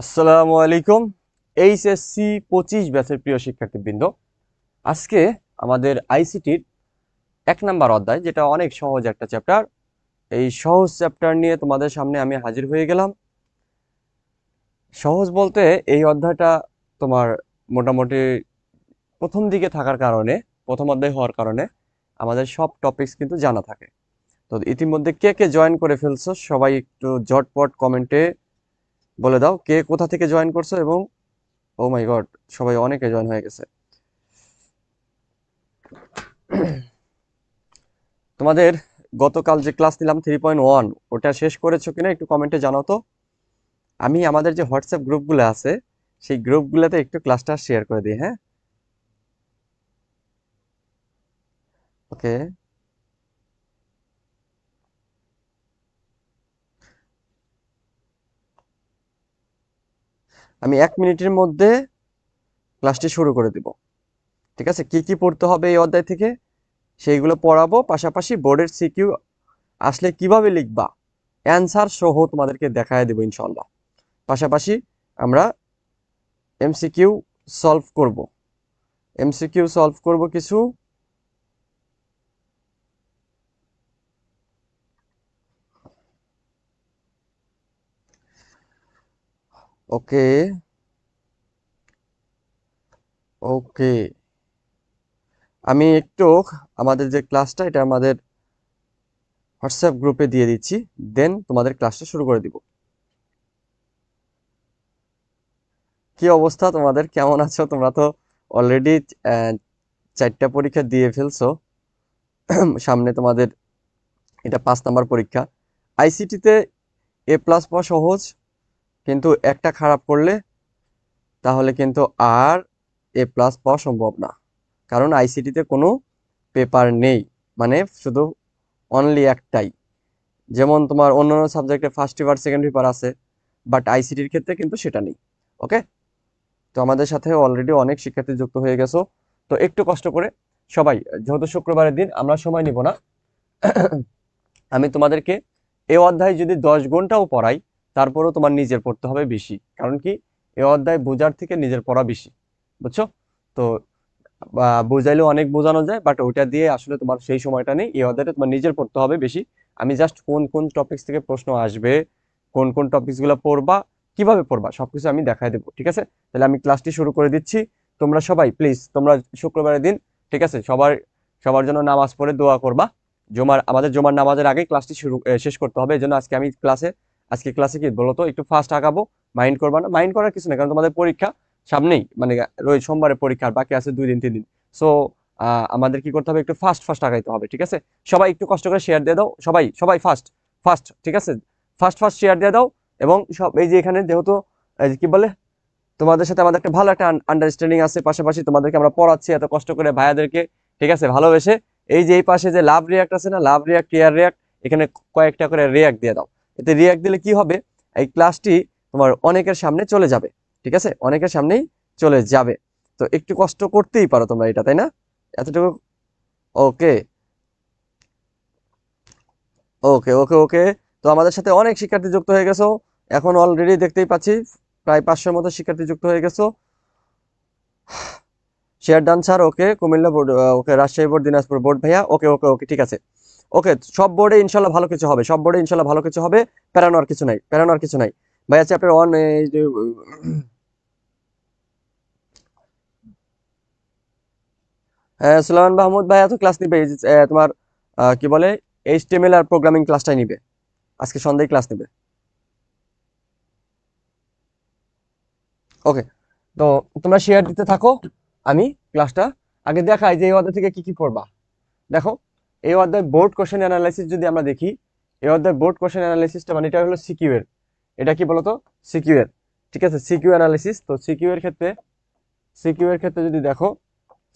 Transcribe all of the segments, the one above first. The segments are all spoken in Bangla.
আসসালামু আলাইকুম। এইচএসসি 25 ব্যাচের প্রিয় শিক্ষার্থীবৃন্দ, আজকে আমাদের আইসিটির 1 নাম্বার অধ্যায়, যেটা অনেক সহজ একটা চ্যাপ্টার, এই সহজ চ্যাপ্টার নিয়ে তোমাদের সামনে আমি হাজির হয়ে গেলাম। সহজ বলতে এই অধ্যায়টা তোমার মোটামুটি প্রথম দিকে থাকার কারণে, প্রথম অধ্যায় হওয়ার কারণে আমাদের সব টপিকস কিন্তু জানা থাকে। তো ইতিমধ্যে কে কে জয়েন করে ফেলছো সবাই একটু ঝটপট কমেন্টে বলে দাও কে কোথা থেকে জয়েন করছো। এবং ও মাই গড, সবাই অনেকে জয়েন হয়ে গেছে। তোমাদের গতকাল যে ক্লাস নিলাম 3.1, ওটা শেষ করেছো কিনা একটু কমেন্টে জানাও তো। আমি আমাদের যে হোয়াটসঅ্যাপ গ্রুপগুলো আছে সেই গ্রুপগুলোতে একটু ক্লাসটা শেয়ার করে দিই, হ্যাঁ? ওকে, আমি 1 মিনিটের মধ্যে ক্লাসটি শুরু করে দিব। ঠিক আছে, কি কি পড়তে হবে এই অধ্যায় থেকে সেইগুলো পড়াবো, পাশাপাশি বোর্ডের সিকিউ আসলে কিভাবে লিখবা অ্যান্সার সহ তোমাদেরকে দেখায় দেবো ইনশাল্লাহ। পাশাপাশি আমরা এমসিকিউ সলভ করব, এমসিকিউ সলভ করব কিছু। ওকে, ওকে, আমি একটু আমাদের যে ক্লাসটা এটা আমাদের হোয়াটসঅ্যাপ গ্রুপে দিয়ে দিচ্ছি, দেন তোমাদের ক্লাসটা শুরু করে দিব। কি অবস্থা তোমাদের, কেমন আছো? তোমরা তো অলরেডি 4টা পরীক্ষা দিয়ে ফেলছো। সামনে তোমাদের এটা 5 নাম্বার পরীক্ষা। আইসিটিতে এ প্লাস পাওয়া সহজ, কিন্তু একটা খারাপ করলে তাহলে কিন্তু আর এ প্লাস পাওয়া সম্ভব না। কারণ আইসিটিতে কোনো পেপার নেই, মানে শুধু অনলি একটাই। যেমন তোমার অন্যান্য সাবজেক্টে ফার্স্ট পেপার সেকেন্ড পেপার আছে, বাট আইসিটির ক্ষেত্রে কিন্তু সেটা নেই। ওকে, তো আমাদের সাথে অলরেডি অনেক শিক্ষার্থী যুক্ত হয়ে গেছো। তো একটু কষ্ট করে সবাই, যেহেতু শুক্রবারের দিন আমরা সময় নিব না, আমি তোমাদেরকে এই অধ্যায় যদি 10 ঘন্টাও পড়াই তারপরেও তোমার নিজের পড়তে হবে বেশি। কারণ কি, এই অধ্যায় বোঝার থেকে নিজের পড়া বেশি, বুঝছো? তো বুঝাইলেও অনেক বোঝানো যায়, বাট ওইটা দিয়ে আসলে তোমার সেই সময়টা নেই। এই অধ্যায়টা তোমার নিজের পড়তে হবে বেশি। আমি জাস্ট কোন কোন টপিক্স থেকে প্রশ্ন আসবে, কোন কোন টপিকস গুলো পড়বা, কিভাবে পড়বা, সবকিছু আমি দেখাই দেবো। ঠিক আছে, তাহলে আমি ক্লাসটি শুরু করে দিচ্ছি। তোমরা সবাই প্লিজ, তোমরা শুক্রবারের দিন, ঠিক আছে, সবার সবার জন্য নামাজ পড়ে দোয়া করবা। আমাদের জুমার নামাজের আগে ক্লাসটি শেষ করতে হবে। এই জন্য আজকে ক্লাসে কি বলতো, একটু ফাস্ট আগাবো। মাইন্ড করবা না, মাইন্ড করার কিছু না, কারণ তোমাদের পরীক্ষা সামনেই, মানে রোজ সোমবারে পরীক্ষা, আর বাকি আছে 2 দিন 3 দিন। সো আমাদের কি করতে হবে, একটু ফাস্ট ফাস্ট আগাইতে হবে। ঠিক আছে, সবাই একটু কষ্ট করে শেয়ার দিয়ে দাও, সবাই সবাই ফাস্ট ফাস্ট, ঠিক আছে, ফাস্ট ফাস্ট শেয়ার দিয়ে দাও। এবং সব এই যে এখানে যেহেতু এই যে কি বলে, তোমাদের সাথে আমাদের একটা ভালো একটা আন্ডারস্ট্যান্ডিং আছে, পাশাপাশি তোমাদেরকে আমরা পড়াচ্ছি এত কষ্ট করে ভাইয়াদেরকে, ঠিক আছে, ভালোবেসে। এই যে এই পাশে যে লাভ রিয়াক্ট আছে না, লাভ রিয়াক্ট, কেয়ার রিয়াক্ট, এখানে কয়েকটা করে রিয়াক্ট দিয়ে দাও। এতে রিয়াক্ট দিলে কি হবে, এই ক্লাসটি তোমার অনেকের সামনে চলে যাবে। ঠিক আছে, অনেকের সামনেই চলে যাবে। তো একটু কষ্ট করতেই পারো তোমরা এটা, তাই না? এতটুকু। ওকে, ওকে, ওকে, ওকে। তো আমাদের সাথে অনেক শিক্ষার্থী যুক্ত হয়ে গেছো। এখন অলরেডি দেখতেই পাচ্ছি প্রায় 500-এর মতো শিক্ষার্থী যুক্ত হয়ে গেছো। শেয়ার ডান স্যার, ওকে, কুমিল্লা বোর্ড, ওকে, রাজশাহী বোর্ড, দিনাজপুর বোর্ড ভাইয়া, ওকে, ওকে, ওকে, ঠিক আছে। ওকে, সব বোর্ডে ইনশাল্লাহ ভালো কিছু হবে, সব বোর্ডে ইনশাল্লাহ ভালো কিছু হবে। প্যারানোর কিছু নাই, প্যারানোর কিছু নাই। ভাইয়া চ্যাপ্টার 1, সুলাইমান মাহমুদ ভাইয়া তো ক্লাস নিবে, এই যে, তোমার কি বলে, এইচটিএমএল আর প্রোগ্রামিং ক্লাসটাই নিবে, আজকে সন্ধ্যায় ক্লাস নিবে। ওকে, তো তোমরা শেয়ার দিতে থাকো। আমি ক্লাসটা আগে দেখাই যে এই অধ্যায় থেকে কি কি পড়বা। দেখো, এই অধ্যায় বোর্ড কোশ্চেন অ্যানালাইসিস যদি আমরা দেখি, এই অধ্যায় বোর্ড কোশ্চেন অ্যানালাইসিসটা মানে এটা হলো সিকিউ এর। এটা কি বলতো, সিকিউ এর। ঠিক আছে, সিকিউ অ্যানালাইসিস। তো সিকিউ এর ক্ষেত্রে যদি দেখো,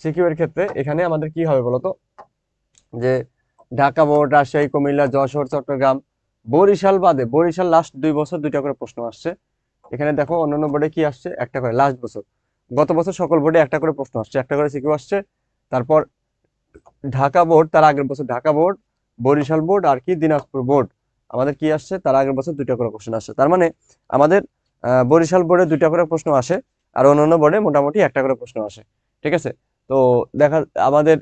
সিকিউ এর ক্ষেত্রে এখানে আমাদের কি হবে বলতো, যে ঢাকা বোর্ড, রাজশাহী, কুমিল্লা, যশোর, চট্টগ্রাম, বরিশাল বাদে, বরিশাল লাস্ট 2 বছর 2টা করে প্রশ্ন আসছে। এখানে দেখো অন্যান্য বোর্ডে কি আসছে, একটা করে, লাস্ট বছর, গত বছর সকল বোর্ডে একটা করে প্রশ্ন আসছে, একটা করে সিকিউ আসছে। তারপর ঢাকা বোর্ড, তার আগের বছর ঢাকা বোর্ড, বরিশাল বোর্ড আর কি দিনাজপুর বোর্ড, আমাদের কি আসছে, তার আগের বছর 2টা করে কোশ্চেন আসছে। তার মানে আমাদের বরিশাল বোর্ডে 2টা করে প্রশ্ন আসে, আর অন্যান্য বোর্ডে মোটামুটি 1টা করে প্রশ্ন আসে। ঠিক আছে, তো দেখা আমাদের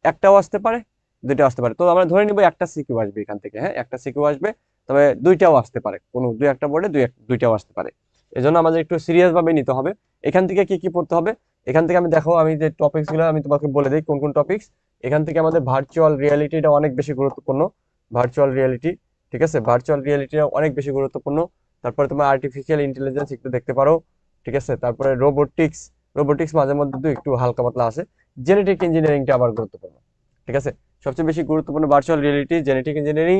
একটাও আসতে পারে, 2টাও আসতে পারে। তো আমরা ধরে নিব একটা সিকিউ আসবে এখান থেকে, হ্যাঁ একটা সিকিউ আসবে, তবে 2টাও আসতে পারে, কোনো 2-1টা বোর্ডে 2-2টাও আসতে পারে। এজন্য আমাদের একটু সিরিয়াস ভাবে নিতে হবে। এখান থেকে কি কি পড়তে হবে, এখান থেকে আমি দেখো, আমি যে টপিকস গুলো আমি তোমাকে বলে দিই কোন কোন টপিকস। এখান থেকে আমাদের ভার্চুয়াল রিয়ালিটিটা অনেক বেশি গুরুত্বপূর্ণ, ভার্চুয়াল রিয়ালিটি। ঠিক আছে, ভার্চুয়াল রিয়ালিটিটা অনেক বেশি গুরুত্বপূর্ণ। তারপরে তোমার আর্টিফিশিয়াল ইন্টেলিজেন্স একটু দেখতে পারো। ঠিক আছে, তারপরে রোবোটিক্স, রোবোটিক্স মাঝে মধ্যে তো একটু হালকা পাতলা আছে। জেনেটিক ইঞ্জিনিয়ারিংটা আবার গুরুত্বপূর্ণ। ঠিক আছে, সবচেয়ে বেশি গুরুত্বপূর্ণ virtual reality, genetic engineering,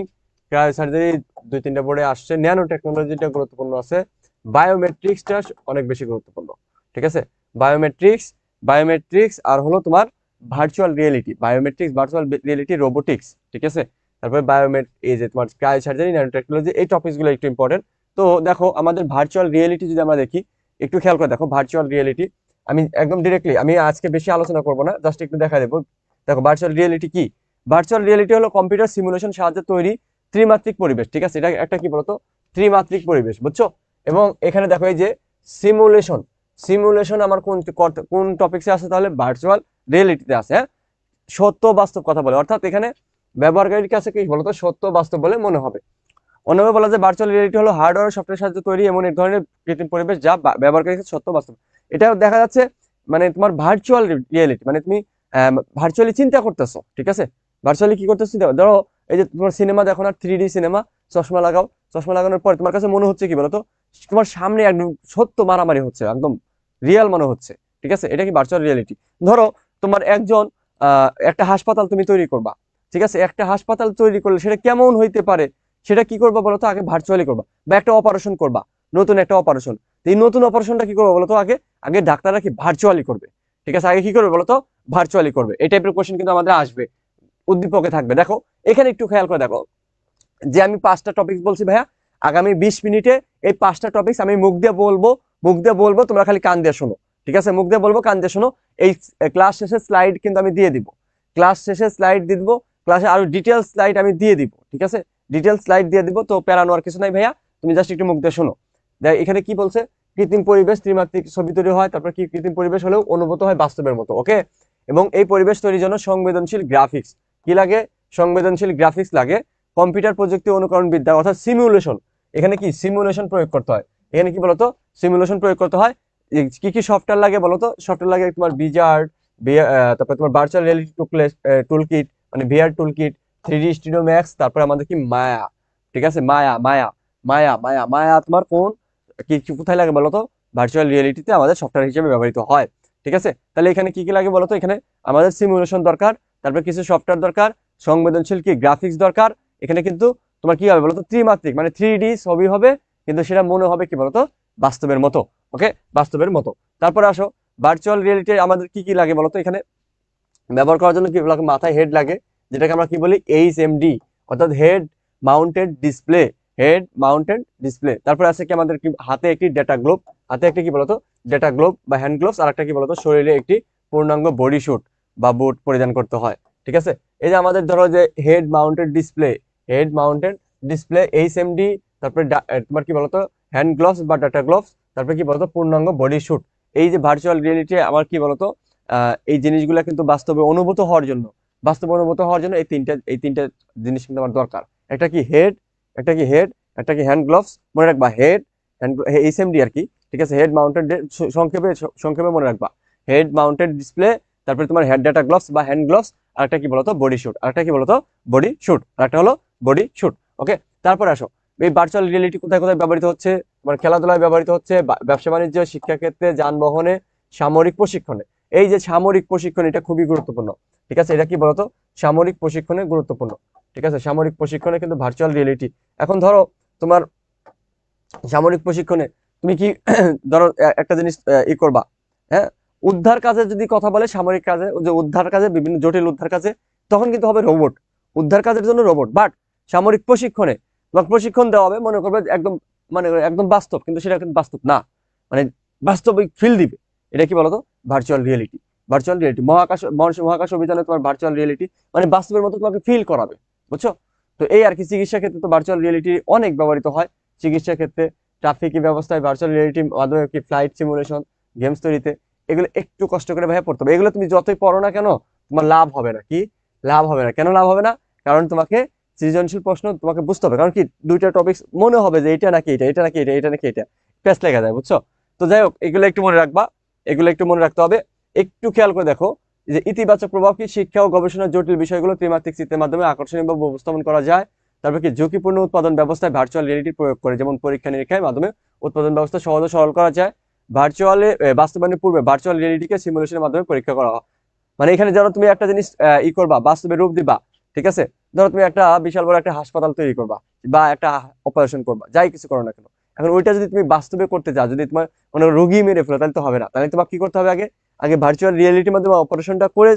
cryo surgery 2-3টা বোর্ডে আসছে। ন্যানো টেকনোলজিটা গুরুত্বপূর্ণ আছে। বায়োমেট্রিক্সটা অনেক বেশি গুরুত্বপূর্ণ। ঠিক আছে, বায়োমেট্রিক্স, বায়োমেট্রিক্স আর হলো তোমার virtual reality, biometrics, virtual reality, robotics. ঠিক আছে, তারপরে এই যে তোমার ক্রায়ো সার্জারি, ন্যানো টেকনোলজি, এই টপিকসগুলো একটু ইম্পর্টেন্ট। তো দেখো আমাদের ভার্চুয়াল রিয়েলিটি যদি আমরা দেখি, একটু খেয়াল করে দেখো ভার্চুয়াল রিয়েলিটি। আমি একদম ডিরেক্টলি, আমি আজকে বেশি আলোচনা করবো না, জাস্ট একটু দেখা দেবো। দেখো ভার্চুয়াল রিয়েলিটি কি, ভার্চুয়াল রিয়েলিটি হলো কম্পিউটার সিমুলেশন সাহায্যে তৈরি ত্রিমাত্রিক পরিবেশ। ঠিক আছে, এটা একটা কি বলতো, ত্রিমাত্রিক পরিবেশ, বুঝছো? এবং এখানে দেখো এই যে সিমুলেশন, সিমুলেশন আমার কোন কোন টপিকসে আছে, তাহলে ভার্চুয়াল রিয়েলিটিতে আছে। হ্যাঁ, সত্য বাস্তব কথা বলে, অর্থাৎ এখানে ব্যবহারকারীর কাছে কি বলতো, সত্য বাস্তব বলে মনে হবে। অন্যভাবে বলা যায় ভার্চুয়াল রিয়েলিটি হলো হার্ডওয়্যার সফটওয়্যার সাহায্যে তৈরি এমন এক ধরনের কৃত্রিম পরিবেশ যা ব্যবহারকারীর কাছে সত্য বাস্তব। এটা দেখা যাচ্ছে মানে তোমার ভার্চুয়াল রিয়েলিটি মানে তুমি ভার্চুয়ালি চিন্তা করতেছো। ঠিক আছে, ভার্চুয়ালি কি করতেছো, ধরো এই যে তোমার সিনেমা দেখো না, 3D সিনেমা, চশমা লাগাও, চশমা লাগানোর পর তোমার কাছে মনে হচ্ছে কি বলতো, তোমার সামনে একদম সত্য মারামারি হচ্ছে, একদম রিয়েল মনে হচ্ছে। ঠিক আছে, এটা কি ভার্চুয়াল রিয়েলিটি। ধরো তোমার একজন একটা হাসপাতাল তুমি তৈরি করবা। ঠিক আছে, একটা হাসপাতাল তৈরি করলে সেটা কেমন হইতে পারে, সেটা কি করবা বলতো, আগে ভার্চুয়ালি করবা। বা একটা অপারেশন করবা, নতুন একটা অপারেশন, এই নতুন অপারেশনটা কি করবো বলতো, আগে আগে ডাক্তাররা কি ভার্চুয়ালি করবে। ঠিক আছে, আগে কি করবে বলতো, ভার্চুয়ালি করবে। এই টাইপের কোশ্চেন কিন্তু আমাদের আসবে, উদ্দীপকে থাকবে। দেখো এখানে একটু খেয়াল করে দেখো, যে আমি 5টা টপিক বলছি ভাইয়া, আগামী 20 মিনিটে এই 5টা টপিক আমি মুখ দিয়ে বলবো, মুখ দিয়ে বলবো, তোমরা খালি কান দিয়ে শোনো। ঠিক আছে, মুখ দিয়ে বলবো, কান দিয়ে শোনো। এই ক্লাস শেষে স্লাইড কিন্তু আমি দিয়ে দিব, ক্লাস শেষে স্লাইড দিয়ে দিব, ক্লাসে আরো ডিটেলস স্লাইড আমি দিয়ে দিব। ঠিক আছে, ডিটেলস স্লাইড দিয়ে দিব, তো প্যারানো আর কিছু নাই ভাইয়া, তুমি জাস্ট একটু মুখ দিয়ে শোনো। দেখ এখানে কি বলছে, কৃত্রিম পরিবেশ ত্রিমাত্রিক ছবি তৈরি হয়, তারপর কি কৃত্রিম পরিবেশ হলেও অনুভূত হয় বাস্তবের মতো। ওকে, এবং এই পরিবেশ তৈরির জন্য সংবেদনশীল গ্রাফিক্স কি লাগে, সংবেদনশীল গ্রাফিক্স লাগে। কম্পিউটার প্রযুক্তি অনুকরণ বিদ্যা অর্থাৎ সিমুলেশন, এখানে কি সিমুলেশন প্রয়োগ করতে হয়, এখানে কি বলতো সিমুলেশন প্রয়োগ করতে হয়। কি কি সফটওয়্যার লাগে বলতো, সফটওয়্যার লাগে তোমার বিজার্ড, তারপর তোমার ভার্চুয়াল রিয়েলিটি টুলকিট, মানে VR toolkit, 3D studio max, তারপরে আমাদের কি মায়া। ঠিক আছে, মায়া মায়া মায়া মায়া মায়া তোমার কোন কোথায় লাগে বলতো, ভার্চুয়াল রিয়েলিটিতে আমাদের সফটওয়্যার হিসেবে ব্যবহৃত হয়। ঠিক আছে, তাহলে এখানে কি কি লাগে বলতো, এখানে আমাদের সিমুলেশন দরকার, তারপর কিছু সফটওয়্যার দরকার, সংবেদনশীল কি গ্রাফিক্স দরকার। এখানে কিন্তু তোমার কি হবে বলতো, ত্রিমাত্রিক মানে 3D ছবি হবে, কিন্তু সেটা মনে হবে কি বলতো, বাস্তবের মতো। ওকে, বাস্তবের মতো। তারপরে আসো ভার্চুয়াল রিয়েলিটি আমাদের কি কি লাগে বলতো, এখানে ব্যবহার করার জন্য কি লাগে, মাথায় হেড লাগে, যেটাকে আমরা কি বলি HMD, অর্থাৎ head mounted display, head mounted display. তারপরে আছে কি আমাদের কি, হাতে একটি ডেটা গ্লোব, হাতে একটি কি বলতো ডেটা গ্লোব বা হ্যান্ড গ্লোভস, আর একটা কি বলতো শরীরে একটি পূর্ণাঙ্গ বডি স্যুট বা বুট পরিধান করতে হয়। ঠিক আছে, এই যে আমাদের ধরো যে head mounted display, head mounted display, HMD, তারপরে তোমার কি বলতো হ্যান্ড গ্লোভস বা ডাটা গ্লোভস, তারপরে কি বলতো পূর্ণাঙ্গ বডি স্যুট। এই যে ভার্চুয়াল রিয়েলিটি আমার কি বলতো, এই জিনিসগুলো কিন্তু বাস্তবে অনুভূত হওয়ার জন্য, বাস্তবে অনুভূত হওয়ার জন্য এই তিনটা জিনিস কিন্তু আমার দরকার। একটা কি হেড, একটা কি হেড, একটা কি হ্যান্ড গ্লোভস, মনে রাখবা হেড হ্যান্ড HMD আর কি। ঠিক আছে, হেড মাউন্টেড, সংক্ষেপে সংক্ষেপে মনে রাখবা, হেড মাউন্টেড ডিসপ্লে, তারপরে তোমার হেড ডাটা গ্লোভস বা হ্যান্ড গ্লোভস, আর একটা কি বলতো বডি শুট, আর একটা কি বলতো বডি শুট, আর একটা হলো বডি শুট। ওকে, তারপরে আসো এই ভার্চুয়াল রিয়েলিটি কোথায় কোথায় ব্যবহৃত হচ্ছে, তোমার খেলাধুলায় ব্যবহৃত হচ্ছে, ব্যবসা বাণিজ্য, শিক্ষাক্ষেত্রে, যানবাহনে, সামরিক প্রশিক্ষণে। এই যে সামরিক প্রশিক্ষণ, এটা খুবই গুরুত্বপূর্ণ। ঠিক আছে, এটা কি বলতো, সামরিক প্রশিক্ষণে গুরুত্বপূর্ণ। ঠিক আছে, সামরিক প্রশিক্ষণে কিন্তু ভার্চুয়াল রিয়েলিটি। এখন ধরো তোমার সামরিক প্রশিক্ষণে তুমি কি ধরো একটা জিনিস করবা, হ্যাঁ, উদ্ধার কাজে যদি কথা বলে, সামরিক কাজে যে উদ্ধার কাজে, বিভিন্ন জটিল উদ্ধার কাজে, তখন কিন্তু হবে রোবট, উদ্ধার কাজের জন্য রোবট। বাট সামরিক প্রশিক্ষণে তোমাকে প্রশিক্ষণ দেওয়া হবে, মনে করবে একদম মানে একদম বাস্তব, কিন্তু সেটা কিন্তু বাস্তব না, মানে বাস্তবিক ফিল দিবে। এটা কি বলতো, ভার্চুয়াল রিয়েলিটি। ভার্চুয়াল রিয়েলিটি মহাকাশ অভিযানে তোমার ভার্চুয়াল রিয়েলিটি মানে বাস্তবের মতো তোমাকে ফিল করাবে, বুঝছো? তো এই আর কি, চিকিৎসা ক্ষেত্রে তো ভার্চুয়াল রিয়েলিটি অনেক ব্যবহৃত হয়, চিকিৎসা ক্ষেত্রে, ট্রাফিক ব্যবস্থায়, ভার্চুয়াল রিয়েলিটি মাধ্যমে কি ফ্লাইট সিমুলেশন, গেমস তৈরিতে, এগুলো একটু কষ্ট করে ভাইয়া পড়তে হবে। এগুলো তুমি যতই পড়ো না কেন তোমার লাভ হবে না। কি লাভ হবে না? কেন লাভ হবে না? কারণ তোমাকে সৃজনশীল প্রশ্ন তোমাকে বুঝতে হবে। কারণ কি দুইটা টপিক মনে হবে যে এটা নাকি এটা, এটা নাকি এটা, এটা নাকি এটা, প্যাচ লেগে যায়, বুঝছো? তো যাই হোক, এগুলো একটু মনে রাখবা, এগুলো একটু মনে রাখতে হবে। একটু খেয়াল করে দেখো যে ইতিবাচক প্রভাব কি, শিক্ষা ও গবেষণার জটিল বিষয়গুলো ত্রিমাত্রিক চিত্রের মাধ্যমে আকর্ষণীয়ভাবে উপস্থাপন করা যায়। তারপর কি ঝুঁকিপূর্ণ উৎপাদন ব্যবস্থায় ভার্চুয়াল রিয়েলিটি প্রয়োগ করে, যেমন পরীক্ষা নিরীক্ষার মাধ্যমে উৎপাদন ব্যবস্থা সহজ ও সরল করা যায়। ভার্চুয়ালে বাস্তবায়নের পূর্বে ভার্চুয়াল রিয়েলিটিকে সিমুলেশনের মাধ্যমে পরীক্ষা করা হয়। মানে এখানে ধরো তুমি একটা জিনিস ই করবা, বাস্তবে রূপ দিবা, ঠিক আছে? ধরো তুমি একটা বিশাল বড় একটা হাসপাতাল তৈরি করবা বা একটা অপারেশন করবা, যাই কিছু করো না কেন, এখন ওইটা যদি তুমি বাস্তবে করতে চাও, যদি তোমার কোনো রোগী মেরে ফেলো, তাহলে তো হবে না। তাহলে তোমাকে কি করতে হবে? আগে আগে ভার্চুয়াল রিয়েলিটির মাধ্যমে অপারেশনটা করে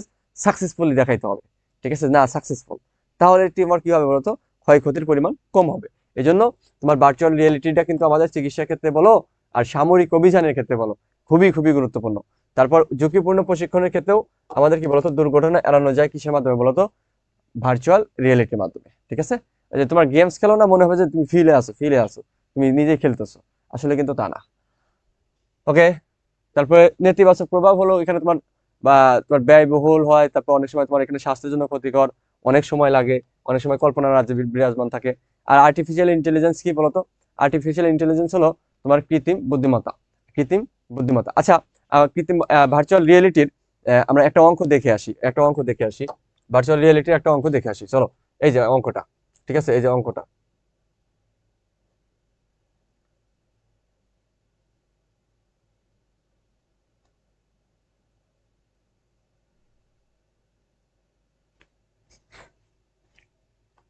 সাকসেসফুলি দেখাইতে হবে, ঠিক আছে? না সাকসেসফুল, তাহলে তোমার কি হবে বলতো? ক্ষয়ক্ষতির পরিমাণ কম হবে। এই জন্য তোমার ভার্চুয়াল রিয়েলিটিটা কিন্তু আমাদের চিকিৎসা ক্ষেত্রে বলো আর সামরিক অভিযানের ক্ষেত্রে বলো খুবই খুবই গুরুত্বপূর্ণ। তারপর ঝুঁকিপূর্ণ প্রশিক্ষণের ক্ষেত্রেও আমাদের কি বলতো দুর্ঘটনা এড়ানো যায় কিসের মাধ্যমে বলতো? ভার্চুয়াল রিয়েলিটির মাধ্যমে, ঠিক আছে? এই যে তোমার গেমস খেলো না, মনে হবে যে তুমি ফিলে আসো, তুমি নিজে খেলতেছো, আসলে কিন্তু তা না। ওকে, তারপরে নেতিবাচক প্রভাব হলো এখানে তোমার বা তোমার ব্যয়বহুল হয়, তারপর অনেক সময় তোমার এখানে স্বাস্থ্যের জন্য ক্ষতিকর, অনেক সময় লাগে, অনেক সময় কল্পনার রাজ্যে বিরাজমান থাকে। আর আর্টিফিশিয়াল ইন্টেলিজেন্স কি বলতো? আর্টিফিশিয়াল ইন্টেলিজেন্স হলো তোমার কৃত্রিম বুদ্ধিমত্তা, কৃত্রিম বুদ্ধিমত্তা। আচ্ছা, কৃত্রিম ভার্চুয়াল রিয়েলিটির আমরা একটা অঙ্ক দেখে আসি, একটা অঙ্ক দেখে আসি, ভার্চুয়াল রিয়েলিটির একটা অঙ্ক দেখে আসি, চলো। এই যে অঙ্কটা, ঠিক আছে, এই যে অঙ্কটা।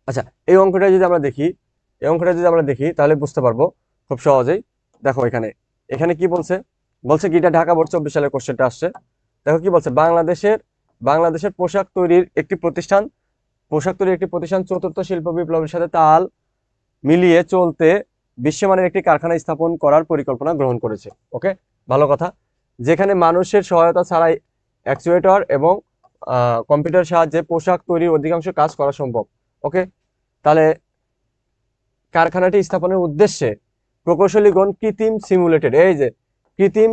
আচ্ছা, এই অঙ্কটা যদি আমরা দেখি, এই অঙ্কটা যদি আমরা দেখি তাহলে বুঝতে পারবো খুব সহজেই। দেখো এখানে, এখানে কি বলছে? বলছে কি, এটা ঢাকা বোর্ড 24 সালের কোশ্চেনটা আসছে। দেখো কি বলছে, বাংলাদেশের পোশাক তৈরির একটি প্রতিষ্ঠান চতুর্থ শিল্প বিপ্লবের সাথে তাল মিলিয়ে চলতে বিশ্বমানের একটি কারখানা স্থাপন করার পরিকল্পনা গ্রহণ করেছে। ওকে, ভালো কথা। যেখানে মানুষের সহায়তা ছাড়াই অ্যাকচুয়েটর এবং কম্পিউটার সাহায্যে পোশাক তৈরির অধিকাংশ কাজ করা সম্ভব। ওকে, তাহলে কারখানাটি স্থাপনের উদ্দেশ্যে প্রকৌশলীগণ কৃত্রিম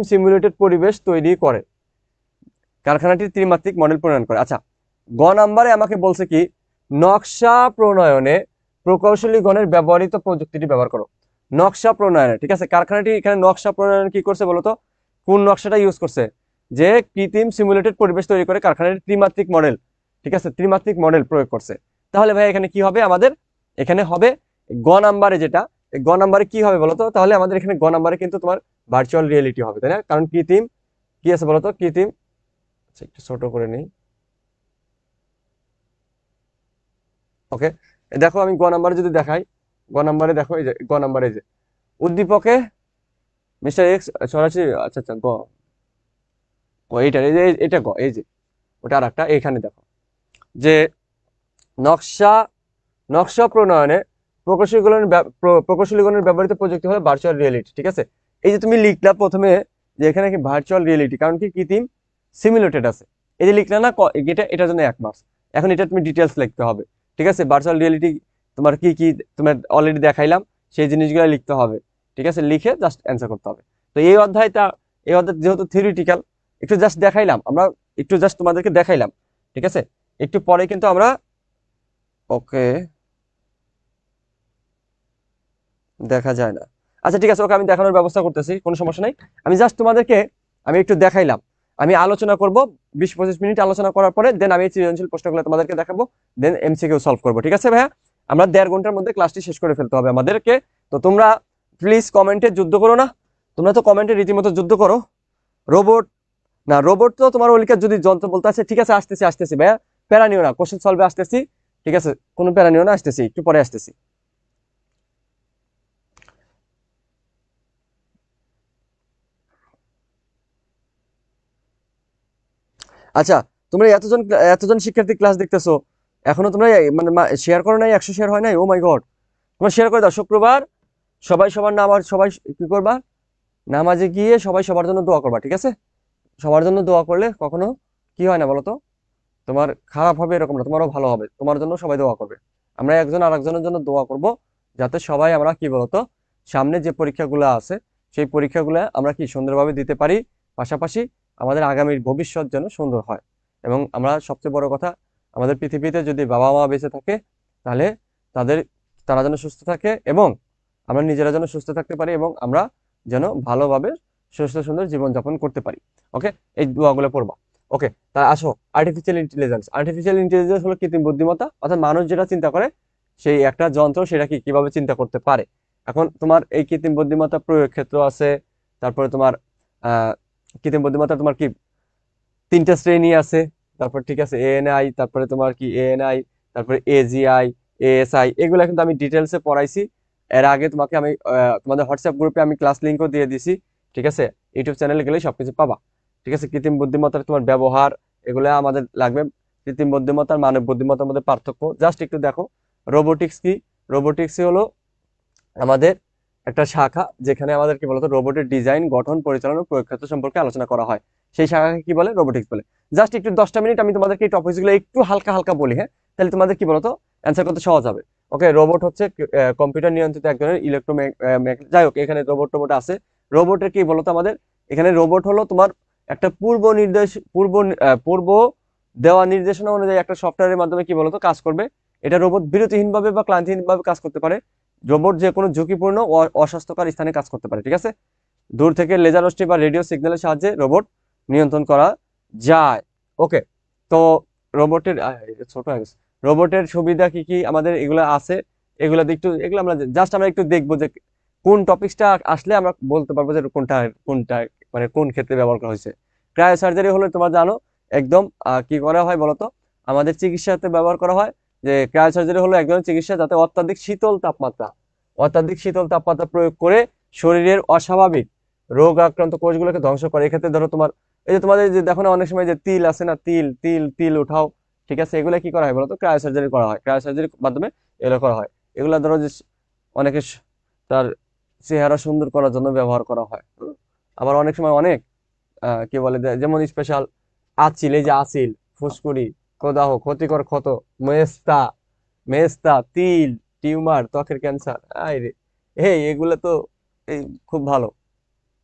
সিমুলেটেড পরিবেশ তৈরি করে কারখানাটির ত্রিমাত্রিক মডেল প্রণয়ন করে। আচ্ছা, গ নাম্বারে আমাকে বলছে কি, নকশা প্রণয়নে প্রকৌশলীগণের ব্যবহৃত প্রযুক্তিটি ব্যবহার করো। নকশা প্রণয়নে, ঠিক আছে, কারখানাটি এখানে নকশা প্রণয়ন কি করছে বলতো? কোন নকশাটা ইউজ করছে? যে কৃত্রিম সিমুলেটেড পরিবেশ তৈরি করে কারখানাটির ত্রিমাত্রিক মডেল, ঠিক আছে, ত্রিমাত্রিক মডেল প্রয়োগ করছে। তাহলে ভাই এখানে কি হবে আমাদের? এখানে হবে গ নাম্বারে যেটা, গ নাম্বারে কি হবে বলতো? তাহলে আমাদের এখানে গ নাম্বারে কিন্তু তোমার ভার্চুয়াল রিয়েলিটি হবে, তাই না? কারণ কৃত্রিম কি আছে বলতো? কৃত্রিম, আচ্ছা একটু ছোট করে নিই। ওকে, দেখো আমি গ নাম্বারে যদি দেখাই, গ নাম্বারে দেখো, এই যে গ নাম্বারে, এই যে উদ্দীপকে মিস্টার এক্স সরাসরি, আচ্ছা আচ্ছা, গ, গ এইটা, এই যে এটা গ, এই যে ওটা আর একটা, এইখানে দেখো যে নকশা নকশা প্রণয়নে প্রকৌশলীগণের ব্যবহৃত প্রযুক্তি হলো ভার্চুয়াল রিয়েলিটি, ঠিক আছে? এই যে তুমি লিখলা প্রথমে যে এখানে কি ভার্চুয়াল রিয়েলিটি, কারণ কি কৃত্রিম সিমুলেটেড আছে, এই যে লিখলা না, এটা এটার জন্য 1 মার্কস। এখন এটা তুমি ডিটেলস লিখতে হবে, ঠিক আছে? ভার্চুয়াল রিয়েলিটি তোমার কি কি তোমার অলরেডি দেখাইলাম, সেই জিনিসগুলো লিখতে হবে, ঠিক আছে? লিখে জাস্ট অ্যান্সার করতে হবে। তো এই অধ্যায় যেহেতু থিওরিটিক্যাল, একটু জাস্ট দেখাইলাম আমরা, একটু জাস্ট তোমাদেরকে দেখাইলাম, ঠিক আছে? একটু পরে কিন্তু আমরা, ওকে, দেখা যায় না। আচ্ছা ঠিক আছে, ওকে, আমি দেখানোর ব্যবস্থা করতেছি, কোনো সমস্যা নাই। আমি জাস্ট তোমাদেরকে আমি একটু দেখাইলাম, আমি আলোচনা করব 20-25 মিনিট আলোচনা করার পরে দেন আমি সৃজনশীল প্রশ্নগুলো তোমাদেরকে দেখাবো, দেন এমসিকিউ সলভ করবো, ঠিক আছে ভাইয়া? আমরা 1.5 ঘন্টার মধ্যে ক্লাসটি শেষ করে ফেলতে হবে আমাদেরকে। তো তোমরা প্লিজ কমেন্টে যুদ্ধ করো না, তোমরা তো কমেন্টে রীতিমতো যুদ্ধ করো। রোবট, না রোবট তো তোমার ওলিকার যদি যন্ত্র বলতে আছে, ঠিক আছে, আসতেছি আসতেছি ভাইয়া, প্যারা নিও না, কোশ্চেন সলভে আসতেছি, ঠিক আছে, কোনো প্যারা নিও না, আসতেছি, একটু পরে আসতেছি। আচ্ছা, তোমরা এতজন এতজন শিক্ষার্থী ক্লাস দেখতেছো, এখনো তোমরা মানে শেয়ার করো নাই, 100 শেয়ার হয় নাই? ও মাই গড, তোমরা শেয়ার করে দাও। শুক্রবার সবাই সবার নামাজ, সবাই কি করবা? নামাজে গিয়ে সবাই সবার জন্য দোয়া করবা, ঠিক আছে? সবার জন্য দোয়া করলে কখনো কি হয় না বলো তো? তোমার খারাপ হবে এরকম না, তোমারও ভালো হবে, তোমার জন্য সবাই দোয়া করবে। আমরা একজন আরেকজনের জন্য দোয়া করব, যাতে সবাই আমরা কি বলতো সামনে যে পরীক্ষাগুলো আছে সেই পরীক্ষাগুলো আমরা কি সুন্দরভাবে দিতে পারি, পাশাপাশি আমাদের আগামীর ভবিষ্যৎ যেন সুন্দর হয়। এবং আমরা সবচেয়ে বড় কথা, আমাদের পৃথিবীতে যদি বাবা মা বেঁচে থাকে তাহলে তাদের তারা যেন সুস্থ থাকে এবং আমরা নিজেরা যেন সুস্থ থাকতে পারি এবং আমরা যেন ভালোভাবে সুস্থ সুন্দর জীবনযাপন করতে পারি। ওকে, এই দোয়াগুলো পড়বা। ওকে, তা আসো, আর্টিফিশিয়াল ইন্টেলিজেন্স। আর্টিফিশিয়াল ইন্টেলিজেন্স হলো কৃত্রিম বুদ্ধিমত্তা, অর্থাৎ মানুষ যেটা চিন্তা করে সেই একটা যন্ত্র সেটা কি কিভাবে চিন্তা করতে পারে। এখন তোমার এই কৃত্রিম বুদ্ধিমত্তা প্রয়োগ ক্ষেত্র আছে, তারপরে তোমার আহ কৃত্রিম বুদ্ধিমত্তা তোমার কি 3টা শ্রেণী আছে। তারপর ঠিক আছে এএনআই, তারপরে তোমার কি এএনআই, তারপরে এজিআই, এএসআই, এগুলা কিন্তু আমি ডিটেলসে পড়াইছি এর আগে তোমাকে। আমি তোমাদের হোয়াটসঅ্যাপ গ্রুপে আমি ক্লাস লিঙ্কও দিয়ে দিছি, ঠিক আছে। ইউটিউব চ্যানেলে গেলে সবকিছু পাবা, ঠিক আছে। কৃত্রিম বুদ্ধিমত্তার তোমার ব্যবহার, এগুলো আমাদের লাগবে। কৃত্রিম বুদ্ধিমত্তা আর মানব বুদ্ধিমত্তার মধ্যে পার্থক্য জাস্ট একটু দেখো। রোবোটিক্স কি? রোবোটিক্স হলো আমাদের একটা শাখা যেখানে আমাদের কি বলতো রোবটের ডিজাইন, গঠন, পরিচালনা, প্রয়োগ ক্ষেত্র সম্পর্কে আলোচনা করা হয়। সেই শাখাকে কি বলে? রোবোটিক্স বলে। জাস্ট একটু 10টা মিনিট আমি তোমাদেরকে এই টপিকসগুলো একটু হালকা হালকা বলি, হ্যাঁ, তাহলে তোমাদের কি বলতো অ্যান্সার করতে সহজ হবে। ওকে, রোবট হচ্ছে কম্পিউটার নিয়ন্ত্রিত এক ধরনের যাই হোক, এখানে রোবট টোবট আছে। রোবটের কি বলতো আমাদের এখানে রোবট হলো তোমার একটা পূর্ব দেওয়া নির্দেশনা অনুযায়ী একটা সফটওয়্যারের মাধ্যমে কি বলতো কাজ করবে। এটা রোবট বিরতিহীনভাবে বা ক্লান্তিহীনভাবে কাজ করতে পারে। রোবট যে কোনো ঝুঁকিপূর্ণ ও অস্বাস্থ্যকর স্থানে কাজ করতে পারে, ঠিক আছে। দূর থেকে লেজার রশ্মি বা রেডিও সিগন্যালের সাহায্যে রোবট নিয়ন্ত্রণ করা যায়। ওকে, তো রোবটের ছোট হয়ে গেছে। রোবটের সুবিধা কি কি আমাদের এগুলো আছে, এগুলো একটু এগুলো আমরা একটু দেখবো যে কোন টপিকসটা আসলে আমরা বলতে পারবো যে কোনটা কোনটা মানে কোন ক্ষেত্রে ব্যবহার করা হয়েছে। ক্রায়ো সার্জারি হলো তোমার জানো একদম কি করা হয় বলতো, আমাদের চিকিৎসাতে ব্যবহার করা হয়। যে ক্রায়ো সার্জারি হলো এক ধরনের চিকিৎসা যাতে অত্যাধিক শীতল তাপমাত্রা প্রয়োগ করে শরীরের অস্বাভাবিক রোগ আক্রান্ত কোষগুলোকে ধ্বংস করে। এক্ষেত্রে ধরো তোমার এই যে তোমাদের যে দেখো না অনেক সময় যে তিল আছে না, তিল তিল তিল উঠাও, ঠিক আছে, এগুলো কি করা হয় বলতো? ক্রায়ো সার্জারি করা হয়। ক্রায়ো সার্জারির মাধ্যমে এগুলো করা হয়। এগুলো ধরো যে অনেকে তার চেহারা সুন্দর করার জন্য ব্যবহার করা হয়। আবার অনেক সময় অনেক কি বলে যেমন স্পেশাল আচিল, এই যে আচিল, ফুসকুড়ি, প্রদাহ, ক্ষতিকর ক্ষত, মেস্তা মেস্তা, তিল, টিউমার, ত্বকের ক্যান্সার, আরে এগুলো তো এই খুব ভালো,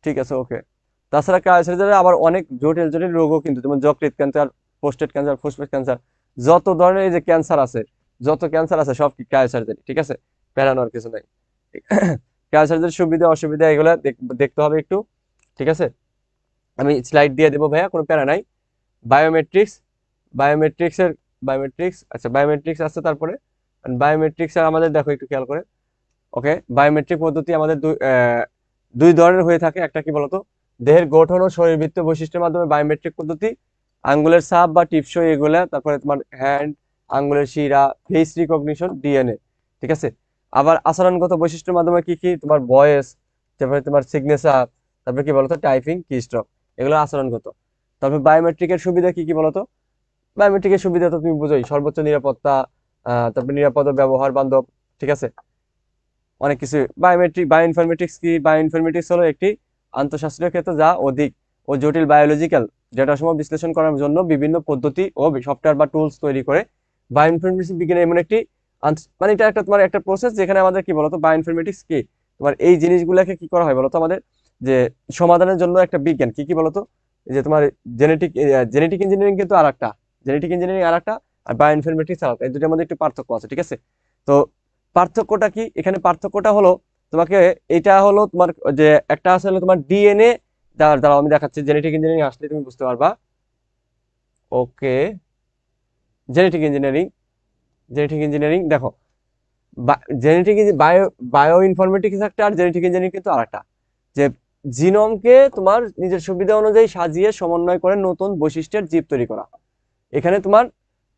ঠিক আছে। ওকে, তাছাড়া ক্রায়োসার্জারি আবার অনেক জটিল জটিল রোগও কিন্তু, যেমন যকৃৎ ক্যান্সার, প্রোস্টেট ক্যান্সার, ফুসফুস ক্যান্সার, যত ধরনের এই যে ক্যান্সার আছে, সব কি ক্রায়োসার্জারি, ঠিক আছে। প্যারানোর কিছু নাই। ক্রায়োসার্জারির সুবিধা অসুবিধা এগুলো দেখতে হবে একটু, ঠিক আছে। আমি স্লাইড দিয়ে দেবো ভাইয়া, কোনো প্যারা নাই। বায়োমেট্রিক্স, বায়োমেট্রিক্সের আচ্ছা বায়োমেট্রিক্স আছে। তারপরে বায়োমেট্রিক্স আমাদের দেখো একটু খেয়াল করে। ওকে, বায়োমেট্রিক পদ্ধতি আমাদের দুই ধরনের হয়ে থাকে। একটা কি বলতো, দেহের গঠন ও শরীরবৃত্তীয় বৈশিষ্ট্যের মাধ্যমে বায়োমেট্রিক পদ্ধতি, আঙ্গুলের ছাপ বা টিপসই এগুলা, তারপরে তোমার হ্যান্ড, আঙ্গুলের শিরা, ফেস রিকগনিশন, ডিএনএ, ঠিক আছে। আবার আচরণগত বৈশিষ্ট্যের মাধ্যমে কি কি, তোমার ভয়েস, তারপরে তোমার সিগনেচার, তারপরে কি বলতো টাইপিং, কি স্ট্রোক, এগুলো আচরণগত। তারপর বায়োমেট্রিকের সুবিধা কি কি বলতো? বায়োমেট্রিকের সুবিধা তো তুমি বুঝোই, সর্বোচ্চ নিরাপত্তা, তারপর নিরাপদ ও ব্যবহার বান্ধব, ঠিক আছে, অনেক কিছু। বায়োইনফরমেটিক্স কি? বায়োইনফরমেটিক্স হলো একটি আন্তঃশাস্ত্রীয় ক্ষেত্র যা অধিক ও জটিল বায়োলজিক্যাল ডেটাসমূহ বিশ্লেষণ করার জন্য বিভিন্ন পদ্ধতি ও সফটওয়্যার বা টুলস তৈরি করে। বায়োইনফরমেটিক্স বিজ্ঞান এমন একটি মানে এটা একটা তোমার একটা প্রসেস যেখানে আমাদের কি বলতো বায়োইনফরমেটিক্স কি তোমার এই জিনিসগুলোকে কি করা হয় বলতো আমাদের যে সমাধানের জন্য একটা বিজ্ঞান কি কি বলতো, যে তোমার জেনেটিক ইঞ্জিনিয়ারিং কিন্তু আরেকটা, জেনেটিক ইঞ্জিনিয়ারিং আরেকটা, আর বায়োইনফরমেটিক্স আরেকটা, এই দুটোর মধ্যে একটু পার্থক্য আছে, ঠিক আছে। তো পার্থক্যটা কি? এখানে পার্থক্যটা হলো তোমাকে, এটা হলো তোমার যে একটা আছে হলো তোমার ডিএনএ, দ্বারা আমি দেখাচ্ছি, জেনেটিক ইঞ্জিনিয়ারিং আসলে তুমি বুঝতে পারবা। ওকে, জেনেটিক ইঞ্জিনিয়ারিং, দেখো, জেনেটিক বায়ো ইনফরমেটিক্স একটা, আর জেনেটিক ইঞ্জিনিয়ারিং কিন্তু আরেকটা। যে জিনোমকে তোমার নিজের সুবিধা অনুযায়ী সাজিয়ে সমন্বয় করে নতুন বৈশিষ্ট্যের জীব তৈরি করা। এখানে তোমার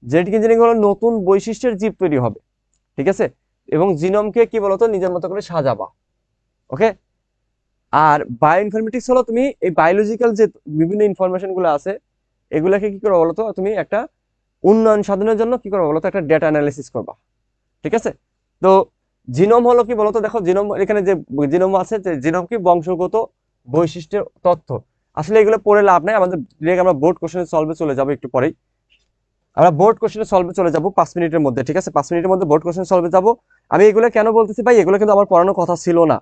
জেনেটিক ইঞ্জিনিয়ারিং হলো নতুন বৈশিষ্ট্যের জীব তৈরি হবে, ঠিক আছে, এবং জিনোমকে কি বলতো নিজের মতো করে সাজাবা। ওকে, আর বায়ো ইনফরমেটিক্স হলো তুমি এই বায়োলজিক্যাল যে বিভিন্ন ইনফরমেশন গুলো আছে এগুলাকে কি করবো বলতো, তুমি একটা উন্নয়ন সাধনের জন্য কি করবো বলতো, একটা ডেটা অ্যানালিসিস করবা, ঠিক আছে। তো জিনোম হলো কি বলতো, দেখো জিনোম, এখানে যে জিনোম আছে, যে জিনোম কি বংশগত বৈশিষ্ট্যের তথ্য। আসলে এগুলো পড়ে লাভ নাই, আমাদের ডিরেক্ট আমরা বোর্ড কোশ্চেন সলভে চলে যাবো একটু পরেই। আমরা বোর্ড কোশ্চেন সলভে চলে যাবো 5 মিনিটের মধ্যে, ঠিক আছে। 5 মিনিটের মধ্যে বোর্ড কোশ্চেন সলভে যাবো। আমি এগুলো কেন বলতেছি ভাই, এগুলো কিন্তু আমার পড়ানোর কথা ছিল না,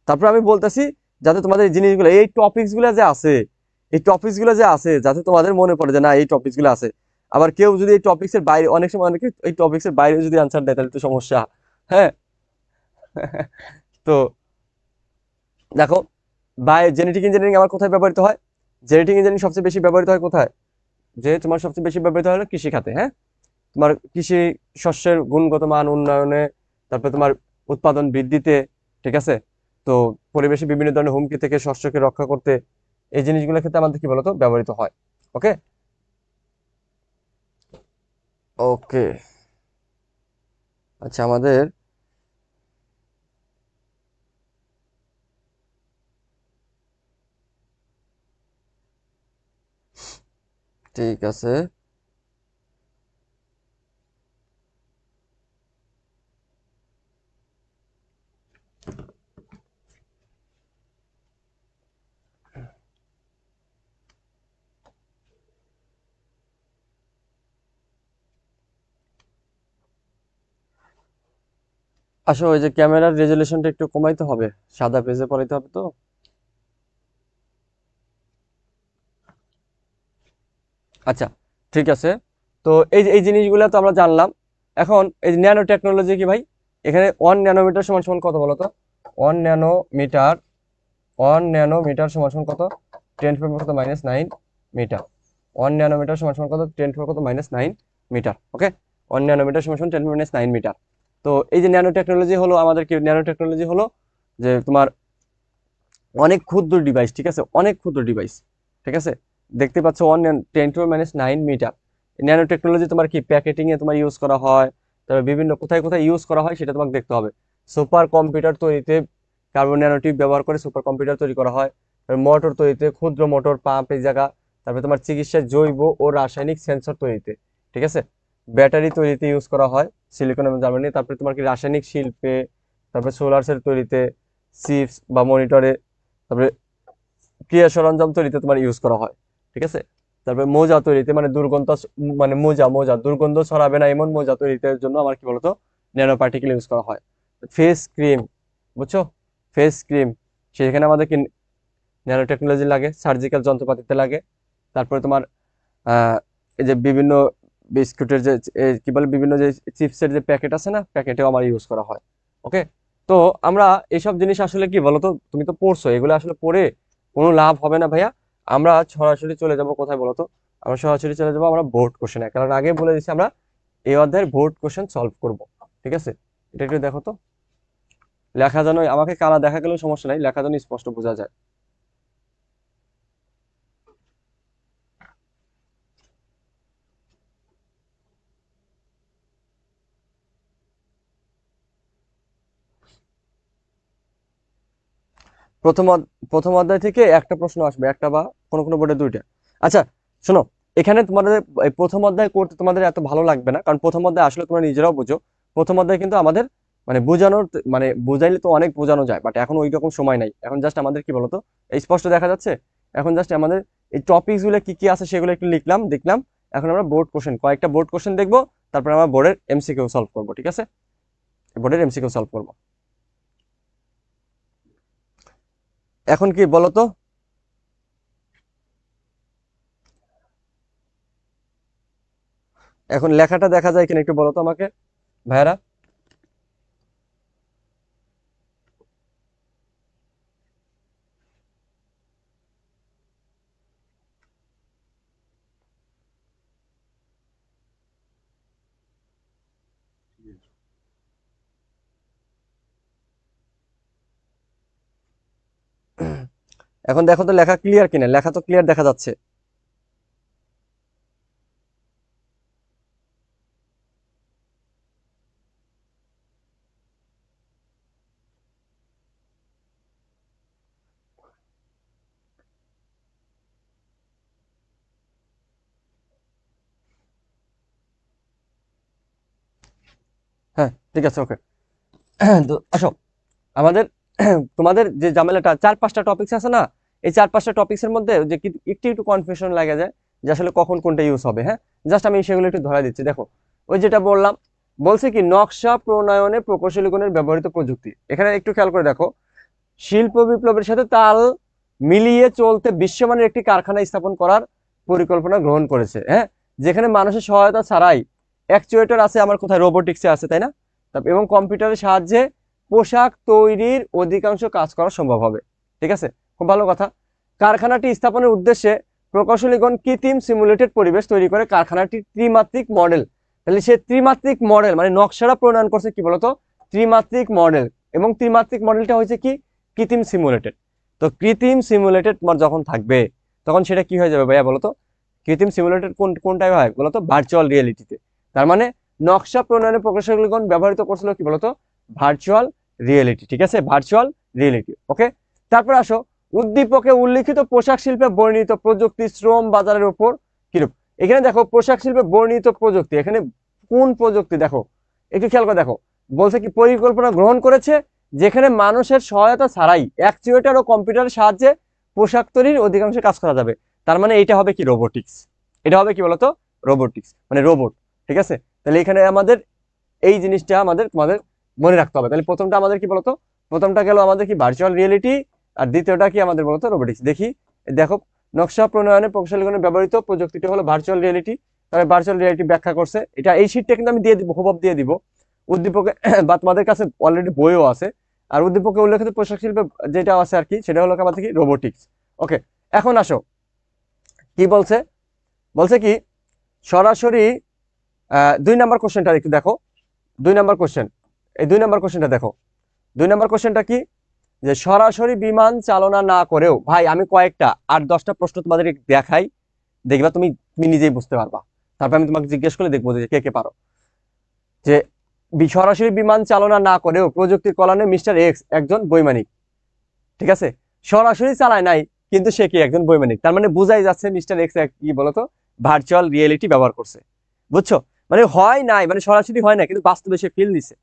তারপর আমি বলতেছি যাতে তোমাদের এই জিনিসগুলো এই টপিকস গুলো যে আছে, এই টপিকস গুলো যে আছে যাতে তোমাদের মনে পড়ে যে না এই টপিকস গুলো আছে। আবার কেউ যদি এই টপিক্স এর বাইরে, অনেক সময় অনেকে এই টপিক্স এর বাইরে যদি আনসার দেয় তাহলে তো সমস্যা। হ্যাঁ। তো দেখো, জেনেটিক ইঞ্জিনিয়ারিং আমার কোথায় ব্যবহৃত হয়? জেনেটিক ইঞ্জিনিয়ারিং সবচেয়ে বেশি ব্যবহৃত হয় কোথায়? যে তোমার সবচেয়ে বেশি ব্যবহৃত হলো কৃষি খাতে। হ্যাঁ, তোমার কৃষি শস্যের গুণগত মান উন্নয়নে, তারপরে তোমার উৎপাদন বৃদ্ধিতে, ঠিক আছে। তো পরিবেশে বিভিন্ন ধরনের হুমকি থেকে শস্যকে রক্ষা করতে এই জিনিসগুলোর ক্ষেত্রে আমাদের কি বলতো ব্যবহৃত হয়। ওকে, ওকে। আচ্ছা, আমাদের ঠিক আছে। আসো, ওই যে ক্যামেরার রেজুলেশনটা একটু কমাইতে হবে, সাদা পেজে পড়াইতে হবে তো। আচ্ছা, ঠিক আছে। তো এই জিনিসগুলো তো আমরা জানলাম। এখন এই ন্যানো টেকনোলজি কি ভাই? এখানে 1 ন্যানোমিটার সমান সমান কত বলো তো? 1 ন্যানোমিটার, 1 ন্যানোমিটার সমান সমান কত? 10 কত -9 মিটার। 1 ন্যানোমিটার সমান সমান কত? 10 কত -9 মিটার। ওকে, 1 ন্যানোমিটার সমান সমান 10 - 9 মিটার। তো এই যে ন্যানো টেকনোলজি হলো আমাদের কি? ন্যানো টেকনোলজি হলো যে তোমার অনেক ক্ষুদ্র ডিভাইস, ঠিক আছে, অনেক ক্ষুদ্র ডিভাইস, ঠিক আছে। দেখতে পাচ্ছ 1 × 10⁻⁹ ন্যানো টেকনোলজি তোমার কি প্যাকেটিং এ তোমার ইউজ করা হয়, তারপর বিভিন্ন কোথায় কোথায় ইউজ করা হয় সেটা তোমাকে দেখতে হবে। সুপার কম্পিউটার তৈরিতে কার্বন ন্যানোটিউব ব্যবহার করে সুপার কম্পিউটার তৈরি করা হয়। মোটর তৈরিতে ক্ষুদ্র মোটর পাম্প এই জায়গা। তারপরে তোমার চিকিৎসায় জৈব ও রাসায়নিক সেন্সর তৈরিতে, ঠিক আছে। ব্যাটারি তৈরিতে ইউজ করা হয় সিলিকন এবং জার্মানি। তারপরে তোমার কি রাসায়নিক শিল্পে, তারপরে সোলার সেল তৈরিতে, চিপস বা মনিটরে, তারপরে ক্রিয়া সরঞ্জাম তৈরিতে তোমার ইউজ করা হয়, ঠিক আছে। তারপরে মোজা তৈরিতে, মানে দুর্গন্ধ, মানে মোজা মোজা দুর্গন্ধ ছড়াবে না এমন মোজা তৈরিতে জন্য আমার কি বলতো ন্যানো পার্টিকেল ইউজ করা হয়। ফেস ক্রিম, বুঝছো, ফেস ক্রিম, সেখানে আমাদের কি ন্যানো টেকনোলজি লাগে, সার্জিক্যাল যন্ত্রপাতিতে লাগে। তারপরে তোমার আহ এই যে বিভিন্ন বিস্কুটের যে কি বলে বিভিন্ন যে চিপসের যে প্যাকেট আছে না, প্যাকেটেও আমার ইউজ করা হয়। ওকে। তো আমরা এইসব জিনিস আসলে কি বলতো, তুমি তো পড়ছো, এগুলো আসলে পড়ে কোনো লাভ হবে না ভাইয়া। আমরা সরাসরি চলে যাব কোথায় বলতো? আমরা সরাসরি চলে যাবো আমরা বোর্ড কোশ্চেনে, কারণ আগে বলে দিচ্ছি আমরা এই অধ্যায়ের বোর্ড কোশ্চেন সলভ করব। ঠিক আছে, এটা একটু দেখো তো। লেখা যেন আমাকে কালা দেখা গেলেও সমস্যা নাই, লেখা যেন স্পষ্ট বোঝা যায়। প্রথম অধ্যায় থেকে একটা প্রশ্ন আসবে, একটা বা কোনো কোনো বোর্ডে দুইটা। আচ্ছা, শোনো, এখানে তোমাদের এই প্রথম অধ্যায় করতে তোমাদের এত ভালো লাগবে না, কারণ প্রথম অধ্যায় আসলে তোমরা নিজেরাও বুঝো। প্রথম অধ্যায় কিন্তু আমাদের মানে বোঝানোর, মানে বুঝাইলে তো অনেক বোঝানো যায়, বাট এখন ওই রকম সময় নাই। এখন জাস্ট আমাদের কি বলতো, এই স্পষ্ট দেখা যাচ্ছে। এখন জাস্ট আমাদের এই টপিকস গুলো কি কি আছে সেগুলো একটু লিখলাম, দেখলাম। এখন আমরা বোর্ড কোশ্চেন, কয়েকটা বোর্ড কোশ্চেন দেখবো, তারপর আমরা বোর্ডের এমসিকিউ সলভ করবো, ঠিক আছে। বোর্ডের এমসিকিউ সলভ করবো। এখন কি বলতো, এখন লেখাটা দেখা যায় কিনা একটু বলো তো আমাকে, ভাইয়ারা। এখন দেখো তো লেখা ক্লিয়ার কিনা, লেখা তো ক্লিয়ার দেখা যাচ্ছে। হ্যাঁ, ঠিক আছে, ওকে। তো আসো, আমাদের তোমাদের যে ঝামেলাটা 4-5টা টপিকস আছে না, এই 4-5টা টপিকস এর মধ্যে যে একটু একটু কনফিউশন লাগে যায় যে আসলে কখন কোনটা ইউজ হবে। হ্যাঁ, জাস্ট আমি সেগুলো একটু ধরা দিচ্ছি, দেখো। ওই যেটা বললাম, বলছে কি নকশা প্রণয়নে প্রকৌশলীগণের ব্যবহৃত প্রযুক্তি, এখানে একটু খেয়াল করে দেখো। শিল্প বিপ্লবের সাথে তাল মিলিয়ে চলতে বিশ্বমানের একটি কারখানা স্থাপন করার পরিকল্পনা গ্রহণ করেছে। হ্যাঁ, যেখানে মানুষের সহায়তা ছাড়াই অ্যাকচুয়েটর আছে, আমার কোথায় রোবোটিক্সে আছে, তাই না? এবং কম্পিউটারের সাহায্যে পোশাক তৈরির অধিকাংশ কাজ করা সম্ভব হবে। ঠিক আছে, খুব ভালো কথা। কারখানাটি স্থাপনের উদ্দেশ্যে প্রকৌশলীগণ কৃত্রিম সিমুলেটেড পরিবেশ তৈরি করে কারখানাটির ত্রিমাত্রিক মডেল, তাহলে সে ত্রিমাত্রিক মডেল মানে নকশাটা প্রণয়ন করছে কি বলতো, ত্রিমাত্রিক মডেল। এবং ত্রিমাত্রিক মডেলটা হয়েছে কি, কৃত্রিম সিমুলেটেড। তো কৃত্রিম সিমুলেটেড যখন থাকবে তখন সেটা কি হয়ে যাবে ভাইয়া বলতো? কৃত্রিম সিমুলেটেড কোন টাইপে হয় বলতো? ভার্চুয়াল রিয়েলিটিতে। তার মানে নকশা প্রণয়নে প্রকৌশলীগণ ব্যবহৃত করছিল কি বলতো? Virtual reality. ঠিক আছে, ভার্চুয়াল রিয়েলিটি। ওকে, তারপর আসো, উদ্দীপকে উল্লিখিত পোশাক শিল্পে বর্ণিত প্রযুক্তি শ্রম বাজারের উপর কিরূপ। এখানে দেখো পোশাক শিল্পে বর্ণিত প্রযুক্তি, এখানে কোন প্রযুক্তি দেখো, একটু খেয়াল করে দেখো। বলছে কি পরিকল্পনা গ্রহণ করেছে যেখানে মানুষের সহায়তা ছাড়াই অ্যাকচুয়েটর ও কম্পিউটারের সাহায্যে পোশাক তৈরির অধিকাংশ কাজ করা যাবে। তার মানে এটা হবে কি রোবোটিক্স, এটা হবে কি বলতো? রোবোটিক্স মানে রোবট। ঠিক আছে, তাহলে এখানে আমাদের এই জিনিসটা তোমাদের মনে রাখতে হবে। তাহলে প্রথমটা আমাদের কি বলতো? প্রথমটা গেল আমাদের কি ভার্চুয়াল রিয়েলিটি, আর দ্বিতীয়টা কি আমাদের বলতো? রোবোটিক্স। দেখি, দেখো, নকশা প্রণয়নে প্রকৌশলীগণের ব্যবহৃত প্রযুক্তিটি হলো ভার্চুয়াল রিয়েলিটি। তাহলে ভার্চুয়াল রিয়েলিটি ব্যাখ্যা করছে, এটা এই শীটটা কিন্তু আমি দিয়ে দিব, হুবহু দিয়ে দিব উদ্দীপকে বা তোমাদের কাছে অলরেডি বইও আছে। আর উদ্দীপকে উল্লেখিত পোশাক শিল্পে যেটা আছে আর কি, সেটা হলো আমাদের কি রোবোটিক্স। ওকে, এখন আসো কি বলছে। বলছে কি সরাসরি 2 নম্বর কোশ্চেনটা একটু দেখো। 2 নম্বর কোশ্চেন, এই 2 নম্বর কোশ্চেনটা দেখো। 2 নম্বর কোশ্চেনটা কি, যে সরাসরি বিমান চালনা না করেও, ভাই আমি কয়েকটা 8-10টা প্রশ্ন তোমাদের দেখাই, দেখবা তুমি তুমি নিজেই বুঝতে পারবা। তারপর আমি তোমাকে জিজ্ঞেস করে দেখবো যে কে কে পারো। যে সরাসরি বিমান চালনা না করেও প্রযুক্তির কল্যাণে মিস্টার এক্স একজন বৈমানিক। ঠিক আছে, সরাসরি চালায় নাই কিন্তু সে কি একজন বৈমানিক। তার মানে বোঝাই যাচ্ছে মিস্টার এক্স কি বলতো? ভার্চুয়াল রিয়েলিটি ব্যবহার করছে। বুঝছো? মানে হয় নাই, মানে সরাসরি হয় না কিন্তু বাস্তবে সে ফিল দিছে।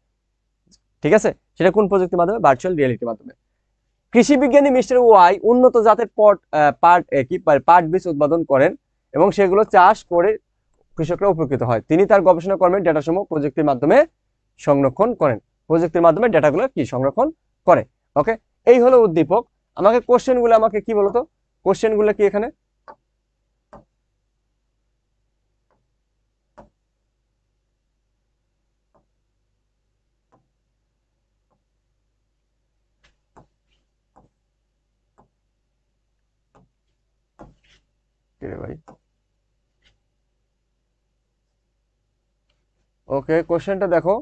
ঠিক আছে, সেটা কোন প্রযুক্তির মাধ্যমে? ভার্চুয়াল রিয়েলিটির মাধ্যমে। কৃষি বিজ্ঞানী মিস্টার ওয়াই উন্নত জাতের পাট বীজ উৎপাদন করেন এবং সেগুলো চাষ করে কৃষকরা উপকৃত হয়। তিনি তার গবেষণা কর্মের ডেটাসমূহ প্রযুক্তির মাধ্যমে সংরক্ষণ করেন। প্রযুক্তির মাধ্যমে ডেটাগুলো কি সংরক্ষণ করে। ওকে, এই হলো উদ্দীপক। আমাকে কোশ্চেনগুলো আমাকে কি বলতো? কোশ্চেনগুলো কি এখানে? ভাই ওকে, কোশ্চেনটা দেখো।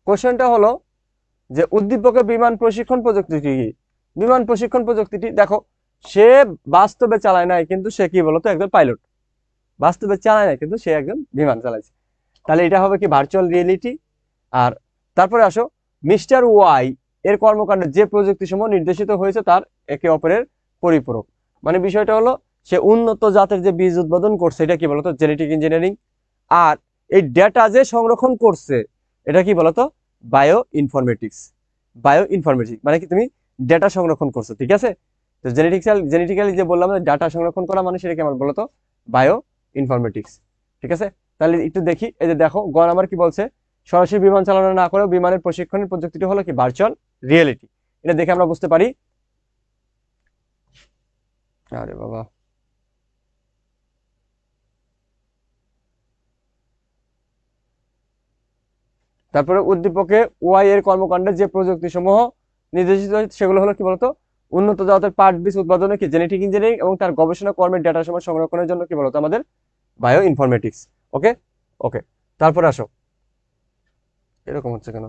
কোশ্চেনটা হলো যে উদ্দীপকের বিমান প্রশিক্ষণ প্রযুক্তিটি কি? বিমান প্রশিক্ষণ প্রযুক্তিটি দেখো, সে বাস্তবে চালায় নাই কিন্তু সে কি বলতো? একজন পাইলট। বাস্তবে চালায় নাই কিন্তু সে একজন বিমান চালাইছে। তাহলে এটা হবে কি ভার্চুয়াল রিয়েলিটি। আর তারপরে আসো, মিস্টার ওয়াই এর কর্মকাণ্ডে যে প্রযুক্তি সমূহ নির্দেশিত হয়েছে তার একে অপরের পরিপূরক। মানে বিষয়টা হলো সে উন্নত জাতের যে বীজ উৎপাদন করছে এটা কি বলতো? Genetic engineering. আর এই ডেটা যে সংরক্ষণ করছে এটা কি বলতো? Bio informatics. বায়ো ইনফরমেটিক্স মানে কি তুমি ডেটা সংরক্ষণ করছো। ঠিক আছে, তো জেনেটিক্যালি যে বললাম ডাটা সংরক্ষণ করা মানে সেটা কি আমার বলতো? Bio informatics. ঠিক আছে, তাহলে একটু দেখি। এই যে দেখো গ নাম্বার কি বলছে, সরাসরি বিমান চালনা না করেও বিমানের প্রশিক্ষণের প্রযুক্তিটি হলো কি ভার্চুয়াল রিয়েলিটি। এটা দেখে আমরা বুঝতে পারি। আরে বাবা, তারপরে উদ্দীপকে ওয়াই এর কর্মকাণ্ডে যে প্রযুক্তি সমূহ নির্দেশিত সেগুলো হলো কি বলতো? উন্নত জাতের পাট বীজ উৎপাদনে কি জেনেটিক ইঞ্জিনিয়ারিং এবং তার গবেষণা কর্মের ডেটা সমূহ সংরক্ষণের জন্য কি বলতো? আমাদের বায়ো ইনফরমেটিক্স। ওকে, ওকে, তারপরে আসো। এরকম হচ্ছে কেন?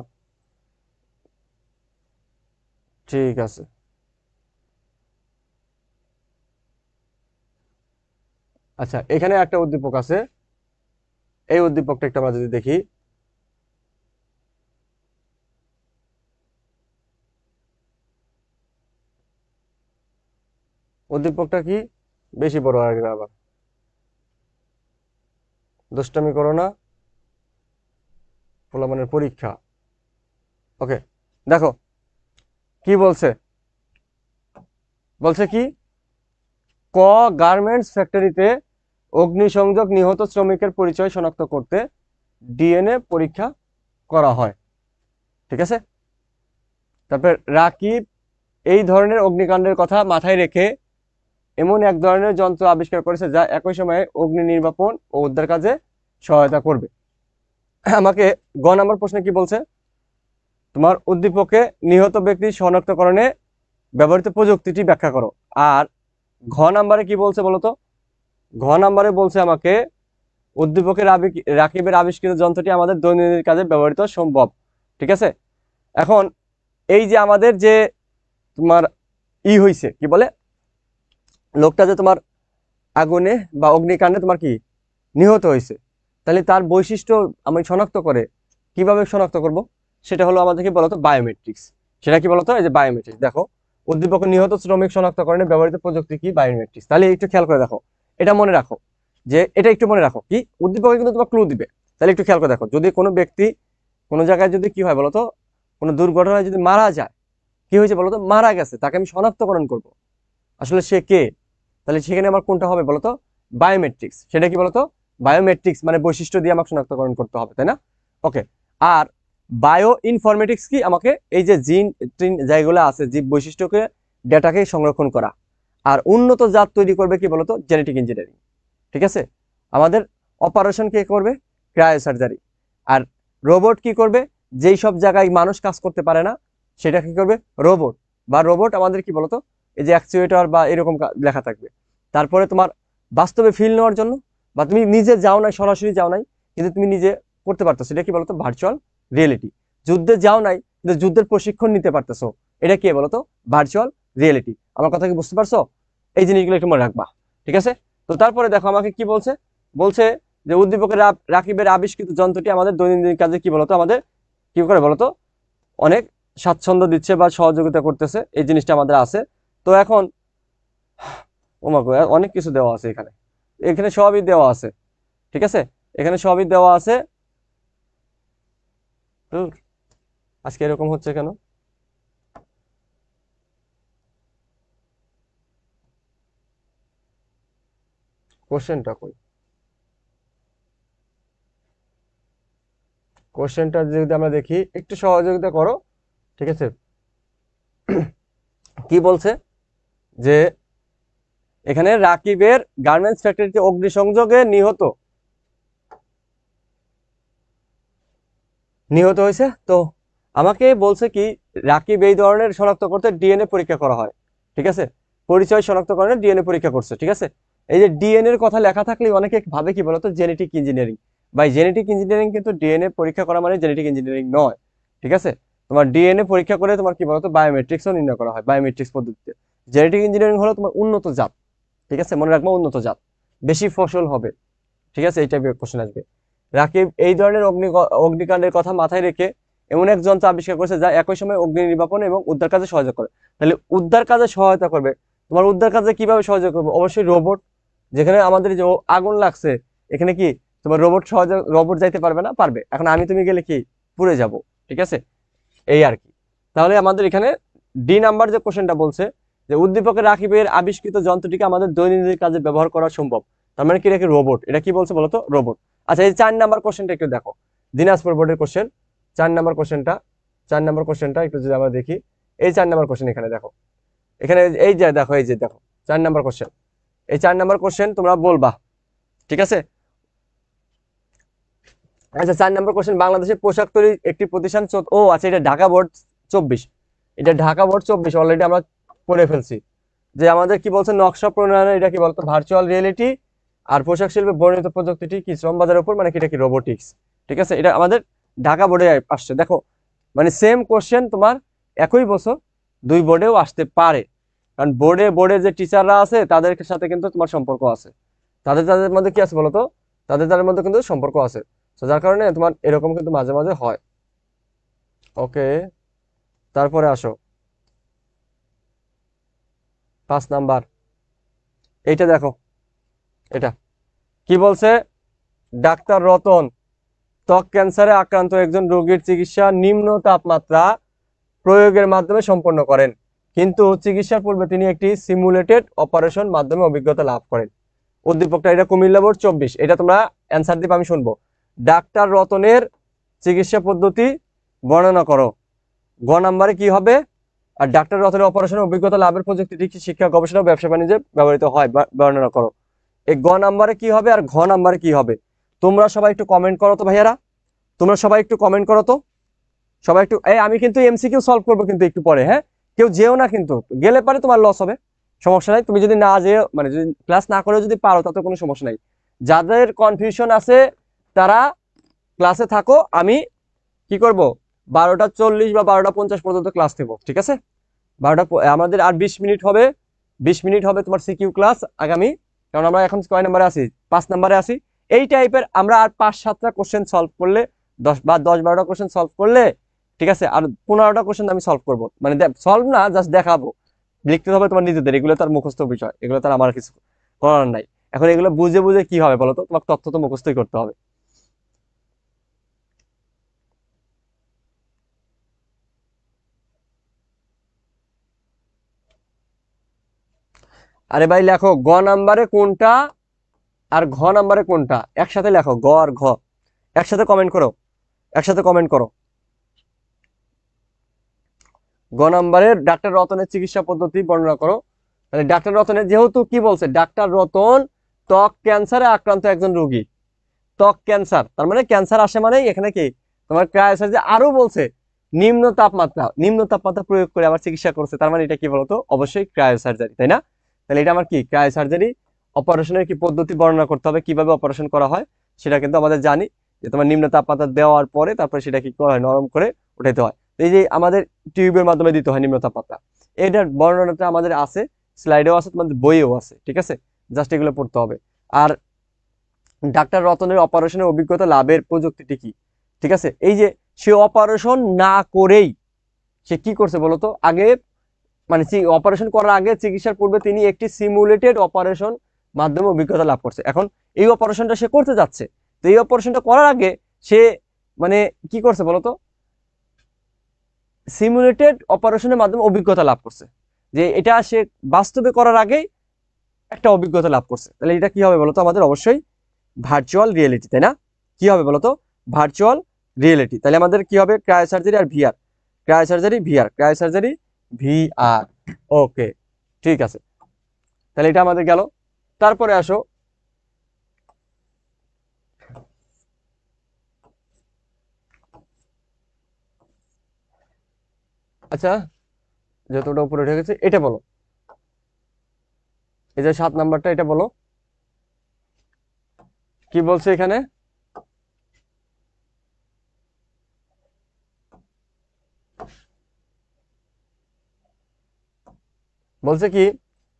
ঠিক আছে, আচ্ছা এখানে একটা উদ্দীপক আছে, এই উদ্দীপকটা একটা আমরা যদি দেখি। উদ্দীপকটা কি? বেশি বড় আর আবার দুষ্টামি করো না, পোলাপানের পরীক্ষা। ওকে, দেখো কি বলছে। বলছে কি, ক গার্মেন্টস ফ্যাক্টরিতে অগ্নিসংযোগ নিহত শ্রমিকের পরিচয় শনাক্ত করতে ডিএনএ পরীক্ষা করা হয়। ঠিক আছে, তারপর রাকিব এই ধরনের অগ্নিকাণ্ডের কথা মাথায় রেখে এমন এক ধরনের যন্ত্র আবিষ্কার করেছে যা একই সময়ে অগ্নি নির্বাপন ও উদ্ধার কাজে সহায়তা করবে। আমাকে গ নাম্বার প্রশ্নে কি বলছে, তোমার উদ্দীপকে নিহত ব্যক্তি শনাক্তকরণে ব্যবহৃত প্রযুক্তিটি ব্যাখ্যা করো। আর ঘ নাম্বারে কি বলছে বলতো, ঘ নাম্বারে বলছে আমাকে উদ্দীপকের রাকিবের আবিষ্কৃত যন্ত্রটি আমাদের দৈনন্দিন কাজে ব্যবহৃত সম্ভব। ঠিক আছে, এখন এই যে আমাদের যে তোমার হইছে কি বলে, লোকটা যে তোমার আগুনে বা অগ্নিকাণ্ডে তোমার কি নিহত হয়েছে, তাহলে তার বৈশিষ্ট্য আমি শনাক্ত করে কিভাবে শনাক্ত করব, সেটা হলো আমাদের কি বলতো বায়োমেট্রিক্স। সেটা কি বলতো, এই যে বায়োমেট্রিক্স। দেখো উদ্দীপক নিহত শ্রমিক শনাক্তকরণে ব্যবহৃত প্রযুক্তি কি, বায়োমেট্রিক্স। তাহলে একটু খেয়াল করে দেখো, এটা মনে রাখো, যে এটা একটু মনে রাখো কি উদ্দীপকে কিন্তু তোমার ক্লু দিবে। তাহলে একটু খেয়াল করে দেখো, যদি কোনো ব্যক্তি কোনো জায়গায় যদি কি হয় বলতো, কোনো দুর্ঘটনায় যদি মারা যায়, কি হয়েছে বলতো, মারা গেছে, তাকে আমি শনাক্তকরণ করব আসলে সে কে, তাহলে সেখানে আমার কোনটা হবে বলতো, বায়োমেট্রিক্স। সেটা কি বলতো, বায়োমেট্রিক্স মানে বৈশিষ্ট্য দিয়ে আমাকে শনাক্তকরণ করতে হবে, তাই না? ওকে। আর বায়ো ইনফরমেটিক্স কি, আমাকে এই যে জিন যেগুলো আছে জীব বৈশিষ্ট্যকে ডেটাকে সংরক্ষণ করা। আর উন্নত জাত তৈরি করবে কি বলতো, জেনেটিক ইঞ্জিনিয়ারিং। ঠিক আছে, আমাদের অপারেশন কে করবে, ক্রায়ো সার্জারি। আর রোবট কি করবে, যেই সব জায়গায় মানুষ কাজ করতে পারে না সেটা কি করবে, রোবট। বা রোবট আমাদের কি বলতো, এই যে অ্যাকচুয়েটর বা এরকম লেখা থাকবে। তারপরে তোমার বাস্তবে ফিল নেওয়ার জন্য, বা তুমি নিজে যাও নাই, সরাসরি যাও নাই, কিন্তু তুমি নিজে করতে পারতো, সেটা কি বলতো, ভার্চুয়াল রিয়েলিটি। যুদ্ধে যাও নাই কিন্তু যুদ্ধের প্রশিক্ষণ নিতে পারতেছো, এটা কি বলতো, ভার্চুয়াল রিয়েলিটি। আমার কথা কি বুঝতে পারছো? এই জিনিসগুলো একটু মনে রাখবা। ঠিক আছে, তো তারপরে দেখো আমাকে কি বলছে, বলছে যে উদ্দীপকের রাকিবের আবিষ্কৃত যন্ত্রটি আমাদের দৈনন্দিন কাজে কি বলতো, আমাদের কি করে বলতো, অনেক স্বাচ্ছন্দ্য দিচ্ছে বা সহযোগিতা করতেছে, এই জিনিসটা আমাদের আছে। তো এখন ওমাগো অনেক কিছু দেওয়া আছে এখানে, এখানে সবই দেওয়া আছে। ঠিক আছে, এখানে সবই দেওয়া আছে। আজকে এরকম হচ্ছে কেন, কোশ্চেনটা কই, কোশ্চেনটা যদি আমরা দেখি, একটু সহযোগিতা করো। ঠিক আছে, কি বলছে যে এখানে রাকিবের গার্মেন্টস ফ্যাক্টরিতে অগ্নিসংযোগে নিহত হয়েছে। তো আমাকে বলছে কি, রাকিব এই ধরনের শনাক্ত করতে ডিএনএ পরীক্ষা করা হয়। ঠিক আছে, পরিচয় শনাক্তকরণে ডিএনএ পরীক্ষা করছে। ঠিক আছে, এই যে ডিএনএ এর কথা লেখা থাকলে অনেকে ভাবে কি বলতো, জেনেটিক ইঞ্জিনিয়ারিং। বা জেনেটিক ইঞ্জিনিয়ারিং কিন্তু ডিএনএ পরীক্ষা করা মানে জেনেটিক ইঞ্জিনিয়ারিং নয়। ঠিক আছে, তোমার ডিএনএ পরীক্ষা করে তোমার কি বলতো, বায়োমেট্রিক্সও নির্ণয় করা হয় বায়োমেট্রিক্স পদ্ধতিতে। জেনেটিক ইঞ্জিনিয়ারিং হলো তোমার উন্নত জাত। ঠিক আছে, মনে রাখবো উন্নত জাত, বেশি ফসল হবে। ঠিক আছে, এই টাইপের কোশ্চেন আসবে। রাকিব এই ধরনের অগ্নিকাণ্ডের কথা মাথায় রেখে এমন এক যন্ত্র আবিষ্কার করেছে যা একই সময় অগ্নি নির্বাপন এবং উদ্ধার কাজে সহায়তা করে। তাহলে উদ্ধার কাজে সহায়তা করবে, তোমার উদ্ধার কাজে কিভাবে সহযোগ করবে, অবশ্যই রোবট। যেখানে আমাদের যে আগুন লাগছে, এখানে কি তোমার রোবট সহযোগ, রোবট যাইতে পারবে না, পারবে। এখন আমি তুমি গেলে কি পুড়ে যাব। ঠিক আছে, এই আর কি। তাহলে আমাদের এখানে ডি নাম্বার যে কোশ্চেনটা বলছে যে উদ্দীপকের রাকিবের আবিষ্কৃত যন্ত্রটিকে আমাদের দৈনন্দিন কাজে ব্যবহার করা সম্ভব, তার মানে কি, এটা কি রোবট। এটা কি বলছে বলতো, রোবট। আচ্ছা, এই 4 নাম্বার কোশ্চেনটা একটু দেখো, দিনাজপুর বোর্ডের কোশ্চেন। 4 নাম্বার কোশ্চেনটা, 4 নাম্বার কোশ্চেনটা একটু যদি আমরা দেখি, এই 4 নাম্বার কোশ্চেন এখানে দেখো, এখানে এই যে দেখো, এই যে দেখো 4 নাম্বার কোশ্চেন। এই 4 নাম্বার কোশ্চেন তোমরা বলবা। ঠিক আছে, আচ্ছা 4 নম্বর কোশ্চেন, বাংলাদেশের পোশাক তৈরি একটি প্রতিষ্ঠান ও আচ্ছা, এটা ঢাকা বোর্ড 24, এটা ঢাকা বোর্ড 24 অলরেডি আমরা পড়ে ফেলছি। যে আমাদের কি বলছে, নকশা প্রণয়নের এটা কি বলতো, ভার্চুয়াল রিয়েলিটি। আর পোশাক শিল্পে বর্ণিত প্রযুক্তিটি কি, শ্রম বাজারের উপর, মানে কি এটা কি, রোবোটিক্স। ঠিক আছে, এটা আমাদের ঢাকা বোর্ডে আসছে। দেখো মানে সেম কোশ্চেন তোমার একই বছর দুই বোর্ডেও আসতে পারে, কারণ বোর্ডে বোর্ডে যে টিচাররা আছে তাদের সাথে কিন্তু তোমার সম্পর্ক আছে, তাদের তাদের মধ্যে কি আছে বলতো, তাদের তাদের মধ্যে কিন্তু সম্পর্ক আছে। তো যার কারণে তোমার এরকম কিন্তু মাঝে মাঝে হয়। ওকে, তারপরে আসো 5 নাম্বার, এইটা দেখো, এটা কি বলছে, ডাক্তার রতন ত্বক ক্যান্সারে আক্রান্ত একজন রোগীর চিকিৎসা নিম্ন তাপমাত্রা প্রয়োগের মাধ্যমে সম্পন্ন করেন, কিন্তু চিকিৎসার পূর্বে তিনি একটি সিমুলেটেড অপারেশন মাধ্যমে অভিজ্ঞতা লাভ করেন। উদ্দীপকটা এটা কুমিল্লা বোর্ড 24, এটা তোমরা অ্যান্সার দিবে, আমি শুনবো। ডাক্তার রতনের চিকিৎসা পদ্ধতি বর্ণনা করো। গ নাম্বারে কি হবে, আর ডাক্তার রতনের অপারেশনের অভিজ্ঞতা লাভের প্রযুক্তি শিক্ষা গবেষণা ও ব্যবসা বাণিজ্যে ব্যবহৃত হয় বর্ণনা করো। এই গ নাম্বারে কি হবে আর ঘ নাম্বারে কি হবে? তোমরা সবাই একটু কমেন্ট করো তো ভাইয়ারা, তোমরা সবাই একটু কমেন্ট করো তো, সবাই একটু। আমি কিন্তু এমসিকিউ সলভ করবো কিন্তু একটু পরে, হ্যাঁ, কেউ যেও না কিন্তু, গেলে পারে তোমার লস হবে, সমস্যা নাই। তুমি যদি না যেও, মানে যদি ক্লাস না করে যদি পারো তাতে কোনো সমস্যা নাই। যাদের কনফিউশন আছে তারা ক্লাসে থাকো, আমি কি করব 12টা 40 বা 12টা 50 পর্যন্ত ক্লাস দেবো, ঠিক আছে? আমাদের আর 20 মিনিট হবে, 20 মিনিট হবে তোমার সিকিউ ক্লাস আগামী, কারণ আমরা এখন কয় নাম্বারে আছি? 5 নাম্বারে আছি। এই টাইপের আমরা আর 5-7টা কোশ্চেন সলভ করলে, 10-12টা কোশ্চেন সলভ করলে, ঠিক আছে, আর 15টা কোশ্চেন আমি সলভ করবো, মানে সলভ না, জাস্ট দেখাবো, লিখতে হবে তোমার নিজেদের, এগুলো তার মুখস্থ বিষয়, এগুলো তার আমার কিছু করার নাই। এখন এগুলো বুঝে বুঝে কি হবে বলো তো, তোমার তথ্য তো মুখস্থই করতে হবে। আরে ভাই লেখো গ নাম্বারে কোনটা আর ঘ নাম্বারে কোনটা, একসাথে লেখো, গ আর ঘ একসাথে কমেন্ট করো, একসাথে কমেন্ট করো। গ নাম্বারের ডাক্তার রতনের চিকিৎসা পদ্ধতি বর্ণনা করো। মানে ডাক্তার রতনের, যেহেতু কি বলছে, ডাক্তার রতন ত্বক ক্যান্সারে আক্রান্ত একজন রোগী, ত্বক ক্যান্সার, তার মানে ক্যান্সার আসে মানে এখানে কি তোমার ক্রায়োসার্জারি, আরো বলছে নিম্ন তাপমাত্রা প্রয়োগ করে আবার চিকিৎসা করছে, তার মানে এটা কি বলতো, অবশ্যই ক্রায়োসার্জারি, তাই না? তাহলে এটা আমার কি ক্রায়োসার্জারি। অপারেশনের কি পদ্ধতি বর্ণনা করতে হবে, কিভাবে অপারেশন করা হয় সেটা কিন্তু আমাদের জানি, যে তোমার নিম্ন তাপমাত্রা দেওয়ার পরে তারপরে সেটা কি করা হয়, নরম করে উঠাইতে হয়। এই যে আমাদের টিউবের মাধ্যমে দিতে হয় নিম্ন তাপমাত্রা, এটার বর্ণনাটা আমাদের আছে, স্লাইডেও আছে, তোমাদের বইয়েও আছে, ঠিক আছে? জাস্ট এগুলো পড়তে হবে। আর ডাক্তার রতনের অপারেশনের অভিজ্ঞতা লাভের প্রযুক্তিটি কি, ঠিক আছে? এই যে সে অপারেশন না করেই সে কি করছে বলতো, আগে মানে অপারেশন করার আগে চিকিৎসার পূর্বে তিনি একটি সিমুলেটেড অপারেশন মাধ্যমে অভিজ্ঞতা লাভ করছে। এখন এই অপারেশনটা সে করতে যাচ্ছে, তো এই অপারেশনটা করার আগে সে মানে কি করছে বলতো, সিমুলেটেড অপারেশনের মাধ্যমে অভিজ্ঞতা লাভ করছে, যে এটা সে বাস্তবে করার আগেই একটা অভিজ্ঞতা লাভ করছে। তাহলে এটা কি হবে বলতো, আমাদের অবশ্যই ভার্চুয়াল রিয়েলিটি, তাই না? কি হবে বলতো, ভার্চুয়াল রিয়েলিটি। তাহলে আমাদের কি হবে, ক্রায়োসার্জারি আর VR, cryosurgery VR, cryosurgery VR. Okay, ঠিক আছে, তাহলে এটা আমাদের গেল। তারপরে আসো, আচ্ছা, যতটা উপরে উঠে গেছে এটা বলো, এই যে 7 নাম্বারটা, এটা বলো কি বলছে এখানে। বলছে কি,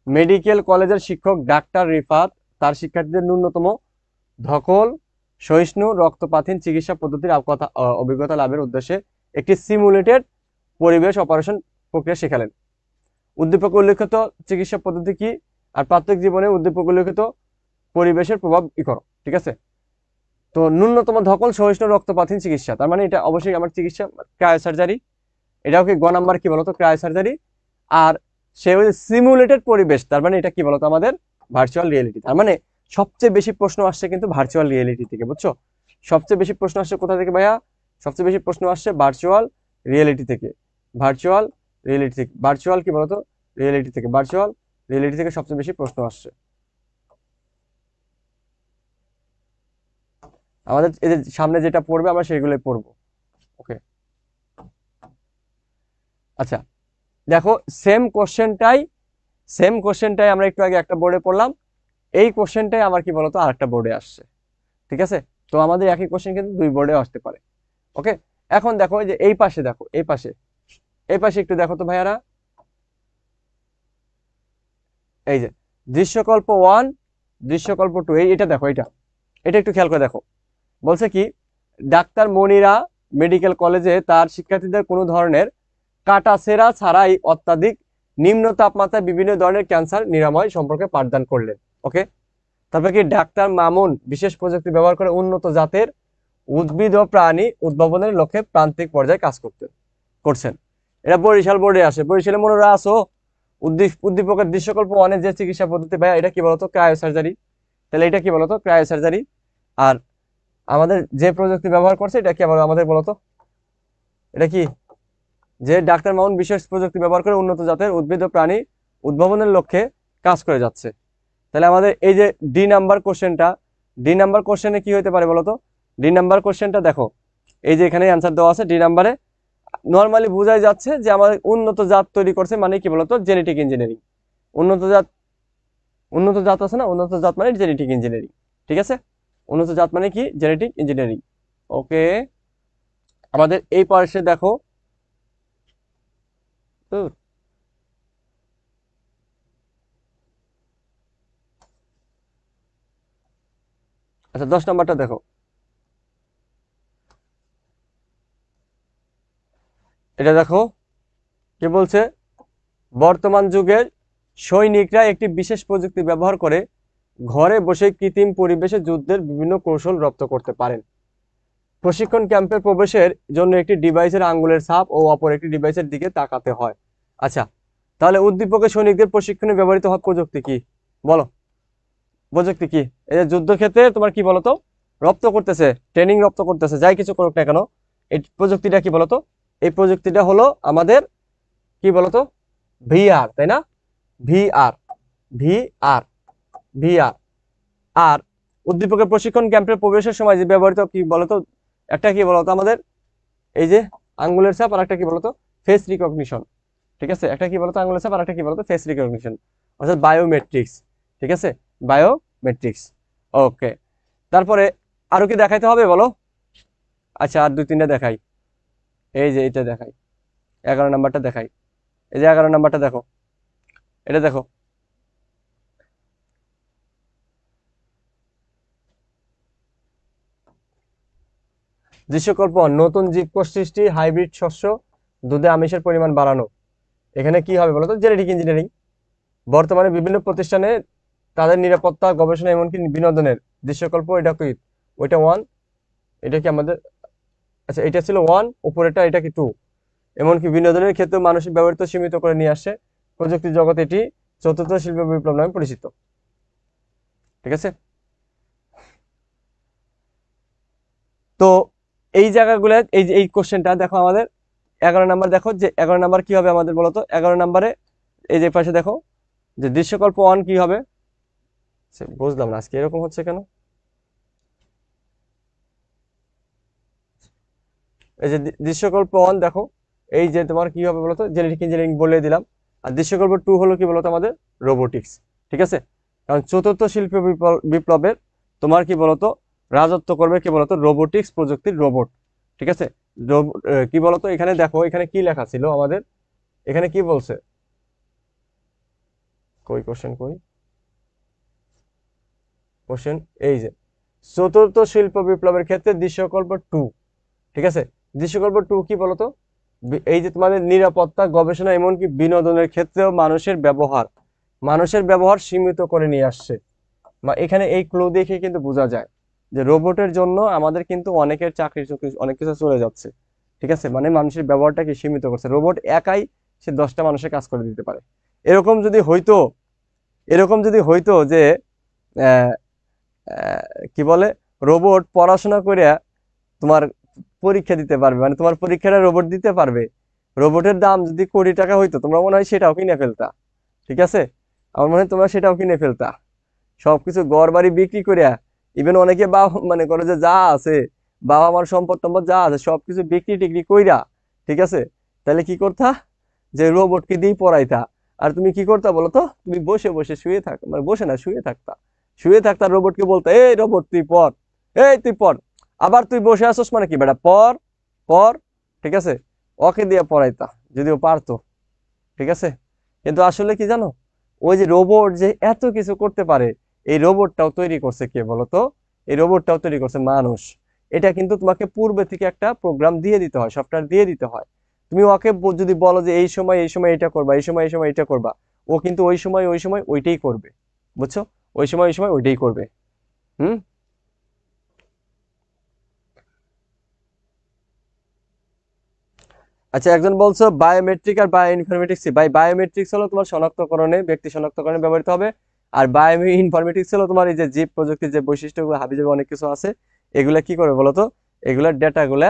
মেডিকেল কলেজের শিক্ষক ডাক্তার রিফাত তার শিক্ষার্থীদের ন্যূনতম ধকল সহিষ্ণু রক্তপাতহীন চিকিৎসা পদ্ধতির অভিজ্ঞতা লাভের উদ্দেশ্যে একটি সিমুলেটেড পরিবেশ অপারেশন প্রক্রিয়া শেখালেন। উদ্দীপক উল্লেখিত চিকিৎসা পদ্ধতি কি, আর প্রাত্যহিক জীবনে উদ্দীপক উল্লেখিত পরিবেশের প্রভাব ই করো, ঠিক আছে? তো ন্যূনতম ধকল সহিষ্ণু রক্তপাতহীন চিকিৎসা, তার মানে এটা অবশ্যই আমার চিকিৎসা ক্রায়োসার্জারি, এটাও কি গ নাম্বার কি বলতো, ক্রায়োসার্জারি। আর সে ওই সিমুলেটেড পরিবেশ, তার মানে এটা কি বলতো, আমাদের ভার্চুয়াল রিয়েলিটি। তার মানে সবচেয়ে বেশি প্রশ্ন আসছে কিন্তু ভার্চুয়াল রিয়েলিটি থেকে, বুঝছো? সবচেয়ে বেশি প্রশ্ন আসছে কোথা থেকে ভাইয়া? সবচেয়ে বেশি প্রশ্ন আসছে ভার্চুয়াল রিয়েলিটি থেকে, ভার্চুয়াল রিয়েলিটি থেকে, ভার্চুয়াল কি বলতো, রিয়েলিটি থেকে, ভার্চুয়াল রিয়েলিটি থেকে সবচেয়ে বেশি প্রশ্ন আসছে। আমাদের এই যে সামনে যেটা পড়বে আমরা সেগুলোই পড়বো। ওকে, আচ্ছা, দেখো সেম কোশ্চেনটাই আমরা একটু আগে একটা বোর্ডে পড়লাম, এই কোশ্চেনটাই আমার কি বলতো আরেকটা বোর্ডে আসছে, ঠিক আছে? তো আমাদের একই কোশ্চেন কিন্তু দুই বোর্ডে আসতে পারে। ওকে, এখন দেখো এই যে এই পাশে, দেখো এই পাশে, এই পাশে একটু দেখো তো ভাইয়ারা, এই যে দৃশ্যকল্প 1, দৃশ্যকল্প 2, এটা দেখো, এটা এটা একটু খেয়াল করে দেখো। বলছে কি, ডাক্তার মনিরা মেডিকেল কলেজে তার শিক্ষার্থীদের কোনো ধরনের কাটাছেঁড়া ছাড়াই অত্যাধিক নিম্ন তাপমাত্রায় বিভিন্ন ধরনের ক্যান্সার নিরাময় সম্পর্কে পাঠদান করলেন। ওকে, তারপরে কি, ডাক্তার মামুন বিশেষ প্রযুক্তি ব্যবহার করে উন্নত জাতের উদ্ভিদ ও প্রাণী উদ্ভাবনের লক্ষ্যে প্রান্তিক পর্যায়ে কাজ করছেন। এটা বরিশাল বোর্ডে আসে, বরিশালে মনে আসো, উদ্দীপকের দৃশ্যকল্প 1 যে চিকিৎসা পদ্ধতি ভাইয়া, এটা কি বলতো, ক্রায়োসার্জারি। তাহলে এটা কি বলতো, ক্রায়োসার্জারি। আর আমাদের যে প্রযুক্তি ব্যবহার করছে এটা কি আমাদের বলতো, এটা কি যে ডাক্তার মামুন বিশেষ প্রযুক্তি ব্যবহার করে উন্নত জাতের উদ্ভিদ ও প্রাণী উদ্ভাবনের লক্ষ্যে কাজ করে যাচ্ছে। তাহলে আমাদের এই যে ডি নাম্বার কোশ্চেনে কি হতে পারে বলতো? ডি নাম্বার কোশ্চেনটা দেখো, এই যে এখানে অ্যান্সার দেওয়া আছে ডি নাম্বারে। নর্মালি বোঝাই যাচ্ছে যে আমাদের উন্নত জাত তৈরি করছে, মানে কি বলতো? Genetic engineering. উন্নত জাত, উন্নত জাত আছে না, উন্নত জাত মানে জেনেটিক ইঞ্জিনিয়ারিং। ঠিক আছে, উন্নত জাত মানে কি? Genetic engineering. ওকে, আমাদের এই পাশে দেখো তো, আচ্ছা 10 নাম্বারটা দেখো। এটা দেখো কি বলছে, বর্তমান যুগের সৈনিকরা একটি বিশেষ প্রযুক্তি ব্যবহার করে ঘরে বসে কৃত্রিম পরিবেশে যুদ্ধের বিভিন্ন কৌশল রপ্ত করতে পারেন। প্রশিক্ষণ ক্যাম্পে প্রবেশের জন্য একটি ডিভাইসের আঙ্গুলের ছাপ ও অপর একটি ডিভাইসের দিকে তাকাতে হয়। আচ্ছা, তাহলে উদ্দীপকের সৈনিকদের প্রশিক্ষণে ব্যবহৃত হওয়া প্রযুক্তি কি? বলো, প্রযুক্তি কি? এই যে যুদ্ধক্ষেত্রে তোমার কি বলতো রপ্ত করতেছে, ট্রেনিং রপ্ত করতেছে, যাই কিছু করুক না কেন, এই প্রযুক্তিটা কি বলতো? এই প্রযুক্তিটা হলো আমাদের কি বলতো? ভিআর, তাই না? VR, VR, VR. আর উদ্দীপকের প্রশিক্ষণ ক্যাম্পে প্রবেশের সময় যে ব্যবহৃত কি বলতো? একটা কি বলতো আমাদের এই যে আঙ্গুলের ছাপ, আর একটা কি বলতো? Face recognition. ঠিক আছে, একটা কি বলতো? আঙ্গুলের ছাপ, আর একটা কি বলতো? ফেস রিকগনিশন, অর্থাৎ বায়োমেট্রিক্স। ঠিক আছে, বায়োমেট্রিক্স। ওকে, তারপরে আরো কি দেখাইতে হবে বলো? আচ্ছা, আর দুই তিনটা দেখাই। এই যে এটা দেখাই, 11 নাম্বারটা দেখাই। এই যে 11 নাম্বারটা দেখো, এটা দেখো। দৃশ্যকল্প, নতুন জীবকোষ সৃষ্টি, হাইব্রিড শস্য, দুধে আমিষের পরিমাণ বাড়ানো। এখানে কি হবে বলতো? Genetic engineering. বর্তমানে বিভিন্ন প্রতিষ্ঠানে তাদের নিরাপত্তা, গবেষণা, এমনকি বিনোদনের দৃশ্যকল্প। এটা কি? ওইটা ওয়ান, এটা কি আমাদের, আচ্ছা এটা ছিল ওয়ান, উপরেটা এটা কি টু। এমনকি বিনোদনের ক্ষেত্রে মানুষের ব্যবহৃত সীমিত করে নিয়ে আসছে প্রযুক্তি জগৎ। এটি চতুর্থ শিল্প বিপ্লব নামে পরিচিত। ঠিক আছে, তো এই জায়গাগুলো, এই যে এই কোশ্চেনটা দেখো আমাদের 11 নাম্বার, দেখো যে 11 নাম্বার কি হবে আমাদের বলতো? 11 নাম্বারে এই যে পাশে দেখো যে দৃশ্যকল্প ওয়ান কি হবে। বুঝলাম না আজকে এরকম হচ্ছে কেন। এই যে দৃশ্যকল্প ওয়ান দেখো, এই যে তোমার কি হবে বলতো? জেনেটিক ইঞ্জিনিয়ারিং বলে দিলাম। আর দৃশ্যকল্প টু হলো কি বলতো? আমাদের রোবোটিক্স। ঠিক আছে, কারণ চতুর্থ শিল্প বিপ্লবের তোমার কি বলতো রাজত্ব করবে কি বলতো? রোবোটিক্স প্রযুক্তির রোবট। ঠিক আছে, কি বলতো? এখানে দেখো, এখানে কি লেখা ছিল আমাদের, এখানে কি বলছে? কই কোশ্চেন, কই কোশ্চেন? এই যে চতুর্থ শিল্প বিপ্লবের ক্ষেত্রে দৃশ্যকল্প টু। ঠিক আছে, দৃশ্যকল্প টু কি বলতো? এই যে তোমাদের নিরাপত্তা, গবেষণা, এমনকি বিনোদনের ক্ষেত্রেও মানুষের ব্যবহার সীমিত করে নিয়ে আসছে। এখানে এই ক্লু দেখে কিন্তু বোঝা যায় যে রোবটের জন্য আমাদের কিন্তু অনেকের চাকরি অনেক কিছু চলে যাচ্ছে। ঠিক আছে, মানে মানুষের ব্যবহারটাকে সীমিত করছে। রোবট একাই সে 10টা মানুষের কাজ করে দিতে পারে। এরকম যদি হইতো, এরকম যদি হইতো যে আহ, আহ, কি বলে, রোবট পড়াশোনা করে তোমার পরীক্ষা দিতে পারবে, মানে তোমার পরীক্ষাটা রোবট দিতে পারবে, রোবটের দাম যদি কোটি টাকা হইতো, তোমরা মনে হয় সেটাও কিনে ফেলতা। ঠিক আছে, আমার মনে হয় তোমরা সেটাও কিনে ফেলতা, সবকিছু ঘর বাড়ি বিক্রি করিয়া। ইভেন অনেকে বাবা মানে করে যে যা আছে, বাবা মার সম্পদ টম্পদ যা আছে সবকিছু বিক্রি টিক্রি কইরা, ঠিক আছে, তাহলে কি করতা? যে রোবটকে দিয়ে পড়াইতা। আর তুমি কি করতা বলো তো? তুমি বসে বসে শুয়ে থাক, মানে বসে না, শুয়ে থাকতা। শুয়ে থাকতা, রোবটকে বলতা, এই রোবট তুই পড়, এই তুই পড়। আবার তুই বসে আসোস মানে কি বেটা, পড়, পড়। ঠিক আছে, ওকে দিয়ে পড়াইতা যদিও পারতো। ঠিক আছে, কিন্তু আসলে কি জানো, ওই যে রোবট যে এত কিছু করতে পারে, এই রোবটটাও তৈরি করছে কে বলতো? এই রোবটটাও তৈরি করছে মানুষ। এটা কিন্তু তোমাকে পূর্বে থেকে একটা প্রোগ্রাম দিয়ে দিতে হয়, সফটওয়্যার দিয়ে দিতে হয়। তুমি ওকে যদি বলো যে এই সময় এটা করবা, এই সময় এটা করবা, ও কিন্তু ওই সময় ওইটাই করবে। বুঝছো? ওই সময় ওইটাই করবে। হুম। আচ্ছা, একজন বলছো বায়োমেট্রিক আর বায়ো ইনফরমেটিক্স। বায়োমেট্রিক্স হলো তোমার শনাক্তকরণে, ব্যক্তি শনাক্তকরণে ব্যবহৃত হবে। আর বায়ো ইনফরমেটিক্স হলো তোমার এই যে জীব প্রযুক্তির যে বৈশিষ্ট্যগুলো, হাবিজাবি অনেক কিছু আছে, এগুলা কি করবে বলতো? এগুলার ডেটাগুলা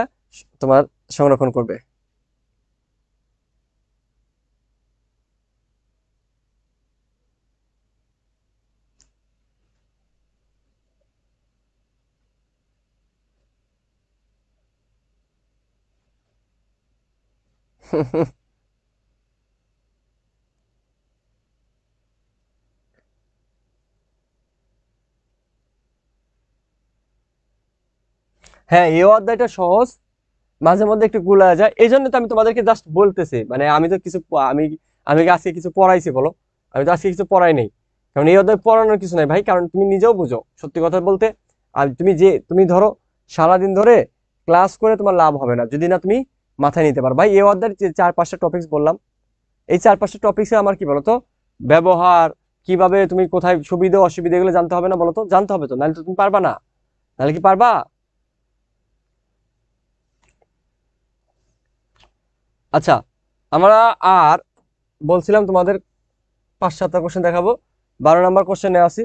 তোমার সংরক্ষণ করবে। হ্যাঁ, এই অধ্যায়টা সহজ, মাঝে মধ্যে একটু গুলা যায়, এই জন্য তো আমি তোমাদেরকে জাস্ট বলতেছি, মানে আমি তো কিছু আমি কি আজকে কিছু পড়াইছি বলো? আমি তো আজকে কিছু পড়াই নাই। কারণ এই অধ্যায় পড়ানোর কিছু নাই ভাই, কারণ তুমি নিজেও বুঝো সত্যি কথা বলতে। আর তুমি ধরো সারাদিন ধরে ক্লাস করে তোমার লাভ হবে না যদি না তুমি মাথায় নিতে পারো। ভাই এই অধ্যায়ের যে 4-5টা টপিকস বললাম, এই 4-5টা টপিক্সে আমার কি বলতো ব্যবহার, কিভাবে তুমি কোথায় সুবিধা অসুবিধা এগুলো জানতে হবে না বলতো? জানতে হবে তো, নাহলে তো তুমি পারবা না। নাহলে কি পারবা? আচ্ছা, আমরা আর বলছিলাম তোমাদের 5-7টা কোশ্চেন দেখাবো। 12 নম্বর কোশ্চেনে আসি,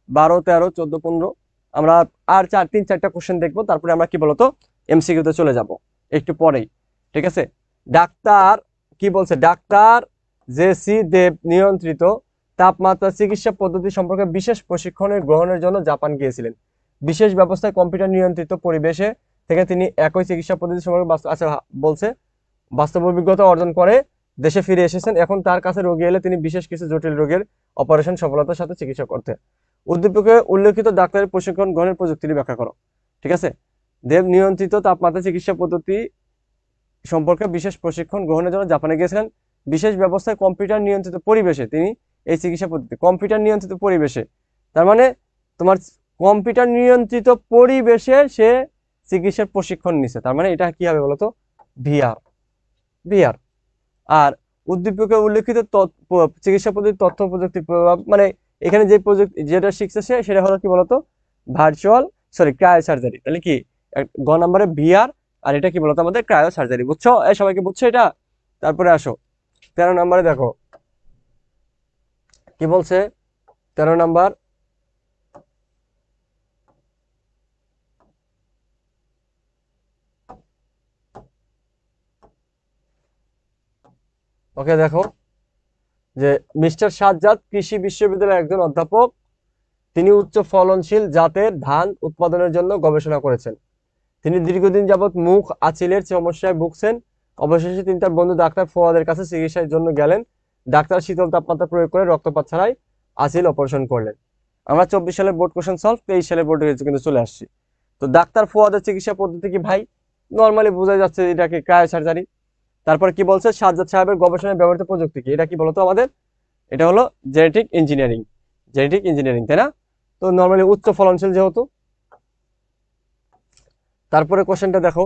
12, 13, 14, 15। আমরা আর 3-4টা কোশ্চেন দেখবো, তারপরে আমরা কি বলতো এমসিকিউতে চলে যাব একটু পরেই। ঠিক আছে? ডাক্তার কি বলছে? Doctor J C. দেব নিয়ন্ত্রিত তাপমাত্রা চিকিৎসা পদ্ধতি সম্পর্কে বিশেষ প্রশিক্ষণের গ্রহণের জন্য জাপান গিয়েছিলেন। বিশেষ ব্যবস্থায় কম্পিউটার নিয়ন্ত্রিত পরিবেশে থেকে তিনি একই চিকিৎসা পদ্ধতি সম্পর্কে আচ্ছা বলছে বাস্তব অভিজ্ঞতা অর্জন করে দেশে ফিরে এসেছেন। এখন তার কাছে রোগী এলে তিনি বিশেষ কিছু জটিল রোগের অপারেশন সফলতার সাথে চিকিৎসা করতে। উদ্দীপকে উল্লেখিত ডাক্তারের প্রশিক্ষণ গ্রহণের প্রযুক্তি ব্যাখ্যা করো। ঠিক আছে? দেব নিয়ন্ত্রিত তাপমাত্রা চিকিৎসা পদ্ধতি সম্পর্কে বিশেষ প্রশিক্ষণ গ্রহণের জন্য জাপানে গিয়েছিলেন। বিশেষ ব্যবস্থায় কম্পিউটার নিয়ন্ত্রিত পরিবেশে তিনি এই চিকিৎসা পদ্ধতি, কম্পিউটার নিয়ন্ত্রিত পরিবেশে, তার মানে তোমার কম্পিউটার নিয়ন্ত্রিত পরিবেশে সে চিকিৎসার প্রশিক্ষণ নিছে, তার মানে এটা কি হবে বলতো? VR, VR. আর উদ্দীপকে উল্লেখিত চিকিৎসা পদ্ধতি তথ্য প্রযুক্তি প্রভাব, মানে এখানে যে প্রযুক্তি যেটা শিখছে সেটা হলো কি বলতো ভার্চুয়াল, সরি ক্রায়ো সার্জারি। তাহলে কি গ নম্বরে ভিআর, আর এটা কি বলতো আমাদের ক্রায়ো সার্জারি। বুঝছো? এই সবাইকে বুঝছো এটা? তারপরে আসো 13 নম্বরে, দেখো কি বলছে 13 নম্বর। ওকে, দেখো যে মিস্টার সাজ্জাদ কৃষি বিশ্ববিদ্যালয়ের একজন অধ্যাপক। তিনি উচ্চ ফলনশীল জাতের ধান উৎপাদনের জন্য গবেষণা করেছেন। তিনি দীর্ঘদিন যাবৎ মুখ আঁচিলের সমস্যায় ভুগছেন। অবশেষে তিনি তার বন্ধু ডাক্তার ফোয়াদের কাছে চিকিৎসার জন্য গেলেন। ডাক্তার শীতল তাপমাত্রা প্রয়োগ করে রক্তপাত ছাড়াই আঁচিল অপারেশন করলেন। আমরা 24 সালের বোর্ড কোশ্চেন সলভ, 23 সালের বোর্ডে কিন্তু চলে আসছি। তো ডাক্তার ফোয়াদের চিকিৎসা পদ্ধতি কি ভাই? নর্মালি বোঝা যাচ্ছে এটাকে ক্রায়ো সার্জারি। তারপর কি বলছে? সাজ্জাদ সাহেবের গবেষণায় ব্যবহৃত প্রযুক্তি কি? এটা কি বলতো আমাদের? এটা হলো জেনেটিক ইঞ্জিনিয়ারিং, জেনেটিক ইঞ্জিনিয়ারিং, তাই না? তো নর্মালি উচ্চ ফলনশীল যেহেতু। তারপরে কোশ্চেনটা দেখো,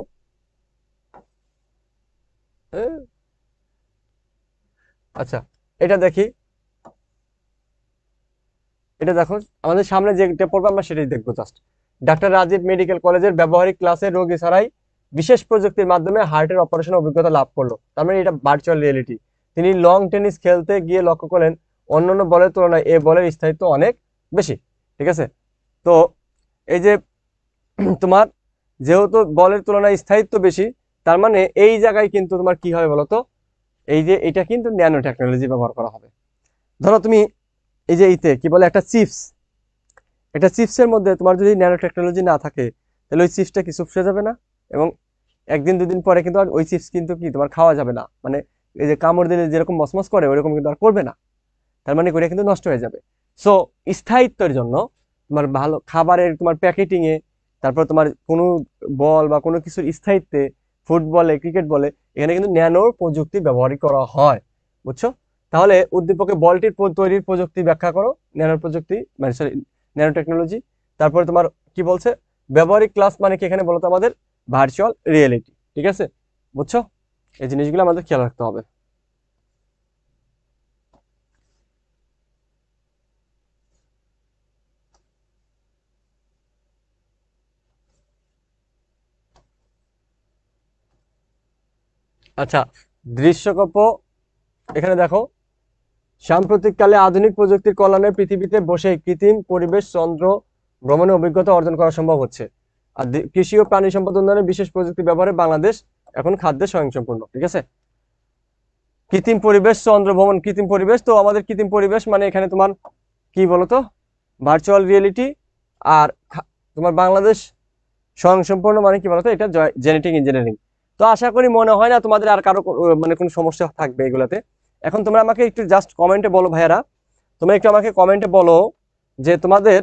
আচ্ছা এটা দেখি, এটা দেখো আমাদের সামনে যেটা পড়বো আমরা সেটাই দেখবো জাস্ট। ডাক্তার রাজীব মেডিকেল কলেজের ব্যবহারিক ক্লাসে রোগী ছাড়াই বিশেষ প্রযুক্তির মাধ্যমে হার্টের অপারেশন অভিজ্ঞতা লাভ করলো, তার মানে এটা ভার্চুয়াল রিয়েলিটি। তিনি লং টেনিস খেলতে গিয়ে লক্ষ্য করলেন অন্যান্য বলের তুলনায় এ বলের স্থায়িত্ব অনেক বেশি। ঠিক আছে? তো এই যে তোমার যেহেতু বলের তুলনায় স্থায়িত্ব বেশি, তার মানে এই জায়গায় কিন্তু তোমার কি হবে বলতো? এই যে এটা কিন্তু ন্যানো টেকনোলজি ব্যবহার করা হবে। ধরো তুমি এই যে এইতে কি বলে একটা চিপস, একটা চিপসের মধ্যে তোমার যদি ন্যানো টেকনোলজি না থাকে, তাহলে ওই চিপসটা কি চুপসে যাবে না? এবং একদিন দুদিন পরে কিন্তু আর ওই চিপস কিন্তু কি তোমার খাওয়া যাবে না, মানে এই যে কামড় দিলে যেরকম মসমস করে ওইরকম কিন্তু আর করবে না। তার মানে করে কিন্তু নষ্ট হয়ে যাবে। সো স্থায়িত্বের জন্য তোমার ভালো খাবারের তোমার প্যাকেটিং এ, তারপর তোমার কোনো বল বা কোনো কিছুর স্থায়িত্বে, ফুটবলে ক্রিকেট বলে এখানে কিন্তু ন্যানো প্রযুক্তি ব্যবহার করা হয়। বুঝছো? তাহলে উদ্দীপকে বলটির তৈরির প্রযুক্তি ব্যাখ্যা করো। ন্যানো প্রযুক্তি মানে সরি ন্যানো টেকনোলজি। তারপরে তোমার কি বলছে? ব্যবহারিক ক্লাস মানে কি এখানে বলতো আমাদের ভার্চুয়াল রিয়েলিটি। ঠিক আছে? বুঝছো? এই জিনিসগুলো আমাদের খেয়াল রাখতে হবে। আচ্ছা, দৃশ্যকল্প এখানে দেখো, সাম্প্রতিককালে আধুনিক প্রযুক্তির কল্যাণে পৃথিবীতে বসে কৃত্রিম পরিবেশ চন্দ্র ভ্রমণের অভিজ্ঞতা অর্জন করা সম্ভব হচ্ছে। আর কৃষি ও প্রাণী সম্পদ উন্নয়নে বিশেষ প্রযুক্তি ব্যবহারে বাংলাদেশ এখন খাদ্যে স্বয়ংসম্পূর্ণ। ঠিক আছে? কৃত্রিম পরিবেশ চন্দ্র ভ্রমণ, কৃত্রিম পরিবেশ তো আমাদের কৃত্রিম পরিবেশ মানে এখানে তোমার কি বলতো ভার্চুয়াল রিয়েলিটি। আর তোমার বাংলাদেশ স্বয়ংসম্পূর্ণ মানে কি বলতো এটা জেনেটিক ইঞ্জিনিয়ারিং। তো আশা করি মনে হয় না তোমাদের আর কারো মানে কোনো সমস্যা থাকবে এগুলাতে। এখন তোমরা আমাকে একটু জাস্ট কমেন্টে বলো ভাইয়ারা, তোমরা একটু আমাকে কমেন্টে বলো যে তোমাদের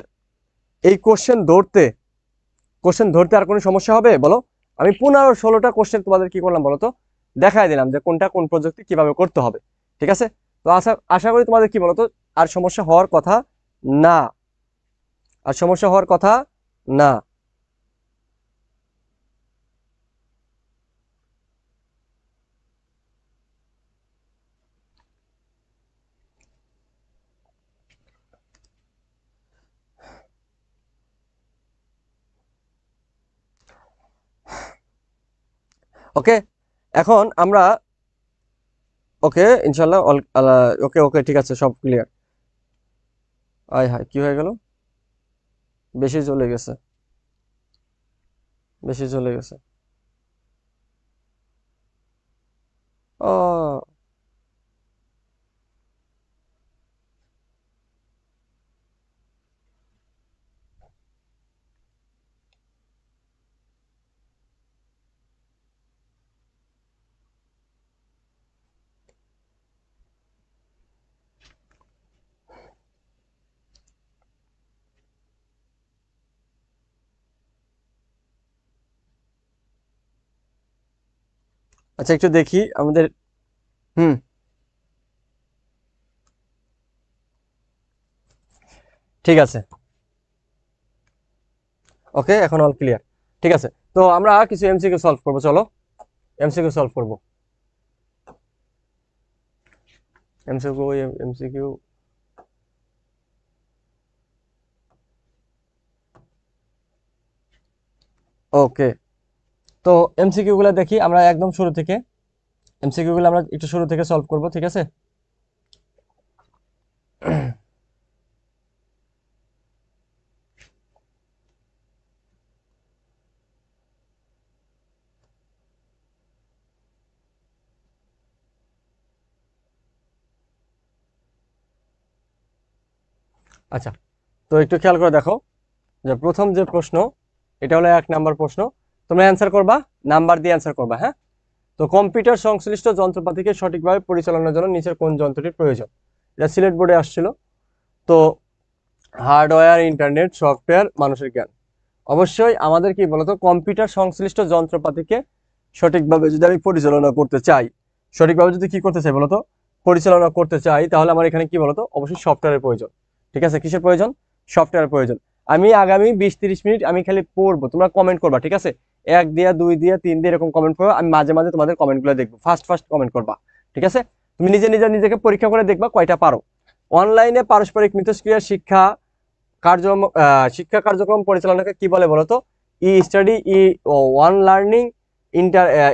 এই কোশ্চেন ধরতে আর কোনো সমস্যা হবে বলো। আমি 15-16টা কোশ্চেন তোমাদের কি করলাম বলো তো, দেখাই দিলাম যে কোনটা কোন প্রযুক্তি কিভাবে করতে হবে। ঠিক আছে, তো আশা আশা করি তোমাদের কি বলো তো আর সমস্যা হওয়ার কথা না, আর সমস্যা হওয়ার কথা না। ওকে, এখন আমরা ওকে ইনশাল্লাহ ওকে ওকে ঠিক আছে, সব ক্লিয়ার। আয় হায়, কি হয়ে গেল? বেশি চলে গেছে, বেশি চলে গেছে। ও আচ্ছা, একটু দেখি আমাদের। হুম, ঠিক আছে, ওকে এখন অল ক্লিয়ার। ঠিক আছে, তো আমরা কিছু এমসিকিউ সলভ করবো, চলো এমসিকিউ সলভ করবো। এমসিকিউ এমসিকিউ ওকে, তো এমসিকিউ গুলো দেখি আমরা একদম শুরু থেকে, এমসিকিউ গুলো আমরা একটু শুরু থেকে সলভ করব, ঠিক আছে। আচ্ছা, তো একটু খেয়াল করে দেখো যে প্রথম যে প্রশ্ন, এটা হলো 1 নাম্বার প্রশ্ন। তোমরা অ্যান্সার করবা, নাম্বার দিয়ে অ্যান্সার করবা, হ্যাঁ। তো কম্পিউটার সংশ্লিষ্ট যন্ত্রপাতিকে সঠিকভাবে পরিচালনার জন্য নিচের কোন যন্ত্রটির প্রয়োজন? এটা সিলেট বোর্ডে আসছিল। তো হার্ডওয়্যার, ইন্টারনেট, সফটওয়্যার, মানুষের জ্ঞান। অবশ্যই আমাদের কি বলতো কম্পিউটার সংশ্লিষ্ট যন্ত্রপাতিকে সঠিকভাবে যদি আমি পরিচালনা করতে চাই, সঠিকভাবে যদি কি করতে চাই বলতো পরিচালনা করতে চাই, তাহলে আমার এখানে কি বলতো অবশ্যই সফটওয়্যারের প্রয়োজন। ঠিক আছে, কিসের প্রয়োজন? সফটওয়্যারের প্রয়োজন। আমি আগামী 20-30 মিনিট আমি খালি পড়বো, তোমরা কমেন্ট করবা, ঠিক আছে। 1 দিয়া 2 দিয়া 3 দিয়ে এরকম কমেন্ট করবা, আমি মাঝে মাঝে তোমাদের কমেন্টগুলো দেখবো, ফার্স্ট ফার্স্ট কমেন্ট করবা। ঠিক আছে, তুমি নিজে নিজে নিজেকে পরীক্ষা করে দেখবা কয়টা পারো। অনলাইনে পারস্পরিক মিথস্ক্রিয়া শিক্ষা কার্যক্রম পরিচালনাকে কি বলে বলতো? E study, e one learning,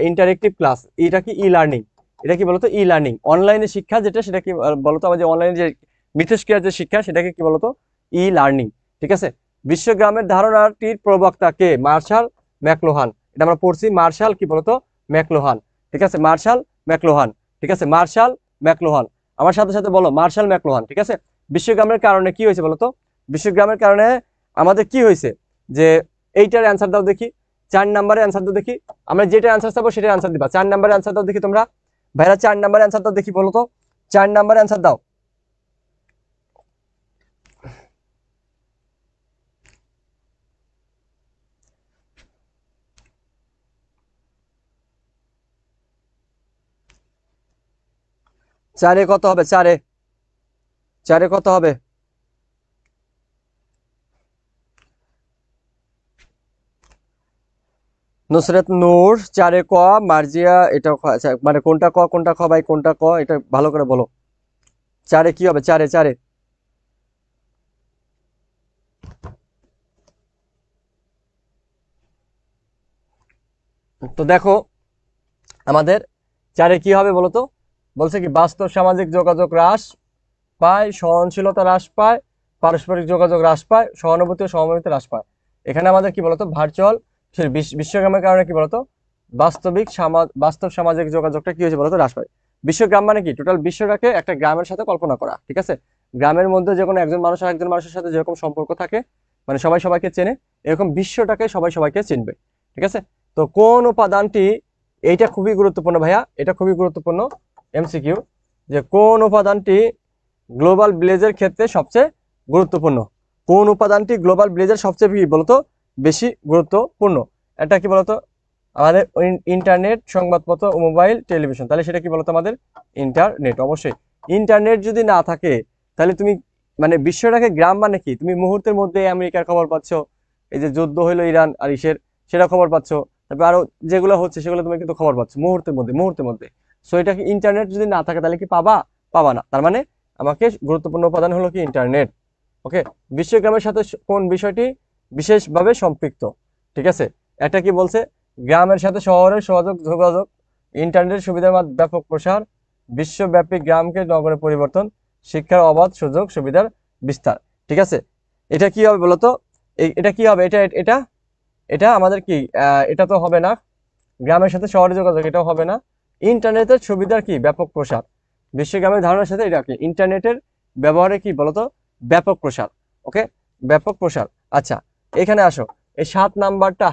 interactive class. এটা কি ই লার্নিং, এটা কি বলতো ই লার্নিং। অনলাইনে শিক্ষা যেটা সেটা কি বলতো, আমাদের অনলাইনে যে মিথস্ক্রিয়ার যে শিক্ষা সেটাকে কি বলতো? E learning. ঠিক আছে, বিশ্বগ্রামের ধারণাটির প্রবক্তা কে? Martial McLuhan. এটা আমরা পড়ছি, মার্শাল কি বলতো? ম্যাকলুহান। ঠিক আছে, মার্শাল ম্যাকলুহান। ঠিক আছে, মার্শাল ম্যাকলুহান। আমার সাথে সাথে বলো মার্শাল ম্যাকলুহান। ঠিক আছে, বিশ্বগ্রামের কারণে কি হয়েছে বলতো? বিশ্বগ্রামের কারণে আমাদের কি হয়েছে যে এইটার অ্যান্সার দাও দেখি, 4 নাম্বারের অ্যান্সার দাও দেখি। আমরা যেটা অ্যান্সার চাবো সেটা অ্যান্সার দিবা। 4 নাম্বারের অ্যান্সার দাও দেখি তোমরা ভাইরা, 4 নাম্বারের অ্যান্সার দাও দেখি, বলো তো 4 নাম্বারের অ্যান্সার দাও। চারে কত হবে? চারে চারে কত হবে? নুসরাত নূর 4 ক, মার্জিয়া এটা আচ্ছা, মানে কোনটা ক কোনটা খ ভাই, কোনটা ক এটা ভালো করে বলো। চারে কি হবে? চারে চারে তো দেখো আমাদের চারে কি হবে বলো তো? বলছে কি বাস্তব সামাজিক যোগাযোগ হ্রাস পায়, সহনশীলতা হ্রাস পায়, পারস্পরিক যোগাযোগ হ্রাস পায়, সহানুভূতি ও সহমর্মিতা হ্রাস পায়। এখানে আমাদের কি বলতো ভার্চুয়াল বিশ্বগ্রামের কারণে কি বলতো বাস্তব সামাজিক যোগাযোগটা কি হয়েছে বলতো? হ্রাস পায়। বিশ্বগ্রাম মানে কি? টোটাল বিশ্বটাকে একটা গ্রামের সাথে কল্পনা করা। ঠিক আছে, গ্রামের মধ্যে যে কোনো একজন মানুষ আর একজন মানুষের সাথে যেরকম সম্পর্ক থাকে, মানে সবাই সবাইকে চেনে, এরকম বিশ্বটাকে সবাই সবাইকে চিনবে। ঠিক আছে, তো কোন উপাদানটি এইটা খুবই গুরুত্বপূর্ণ ভাইয়া, এটা খুবই গুরুত্বপূর্ণ এমসিকিউ, যে কোন উপাদানটি গ্লোবাল ভিলেজের ক্ষেত্রে সবচেয়ে গুরুত্বপূর্ণ, কোন উপাদানটি গ্লোবাল ভিলেজের সবচেয়ে কি বলতো বেশি গুরুত্বপূর্ণ। এটা কি বলতো আমাদের ইন্টারনেট, সংবাদপত্র ও মোবাইল টেলিভিশন। তাহলে সেটা কি বলতো আমাদের ইন্টারনেট। অবশ্যই ইন্টারনেট যদি না থাকে তাহলে তুমি মানে বিশ্বটাকে গ্রাম মানে কি, তুমি মুহূর্তের মধ্যে আমেরিকার খবর পাচ্ছ, এই যে যুদ্ধ হইলো ইরান আর ইসের সেটা খবর পাচ্ছ, তারপর আরো যেগুলো হচ্ছে সেগুলো তুমি কিন্তু খবর পাচ্ছ মুহূর্তের মধ্যে মুহূর্তের মধ্যে। সো এটা কি ইন্টারনেট যদি না থাকে তাহলে কি পাবা? পাবা না। তার মানে আমাকে গুরুত্বপূর্ণ উপাদান হলো কি ইন্টারনেট। ওকে, বিশ্বগ্রামের সাথে কোন বিষয়টি বিশেষভাবে সম্পৃক্ত? ঠিক আছে, এটা কি বলছে, গ্রামের সাথে শহরের যোগাযোগ, ইন্টারনেট সুবিধার ব্যাপক প্রসার, বিশ্বব্যাপী গ্রামকে নগরে পরিবর্তন, শিক্ষার অবাধ সুযোগ সুবিধার বিস্তার। ঠিক আছে, এটা কি হবে বলতো, এটা কি হবে, এটা এটা এটা আমাদের কি এটা তো হবে না, গ্রামের সাথে শহরের যোগাযোগ এটাও হবে না, ইন্টারনেটের সুবিধার কি ব্যাপক প্রসার, বিশ্বগ্রামের ধারণার সাথে এটা কি ইন্টারনেটের ব্যবহারে কি বলতো ব্যাপক প্রসার। ওকে, ব্যাপক প্রসার। আচ্ছা, এখানে আসো, এই 7 নাম্বারটা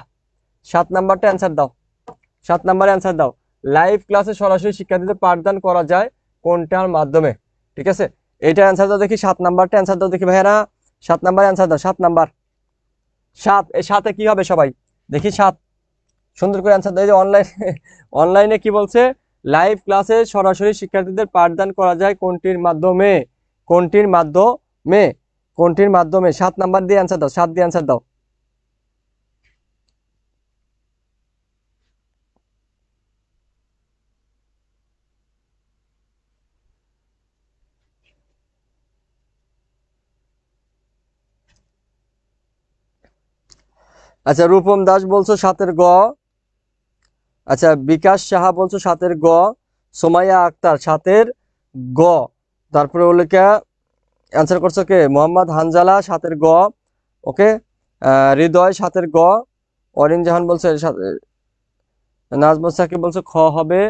অ্যান্সার দাও, 7 নাম্বারে অ্যান্সার দাও। লাইভ ক্লাসে সরাসরি শিক্ষার্থীদের পাঠদান করা যায় কোনটার মাধ্যমে? ঠিক আছে, এইটা অ্যান্সার দাও দেখি, 7 নাম্বারটা অ্যান্সার দাও দেখি ভাইয়ারা, 7 নাম্বার অ্যান্সার দাও, 7 নাম্বার। এই সাথে কি হবে সবাই দেখি, 7 সুন্দর করে অ্যান্সার দাও। এই যে অনলাইনে কি বলছে, লাইভ ক্লাসে সরাসরি শিক্ষার্থীদের পাঠদান করা যায় কোনটির মাধ্যমে? কোনটির মাধ্যমে? কোনটির মাধ্যমে? 7 নাম্বার দিয়ে অ্যান্সার দাও, 7 দিয়ে অ্যান্সার দাও। আচ্ছা, রূপম দাস বলছো 7-এর গ। আচ্ছা, বিকাশ সাহা বলছো 7-এর গ। সোমাইয়া আক্তার 7-এর গ। তারপরে ওলিকা অ্যান্সার করছো কে, মোহাম্মদ হানজালা 7-এর গ। ওকে, হৃদয় 7-এর গ। অরিন জাহান বলছে নাজমুল সাকিব বলছে খ হবে।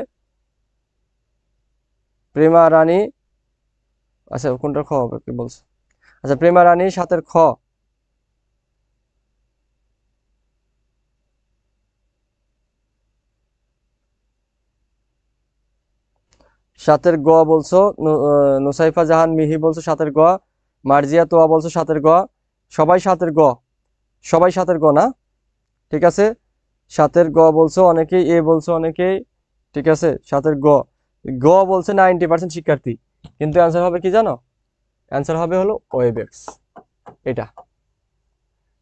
প্রেমা রানী, আচ্ছা কোনটা খ হবে কি বলছে? আচ্ছা, প্রেমা রানী 7-এর খ। 7-এর গ বলছো। নুসাইফা জাহান মিহি বলছো 7-এর গ। মার্জিয়া তোয়া বলছো 7-এর গ। সবাই 7-এর গ, সবাই 7-এর গ না? ঠিক আছে, 7-এর গ বলছো অনেকেই, এ বলছো অনেকেই। ঠিক আছে, 7-এর গ। গ বলছে 90% শিক্ষার্থী, কিন্তু অ্যান্সার হবে কি জানো? অ্যান্সার হবে হলো ওয়েবেক্স, এটা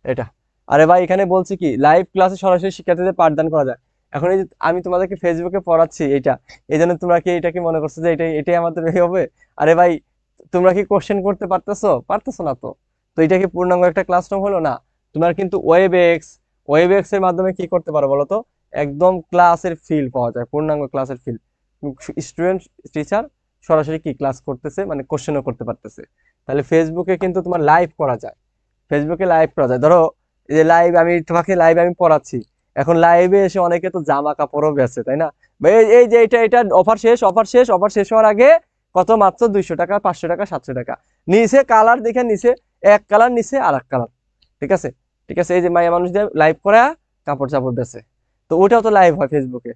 এটা। আরে ভাই, এখানে বলছি কি লাইভ ক্লাসে সরাসরি শিক্ষার্থীদের পাঠদান করা যায়। এখন এই যে আমি তোমাদেরকে ফেসবুকে পড়াচ্ছি এটা, এই জন্য তোমরা কি এটা কি মনে করছো যে এটাই আমাদের হবে? আরে ভাই, তোমরা কি কোশ্চেন করতে পারতেছো? পারতেছো না তো। তো এটা কি পূর্ণাঙ্গ একটা ক্লাসরুম হলো না? তোমার কিন্তু ওয়েবেক্স এর মাধ্যমে কি করতে পারো বলো তো, একদম ক্লাসের ফিল পাওয়া যায়, পূর্ণাঙ্গ ক্লাসের ফিল। স্টুডেন্ট টিচার সরাসরি কি ক্লাস করতেছে, মানে কোশ্চেনও করতে পারতেছে। তাহলে ফেসবুকে কিন্তু তোমার লাইভ করা যায়, ফেসবুকে লাইভ করা যায়। ধরো এই যে লাইভ, আমি তোমাকে লাইভ আমি পড়াচ্ছি, এখন লাইভে এসে অনেকে তো জামা কাপড়ও বেচে, তাই না? ভাই এই যে এটা অফার শেষ হওয়ার আগে কত, মাত্র 200 টাকা, 500 টাকা, 700 টাকা। নিচে কালার দেখে, নিচে এক কালার, নিচে আর এক কালার। ঠিক আছে, ঠিক আছে, এই যে মাইয়া মানুষ দিয়ে লাইভ করা কাপড় চাপড় বেচে, তো ওটাও তো লাইভ হয় ফেসবুকে।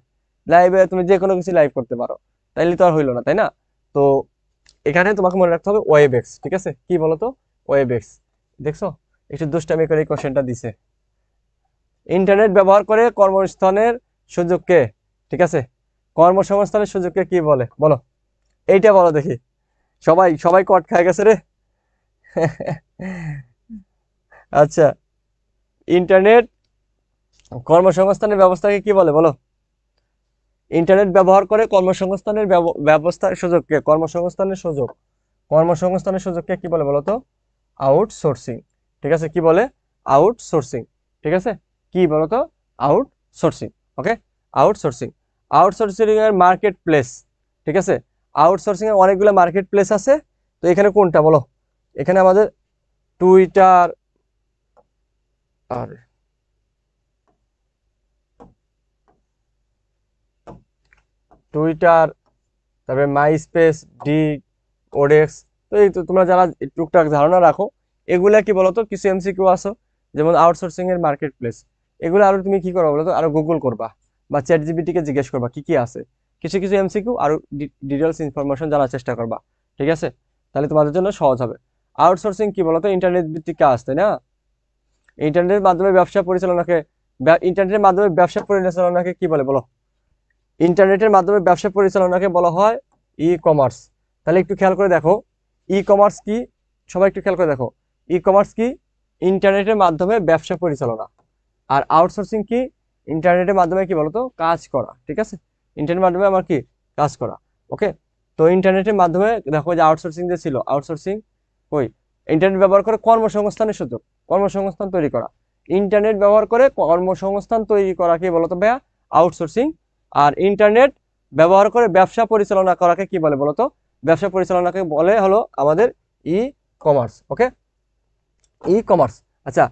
লাইভে তুমি যে কোনো কিছু লাইভ করতে পারো, তাইলে তো আর হইলো না, তাই না? তো এখানে তোমাকে মনে রাখতে হবে ওয়েবেক্স। ঠিক আছে, কি বলতো ওয়েবেক্স। দেখছো, একটু দুষ্টামি করে কোশ্চেনটা দিছে। ইন্টারনেট ব্যবহার করে কর্মস্থানের সুযোগকে, ঠিক আছে, কর্মসংস্থানের সুযোগকে কি বলে বলো? এইটা বলো দেখি। সবাই সবাই কট খায় গেছে রে। আচ্ছা, ইন্টারনেট কর্মসংস্থানের ব্যবস্থাকে কি বলে বলো? ইন্টারনেট ব্যবহার করে কর্মসংস্থানের ব্যবস্থার সুযোগকে, কর্মসংস্থানের সুযোগকে কি বলে বলো তো? আউটসোর্সিং। ঠিক আছে, কি বলে? আউটসোর্সিং। ঠিক আছে, কি বলতো? আউটসোর্সিং। ওকে, আউটসোর্সিং। আউটসোর্সিং এর মার্কেট প্লেস। ঠিক আছে, আউটসোর্সিং এর অনেকগুলো মার্কেট প্লেস আছে, তো এখানে কোনটা বলো? এখানে আমাদের টুইটার, আর টুইটার, তারপরে মাই স্পেস, ডিগ, ওডেক্স। তো এই তো তোমরা যারা টুকটাক ধারণা রাখো, এগুলা কি বলতো কিছু এমসিকিউ আসো, যেমন আউটসোর্সিং এর মার্কেট প্লেস, এগুলো আরো তুমি কি করবা বলতো, আরো গুগল করবা, বা চ্যাট জিপিটিকে জিজ্ঞেস করবা কি কি আছে, কিছু কিছু এমসিকিউ আর ডিটেলস ইনফরমেশন জানার চেষ্টা করবা, ঠিক আছে? তাহলে তোমাদের জন্য সহজ হবে। আউটসোর্সিং কি বলতো, ইন্টারনেট ভিত্তিক কাজ, তাই না? ইন্টারনেটের মাধ্যমে ব্যবসা পরিচালনাকে ইন্টারনেটের মাধ্যমে ব্যবসা পরিচালনাকে কি বলে বলো? ইন্টারনেটের মাধ্যমে ব্যবসা পরিচালনাকে বলা হয় ই কমার্স। তাহলে একটু খেয়াল করে দেখো, ই কমার্স কি, সবাই একটু খেয়াল করে দেখো, ই কমার্স কি? ইন্টারনেটের মাধ্যমে ব্যবসা পরিচালনা। আর আউটসোর্সিং কি? ইন্টারনেটের মাধ্যমে কি বলতো, কাজ করা, ঠিক আছে? ইন্টারনেটের মাধ্যমে আমার কি কাজ করা, ওকে? তো ইন্টারনেটের মাধ্যমে দেখো যে আউটসোর্সিং যে ছিল, আউটসোর্সিং ওই ইন্টারনেট ব্যবহার করে কর্মসংস্থানের সুযোগ, কর্মসংস্থান তৈরি করা। ইন্টারনেট ব্যবহার করে কর্মসংস্থান তৈরি করা কি বলতো ভাইয়া? আউটসোর্সিং। আর ইন্টারনেট ব্যবহার করে ব্যবসা পরিচালনা করাকে কি বলে বলতো? ব্যবসা পরিচালনাকে বলে হলো আমাদের ই কমার্স, ওকে? E commerce. আচ্ছা,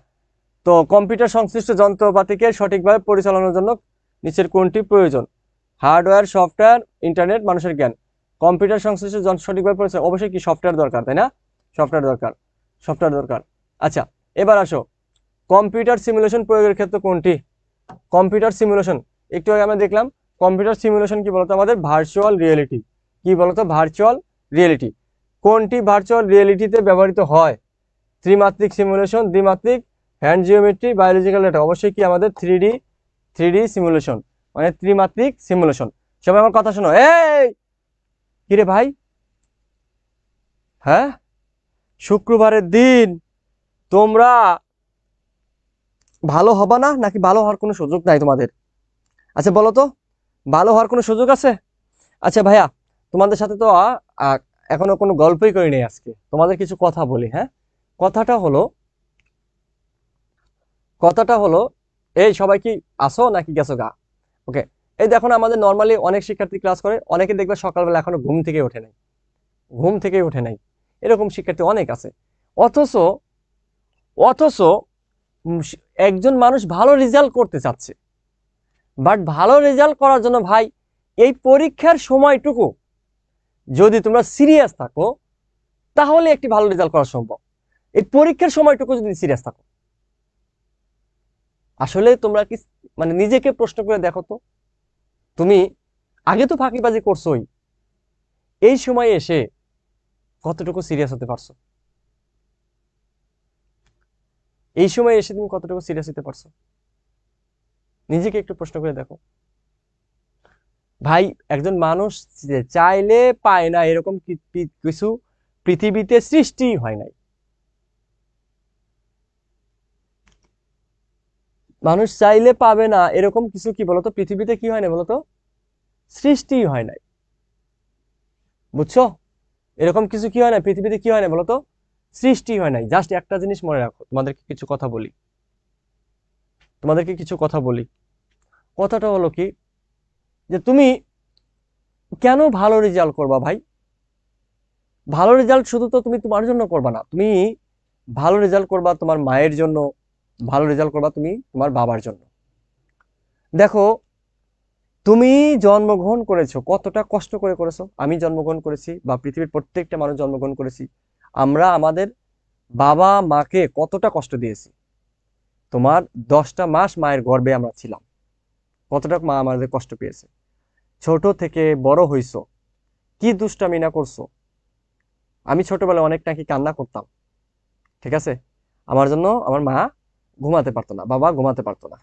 তো কম্পিউটার সংশ্লিষ্ট যন্ত্রপাতিকে সঠিকভাবে পরিচালনার জন্য নিচের কোনটি প্রয়োজন? হার্ডওয়্যার, সফটওয়্যার, ইন্টারনেট, মানুষের জ্ঞান। কম্পিউটার সংশ্লিষ্ট যন্ত্র সঠিকভাবে পরিচালনা অবশ্যই কি সফটওয়্যার দরকার, তাই না? সফটওয়্যার দরকার, সফটওয়্যার দরকার। আচ্ছা, এবার আসো, কম্পিউটার সিমুলেশন প্রয়োগের ক্ষেত্রে কোনটি? কম্পিউটার সিমুলেশন, একটু আগে আমরা দেখলাম কম্পিউটার সিমুলেশন কি বলতো আমাদের? Virtual reality. কি বলতো? Virtual reality. কোনটি ভার্চুয়াল রিয়েলিটিতে ব্যবহৃত হয়? ত্রিমাত্রিক সিমুলেশন, দ্বিমাত্রিক, হ্যান্ড জিওমেট্রি, বায়োলজিক্যাল ডেটা। অবশ্যই কি আমাদের থ্রি ডি সিমুলেশন, মানে ত্রিমাত্রিক সিমুলেশন। সবাই আমার কথা শোনো, এই কিরে ভাই, হ্যাঁ, শুক্রবারের দিন তোমরা ভালো হবা না, নাকি ভালো হওয়ার কোনো সুযোগ নাই তোমাদের? আচ্ছা বলো তো, ভালো হওয়ার কোনো সুযোগ আছে? আচ্ছা ভাইয়া, তোমাদের সাথে তো এখনো কোনো গল্পই করি নাই, আজকে তোমাদের কিছু কথা বলি, হ্যাঁ? কথাটা হলো কথাটা হলো এই, সবাই কি আসো নাকি গেছো গা? ওকে, এই দেখো না, আমাদের নর্মালি অনেক শিক্ষার্থী ক্লাস করে, অনেকে দেখবে সকালবেলা এখনো ঘুম থেকে ওঠে নাই, ঘুম থেকে ওঠে নাই, এরকম শিক্ষার্থী অনেক আছে। অথচ অথচ একজন মানুষ ভালো রেজাল্ট করতে চাচ্ছে, বাট ভালো রেজাল্ট করার জন্য ভাই এই পরীক্ষার সময়টুকু যদি তোমরা সিরিয়াস থাকো, তাহলে একটি ভালো রেজাল্ট করা সম্ভব। এই পরীক্ষার সময়টুকু যদি সিরিয়াস থাকো, আসলে তোমরা কি মানে নিজেকে প্রশ্ন করে দেখো তো, তুমি আগে তো ফাঁকিবাজি করছোই, এই সময় এসে কতটুকু সিরিয়াস হতে পারছো? এই সময় এসে তুমি কতটুকু সিরিয়াস হতে পারছো? নিজেকে একটু প্রশ্ন করে দেখো ভাই। একজন মানুষ যে চাইলে পায় না এরকম কিছু পৃথিবীতে সৃষ্টি হয় নাই। মানুষ চাইলে পাবে না এরকম কিছু কি বলতো পৃথিবীতে কি হয় না বলতো? সৃষ্টি হয় নাই, বুঝছো? এরকম কিছু কি হয় না পৃথিবীতে, কি হয় না বলতো? সৃষ্টি হয় নাই। জাস্ট একটা জিনিস মনে রাখো, তোমাদেরকে কিছু কথা বলি, তোমাদেরকে কিছু কথা বলি। কথাটা হলো কি, যে তুমি কেন ভালো রেজাল্ট করবা ভাই? ভালো রেজাল্ট শুধু তো তুমি তোমার জন্য করবা না, তুমি ভালো রেজাল্ট করবা তোমার মায়ের জন্য, ভালো রেজাল্ট করবা তুমি তোমার বাবার জন্য। দেখো, তুমি জন্মগ্রহণ করেছো, কতটা কষ্ট করে করেছো। আমি জন্মগ্রহণ করেছি, বা পৃথিবীর প্রত্যেকটা মানুষ জন্মগ্রহণ করেছি, আমরা আমাদের বাবা মাকে কতটা কষ্ট দিয়েছি। তোমার 10টা মাস মায়ের গর্ভে আমরা ছিলাম, কতটা মা আমাদের কষ্ট পেয়েছে। ছোট থেকে বড় হইছো, কি দুষ্টামি না করছো। আমি ছোটবেলায় অনেক নাকি কান্না করতাম, ঠিক আছে? আমার জন্য আমার মা ঘুমাতে পারতো না, বাবা ঘুমাতে পারতো না,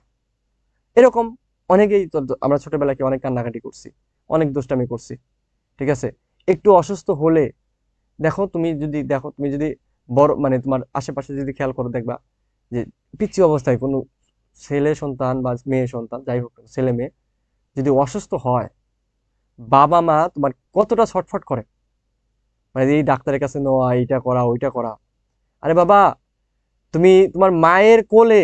এরকম অনেকেই তো, আমরা ছোটবেলায় কি অনেক কান্নাকাটি করছি, অনেক দুষ্টামি করছি, ঠিক আছে? একটু অসুস্থ হলে, দেখো তুমি যদি বড় মানে তোমার আশেপাশে যদি খেয়াল করো, দেখবা যে পিচ্ছি অবস্থায় কোনো ছেলে সন্তান বা মেয়ে সন্তান, যাই হোক ছেলে মেয়ে যদি অসুস্থ হয়, বাবা মা তোমার কতটা ছটফট করে, মানে এই ডাক্তারের কাছে নেওয়া, এইটা করা ওইটা করা। আরে বাবা, তুমি তোমার মায়ের কোলে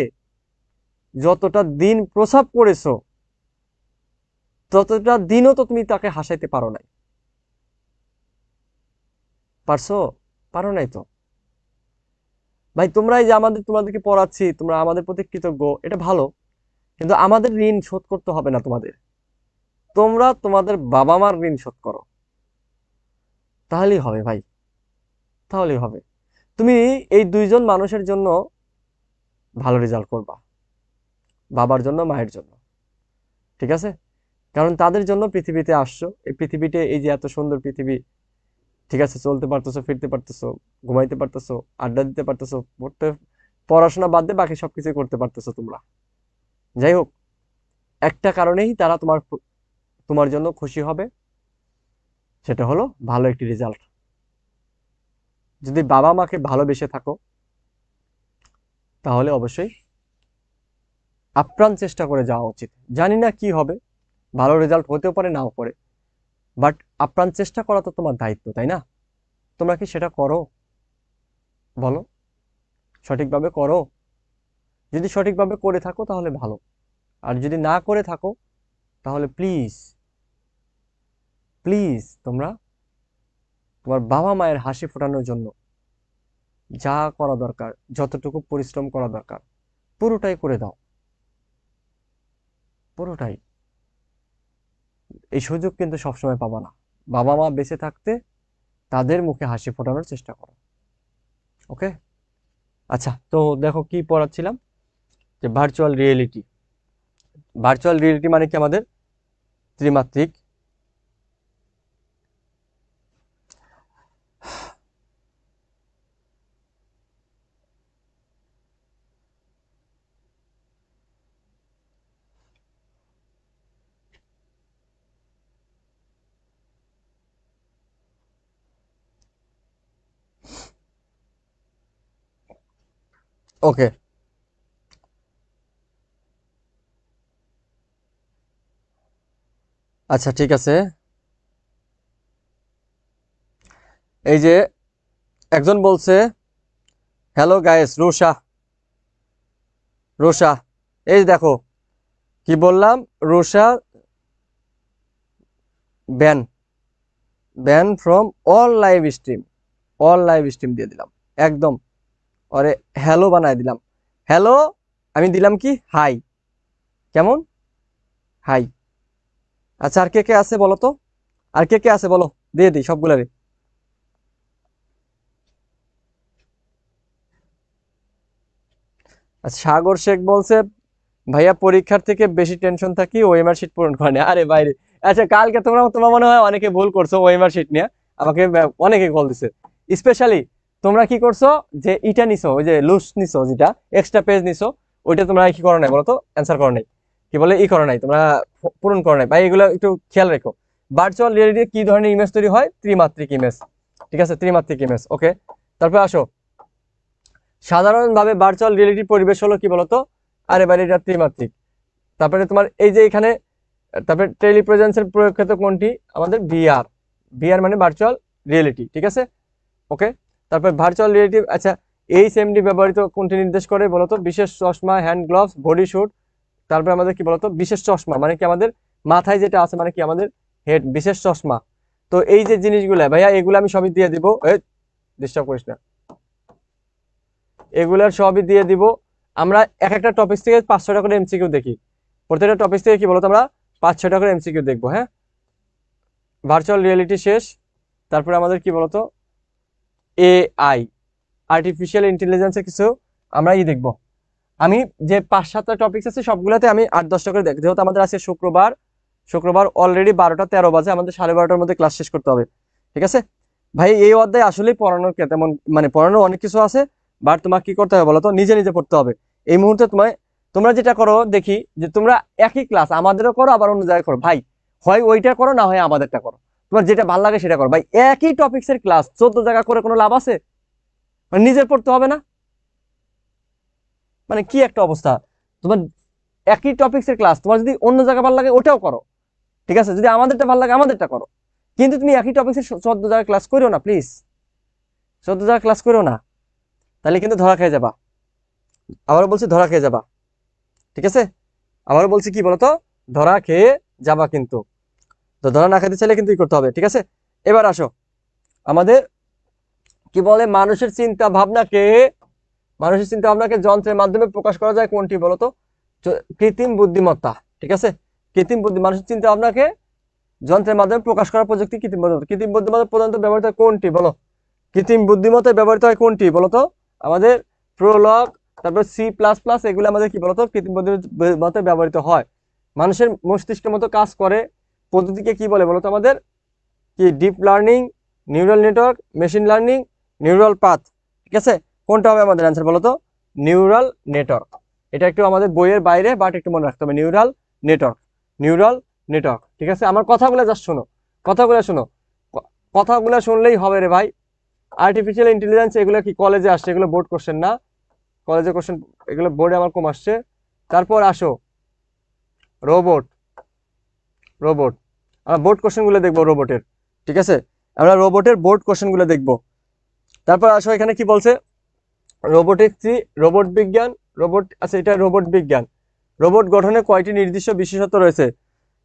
যতটা দিন প্রসব করেছো, ততটা দিনও তো তুমি তাকে হাসাইতে পারো নাই। পারছো? পারো নাই তো। ভাই তোমরা এই যে তোমাদেরকে পড়াচ্ছি, তোমরা আমাদের প্রতি কৃতজ্ঞ, এটা ভালো, কিন্তু আমাদের ঋণ শোধ করতে হবে না তোমাদের। তোমরা তোমাদের বাবা মার ঋণ শোধ করো, তাহলেই হবে ভাই, তাহলেই হবে। তুমি এই দুইজন মানুষের জন্য ভালো রেজাল্ট করবা, বাবার জন্য মায়ের জন্য, ঠিক আছে? কারণ তাদের জন্য পৃথিবীতে আসছো, এই পৃথিবীতে এই যে এত সুন্দর পৃথিবী, ঠিক আছে, চলতে পারতেছো, ফিরতে পারতেছো, ঘুমাইতে পারতেছো, আড্ডা দিতে পারতেছো, পড়াশোনা বাদ দিয়ে বাকি সবকিছু করতে পারতেছো তোমরা। যাই হোক, একটা কারণেই তারা তোমার জন্য খুশি হবে, সেটা হলো ভালো একটি রেজাল্ট। যদি বাবা মাকে ভালোবেসে থাকো তাহলে অবশ্যই আপ্রাণ চেষ্টা করে যাওয়া উচিত। জানি না কি হবে, ভালো রেজাল্ট হতেও পারে, নাও পারে, বাট আপ্রাণ চেষ্টা করা তো তোমার দায়িত্ব, তাই না? তোমরা কি সেটা করো? বলো, সঠিকভাবে করো? যদি সঠিকভাবে করে থাকো তাহলে ভালো, আর যদি না করে থাকো তাহলে প্লিজ প্লিজ তোমরা তোমার বাবা মায়ের হাসি ফোটানোর জন্য যা করা দরকার, যতটুকু পরিশ্রম করা দরকার, পুরোটাই করে দাও, পুরোটাই। এই সুযোগ কিন্তু সবসময় পাবা না। বাবা মা বেঁচে থাকতে তাদের মুখে হাসি ফোটানোর চেষ্টা করো। ওকে, আচ্ছা, তো দেখো কি পড়াচ্ছিলাম, যে ভার্চুয়াল রিয়েলিটি। ভার্চুয়াল রিয়েলিটি মানে কি? আমাদের ত্রিমাত্রিক। ওকে, আচ্ছা, ঠিক আছে। এই যে একজন বলছে, হ্যালো গাইস, রুষা, রুষা, এই যে দেখো কি বললাম, Rusha ban, ban from all live stream, all live stream দিয়ে দিলাম একদম। আরে হ্যালো বানায় দিলাম, হ্যালো, আমি দিলাম কি হাই, কেমন, হাই। আচ্ছা, আর কে কে আছে বলো তো, আর কে কে আছে বলো, দিয়ে দিই সবগুলারে। আচ্ছা, সাগর শেখ বলছে, ভাইয়া পরীক্ষার থেকে বেশি টেনশন থাকি ওএমআর শিট পূরণ করে না। আরে বাইরে, আচ্ছা, কালকে তোমার মনে হয় অনেকে ভুল করছো ওএমআর শিট নিয়ে, আমাকে অনেকে কল দিছে। স্পেশালি তোমরা কি করছো, যে ইটা নিছো, ওই যে লুজ নিছো, যেটা এক্সট্রা পেজ নিছো, ওইটা তোমরা কি করো নাই বলো তো, অ্যান্সার করো নাই, কি বলে ই করো নাই তোমরা, পূরণ করো নাই। ভাই এগুলো একটু খেয়াল রেখো। ভার্চুয়াল রিয়েলিটি কি ধরনের ইমেজ তৈরি হয়? ত্রিমাত্রিক ইমেজ, ঠিক আছে, ত্রিমাত্রিক ইমেজ। ওকে, তারপরে আসো, সাধারণভাবে ভার্চুয়াল রিয়েলিটি পরিবেশ হলো কি বলতো, আরে ভাই এটা ত্রিমাত্রিক। তারপরে তোমার এই যে এখানে, তারপরে টেলিপ্রেজেন্সের প্রয়োগ ক্ষেত্র কোনটি? আমাদের ভিআর, ভিআর মানে ভার্চুয়াল রিয়েলিটি, ঠিক আছে। ওকে, তারপর ভার্চুয়াল রিয়েলিটি, আচ্ছা, এইচএমডি ব্যবহৃত কোনটি নির্দেশ করে বলতো? বিশেষ চশমা, হ্যান্ড গ্লাভস, বডি স্যুট। তারপরে আমাদের কি বলতো, বিশেষ চশমা মানে কি? আমাদের মাথায় যেটা আছে মানে কি? আমাদের হেড, বিশেষ চশমা। তো এই যে জিনিসগুলা ভাইয়া, এগুলো আমি সবই দিয়ে দিব, ডিস্টার্ব করিস না, এগুলার সবই দিয়ে দিব। আমরা এক একটা টপিক থেকে 5-6টা করে এমসিকিউ দেখি, প্রত্যেকটা টপিক থেকে কি বলতো, আমরা 5-6টা করে এমসিকিউ দেখবো। হ্যাঁ, ভার্চুয়াল রিয়েলিটি শেষ, তারপরে আমাদের কি বলতো, এআই, আর্টিফিশিয়াল ইন্টেলিজেন্সের কিছু আমরা দেখবো। আমি যে 5-7টা টপিক আছে সবগুলোতে আমি 8-10টা করে দেখি, যেহেতু আমাদের আছে শুক্রবার, শুক্রবার অলরেডি 12টা 13 বাজে, আমাদের 12:30টার মধ্যে ক্লাস শেষ করতে হবে, ঠিক আছে। ভাই এই অধ্যায় আসলেই পড়ানোর তেমন মানে পড়ানোর অনেক কিছু আছে, বাট তোমাকে কি করতে হবে বলো তো, নিজে নিজে পড়তে হবে। এই মুহূর্তে তোমরা যেটা করো দেখি, যে তোমরা একই ক্লাস আমাদেরও করো, আবার অন্য জায়গায় করো, ভাই হয় ওইটা করো, না হয় আমাদেরটা করো, তোমার যেটা ভালো লাগে সেটা করো। ভাই একই টপিক্সের ক্লাস 14 জায়গা করে কোনো লাভ আছে? মানে নিজের পড়তে হবে না? মানে কি একটা অবস্থা তোমার, একই টপিক্সের ক্লাস, তোমার যদি অন্য জায়গা ভালো লাগে ওটাও করো, ঠিক আছে, যদি আমাদেরটা ভালো লাগে আমাদেরটা করো, কিন্তু তুমি একই টপিক্সের 14 জায়গা ক্লাস করো না প্লিজ, 14 জায়গা ক্লাস করো না, তাহলে কিন্তু ধরা খেয়ে যাবা। আবারও বলছি, ধরা খেয়ে যাবা, ঠিক আছে। আবারও বলছি কি বলতো, ধরা খেয়ে যাবা কিন্তু। তো ধরা না খেতে চাইলে কিন্তু কি করতে হবে, ঠিক আছে। এবার আসো, আমাদের কি বলে, মানুষের চিন্তা ভাবনাকে যন্ত্রের মাধ্যমে প্রকাশ করা যায় কোনটি বলতো? কৃত্রিম বুদ্ধিমত্তা, ঠিক আছে। মানুষের চিন্তা ভাবনাকে যন্ত্রের মাধ্যমে প্রকাশ করার প্রযুক্তি কৃত্রিম বুদ্ধিমত্তা। কৃত্রিম বুদ্ধিমত্তা প্রধানত ব্যবহৃত হয় কোনটি বলো? কৃত্রিম বুদ্ধিমত্তায় ব্যবহৃত হয় কোনটি বলতো? আমাদের প্রোলগ, তারপর C++, এগুলো আমাদের কি বলতো কৃত্রিম বুদ্ধিমত্তায় ব্যবহৃত হয়। মানুষের মস্তিষ্কের মতো কাজ করে পদ্ধতিকে কি বলে বলো তো আমাদের? কি deep learning, neural network, machine learning, neural path. ঠিক আছে, কোনটা হবে আমাদের অ্যান্সার বলো তো? Neural network. এটা একটু আমাদের বইয়ের বাইরে, বাট একটু মনে রাখতে হবে, নিউরাল নেটওয়ার্ক, নিউরাল নেটওয়ার্ক। ঠিক আছে, আমার কথাগুলো জাস্ট শোনো, কথাগুলো শোনো, কথাগুলো শুনলেই হবে রে ভাই। আর্টিফিশিয়াল ইন্টেলিজেন্স এগুলো কি কলেজে আসছে? এগুলো বোর্ড কোশ্চেন না, কলেজে কোশ্চেন, এগুলো বোর্ডে আমার কম আসছে। তারপর আসো রোবট, রোবট আমরা বোর্ড কোশ্চেনগুলো দেখবো রোবটের। ঠিক আছে, আমরা রোবটের বোর্ড কোশ্চেনগুলো দেখবো। তারপর আসো এখানে কি বলছে, রোবোটিক্স, রোবট বিজ্ঞান, রোবট, আচ্ছা এটা রোবট বিজ্ঞান। রোবট গঠনে কয়টি নির্দিষ্ট বিশেষত্ব রয়েছে?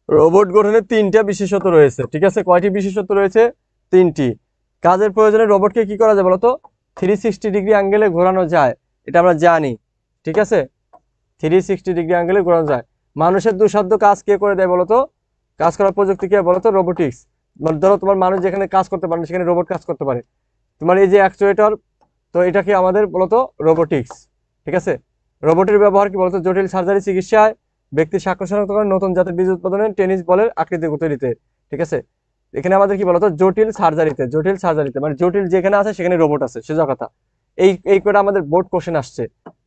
রোবট গঠনে 3টা বিশেষত্ব রয়েছে। ঠিক আছে, কয়টি বিশেষত্ব রয়েছে? 3টি। কাজের প্রয়োজনে রোবটকে কি করা যায় বলতো? 360 ডিগ্রি অ্যাঙ্গেলে ঘোরানো যায়, এটা আমরা জানি। ঠিক আছে, 360 ডিগ্রি অ্যাঙ্গেলে ঘোরানো যায়। মানুষের দুঃসাধ্য কাজ কে করে দেয় বলতো? কাজ করার প্রযুক্তি কে বলতো? রোবোটিক্স। ধরো তোমার মানুষ যেখানে কাজ করতে পারে না, সেখানে রোবট কাজ করতে পারে। তোমার এই যে অ্যাকচুয়েটর, তো এটা কি আমাদের বলতো? রোবোটিক্স। ঠিক আছে, রোবটের ব্যবহার কি বলতো? জটিল সার্জারি চিকিৎসায়, ব্যক্তির স্বাক্ষর শনাক্তকরণ, নতুন জাতের বীজ উৎপাদনে, টেনিস বলের আকৃতি তৈরিতে। ঠিক আছে, এখানে আমাদের কি বলতো? জটিল সার্জারিতে, জটিল সার্জারিতে মানে জটিল যেখানে আছে সেখানে রোবট আছে, সোজা কথা। এই করে আমাদের বোর্ড কোশ্চেন আসছে।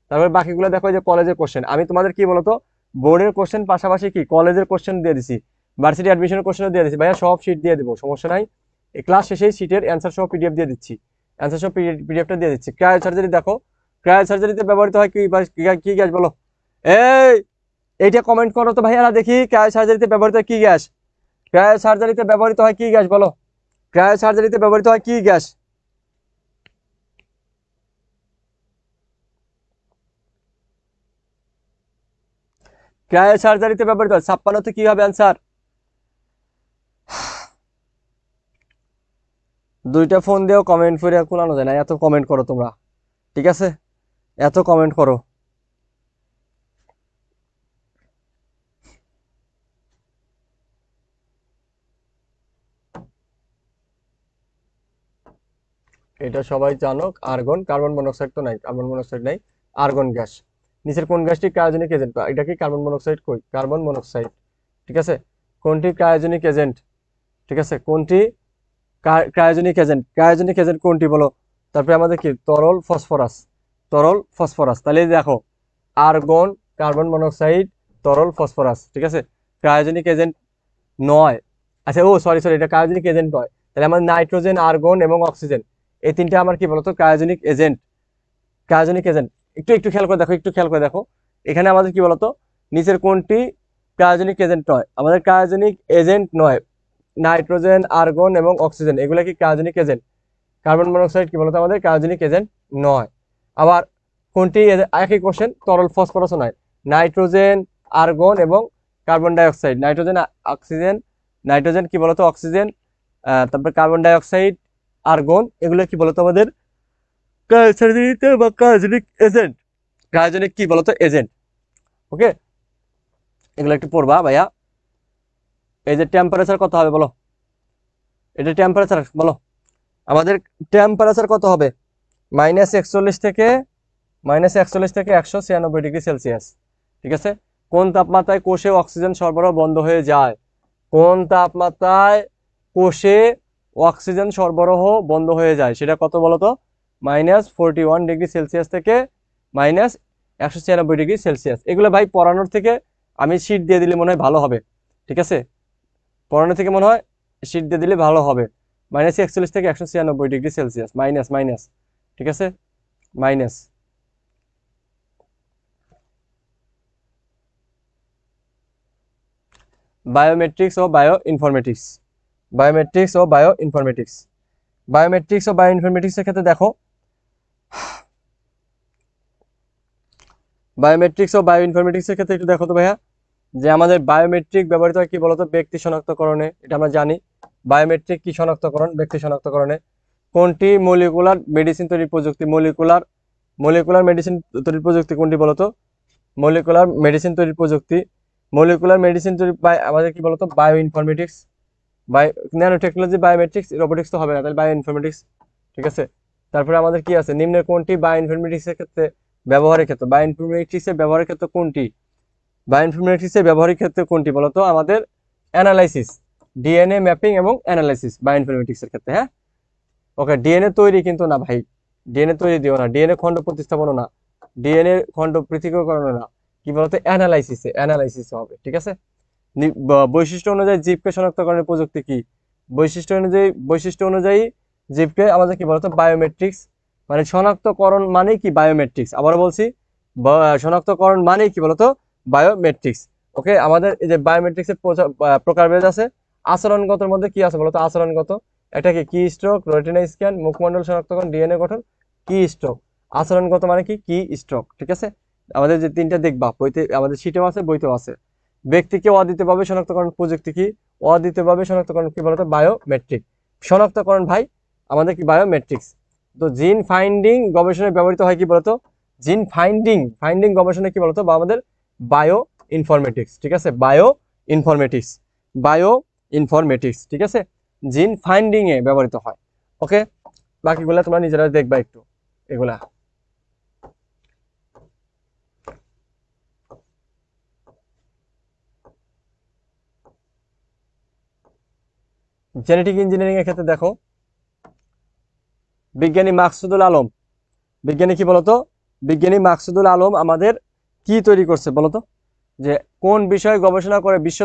তারপরে বাকিগুলো দেখো, যে কলেজের কোশ্চেন। আমি তোমাদের কি বলতো, বোর্ডের কোশ্চেন পাশাপাশি কি কলেজের কোশ্চেন দিয়ে দিছি, ভার্সিটি অ্যাডমিশনের কোশ্চেনও দিয়ে দিছি ভাইয়া, সব শিট দিয়ে দিব, সমস্যা নাই। এই ক্লাস শেষেই শিটের অ্যান্সার সহ পিডিএফ দিয়ে দিচ্ছি, অ্যান্সার সহ পিডিএফটা দিয়ে দিচ্ছি। ক্রায়ো সার্জারি দেখো, ক্রায়ো সার্জারিতে ব্যবহৃত হয় কি কি গ্যাস বলো? এই এইটা কমেন্ট করো তো ভাইয়ারা, দেখি ক্রায়ো সার্জারিতে ব্যবহৃত হয় কি গ্যাস? ক্রায়ো সার্জারিতে ব্যবহৃত হয় কি গ্যাস বলো? ক্রায়ো সার্জারিতে ব্যবহৃত হয় কি গ্যাস? ক্রায়ো সার্জারিতে ব্যবহৃত হয় 56তে কি হবে অ্যান্সার? দুইটা ফোন দিয়েও কমেন্ট করে কুলানো যায় না, এত কমেন্ট করো তোমরা। ঠিক আছে, এত কমেন্ট করো। এটা সবাই জানো, আর্গন, কার্বন মনোক্সাইড তো নাই, কার্বন মনোক্সাইড নাই, আর্গন গ্যাস। নিচের কোন গ্যাসটি ক্রায়োজেনিক এজেন্ট? এটা কি কার্বন মনোক্সাইড? কই কার্বন মনোক্সাইড। ঠিক আছে, কোনটি ক্রায়োজেনিক এজেন্ট? ঠিক আছে, কোনটি ক্রায়োজেনিক এজেন্ট? ক্রায়োজেনিক এজেন্ট কোনটি বলো? তারপরে আমাদের কি তরল ফসফরাস, তরল ফসফরাস। তাহলে এই দেখো, আর্গন, কার্বন মনোক্সাইড, তরল ফসফরাস। ঠিক আছে, ক্রায়োজেনিক এজেন্ট নয়। আচ্ছা ও সরি সরি, এটা ক্রায়োজেনিক এজেন্ট নয়। তাহলে আমাদের নাইট্রোজেন, আর্গন এবং অক্সিজেন, এই তিনটা আমার কি বলতো? Cryogenic agent, cryogenic agent. একটু একটু খেয়াল করে দেখো, একটু খেয়াল করে দেখো, এখানে আমাদের কি বলতো? নিচের কোনটি ক্রায়োজেনিক এজেন্ট নয়? আমাদের ক্রায়োজেনিক এজেন্ট নয়, নাইট্রোজেন, আর্গন এবং অক্সিজেন, এগুলো কি ক্রায়োজেনিক এজেন্ট? কার্বন মনোক্সাইড কি বলতো আমাদের? ক্রায়োজেনিক এজেন্ট নয়। আবার কোনটি একই কোশ্চেন, তরল ফসফরাসও নয়। নাইট্রোজেন, আর্গন এবং carbon die oxide, nitrogen, oxygen, nitrogen কি বলতো? অক্সিজেন, তারপর কার্বন ডাই অক্সাইড, আর্গন, এগুলো কি বলতো আমাদের? ক্রায়োজেনিক বা ক্রায়োজেনিক এজেন্ট, ক্রায়োজেনিক কি বলতো? এজেন্ট। ওকে, এগুলো একটু পড়বা ভাইয়া। এই যে টেম্পারেচার কত হবে বলো? এটা টেম্পারেচার বলো আমাদের, টেম্পারেচার কত হবে? -41 থেকে, -41 থেকে 196 ডিগ্রি সেলসিয়াস। ঠিক আছে, কোন তাপমাত্রায় কোষে অক্সিজেন সরবরাহ বন্ধ হয়ে যায়? কোন তাপমাত্রায় কোষে অক্সিজেন সরবরাহ বন্ধ হয়ে যায় সেটা কত বলতো? -41 ডিগ্রি সেলসিয়াস থেকে -196 ডিগ্রি সেলসিয়াস। এগুলো ভাই পড়ানোর থেকে আমি শীট দিয়ে দিলে মনে হয় ভালো হবে। ঠিক আছে, পড়ানোর থেকে মনে হয় শীট দিয়ে দিলে ভালো হবে। -41 থেকে 196 ডিগ্রি সেলসিয়াস, মাইনাস মাইনাস। ঠিক আছে, মাইনাস। বায়োমেট্রিক্স ও বায়ো ইনফরমেটিক্স, বায়োমেট্রিক্স ও বায়ো ইনফরমেটিক্স, বায়োমেট্রিক্স ও বায়ো ইনফরমেটিক্সের ক্ষেত্রে দেখো, বায়োমেট্রিক্স ও বায়ো ইনফরমেটিক্সের ক্ষেত্রে একটু দেখো তো ভাইয়া, যে আমাদের বায়োমেট্রিক ব্যবহৃত হয় কি বলতো? ব্যক্তি শনাক্তকরণে, এটা আমরা জানি। বায়োমেট্রিক কি শনাক্তকরণ? ব্যক্তি শনাক্তকরণে। কোনটি মলিকুলার মেডিসিন তৈরির প্রযুক্তি? মলিকুলার, মলিকুলার মেডিসিন তৈরির প্রযুক্তি কোনটি বলতো? মলিকুলার মেডিসিন তৈরির প্রযুক্তি, মলিকুলার মেডিসিন তৈরি আমাদের কি বলতো? Bio informatics, bio nano technology, biometrics, robotics তো হবে না, তাহলে বায়ো ইনফরমেটিক্স। ঠিক আছে, তারপরে আমাদের কি আছে? নিম্নের কোনটি বায়ো ইনফরমেটিক্স এর ক্ষেত্রে ব্যবহারের ক্ষেত্রে, বায়ো ইনফরমেটিক্স এর ব্যবহারের ক্ষেত্রে কোনটি? বায়োইনফরমেটিক্সের ব্যবহারিক ক্ষেত্রে কোনটি বলতো? আমাদের অ্যানালাইসিস, ডিএনএ ম্যাপিং এবং অ্যানালাইসিস বায়োইনফরমেটিক্সের ক্ষেত্রে। হ্যাঁ, ওকে, ডিএনএ তৈরি কিন্তু না ভাই, ডিএনএ তৈরি দিও না, ডিএনএ খণ্ড প্রতিস্থাপন না, ডিএনএ খণ্ড পৃথকীকরণ না, কি বলতো? অ্যানালাইসিস হবে, ঠিক আছে। বৈশিষ্ট্য অনুযায়ী জীবকে শনাক্তকরণের প্রযুক্তি কি? বৈশিষ্ট্য অনুযায়ী জীবকে আমাদের কি বলতো? বায়োমেট্রিক্স, মানে শনাক্তকরণ মানে কি? বায়োমেট্রিক্স। আবার বলছি, শনাক্তকরণ মানে কি বলতো? বায়োমেট্রিক্স। ওকে, আমাদের এই যে বায়োমেট্রিক্সের প্রকারভেদ আছে। আচরণগতর মধ্যে কি আছে বলতো? আচরণগত, এটা কি স্ট্রোক, রেটিনা স্ক্যান, মুখমণ্ডল শনাক্তকরণ, ডিএনএ গঠন, কি স্ট্রোক। আচরণগত মানে কি স্ট্রোক, ঠিক আছে। আমাদের যে তিনটা দেখবা বইতে, আমাদের শীটেও আছে, বইতেও আছে। ব্যক্তিকে অদ্বিতীয়ভাবে শনাক্তকরণ প্রযুক্তি কি? অদ্বিতীয়ভাবে শনাক্তকরণ কি বলতো? বায়োমেট্রিক শনাক্তকরণ ভাই, আমাদের কি? বায়োমেট্রিক্স। তো জিন ফাইন্ডিং গবেষণায় ব্যবহৃত হয় কি বলতো? জিন ফাইন্ডিং গবেষণায় কি বলতো? বা আমাদের বায়ো ইনফরমেটিক্স, ঠিক আছে। বায়ো ইনফরমেটিক্স, ঠিক আছে। জিন ফাইন্ডিং এ ব্যবহৃত হয়। ওকে, বাকিগুলা তোমরা নিজেরা দেখবা একটু এগুলা। জেনেটিক ইঞ্জিনিয়ারিং এর ক্ষেত্রে দেখো, বিজ্ঞানী মাকসুদুল আলম, বিজ্ঞানী কি বলতো? বিজ্ঞানী মাকসুদুল আলম আমাদের কি তৈরি করছে বলতো? যে কোন বিষয়ে গবেষণা করে বিশ্ব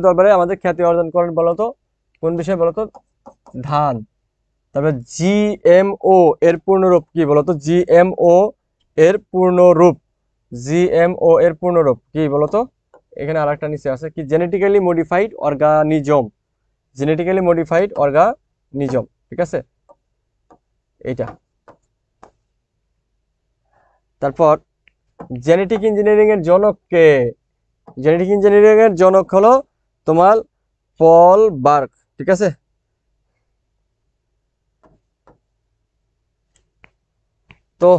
দরবারে, আমাদের খ্যাতি অর্জন করেন বলতো? কোন বিষয়ে বলতো? ধান। তারপরে জিএমও এর পূর্ণরূপ কি বলতো? এর পূর্ণরূপ জিএমও এর পূর্ণরূপ কি বলতো? এখানে আরেকটা নিচে আছে কি? জেনেটিক্যালি মডিফাইড অর্গানিজম, ঠিক আছে, এইটা। তারপর জেনেটিক ইঞ্জিনিয়ারিং এর জনক কে? জেনেটিক ইঞ্জিনিয়ারিং এর জনক হলো তোমার পল বার্ক, ঠিক আছে। তো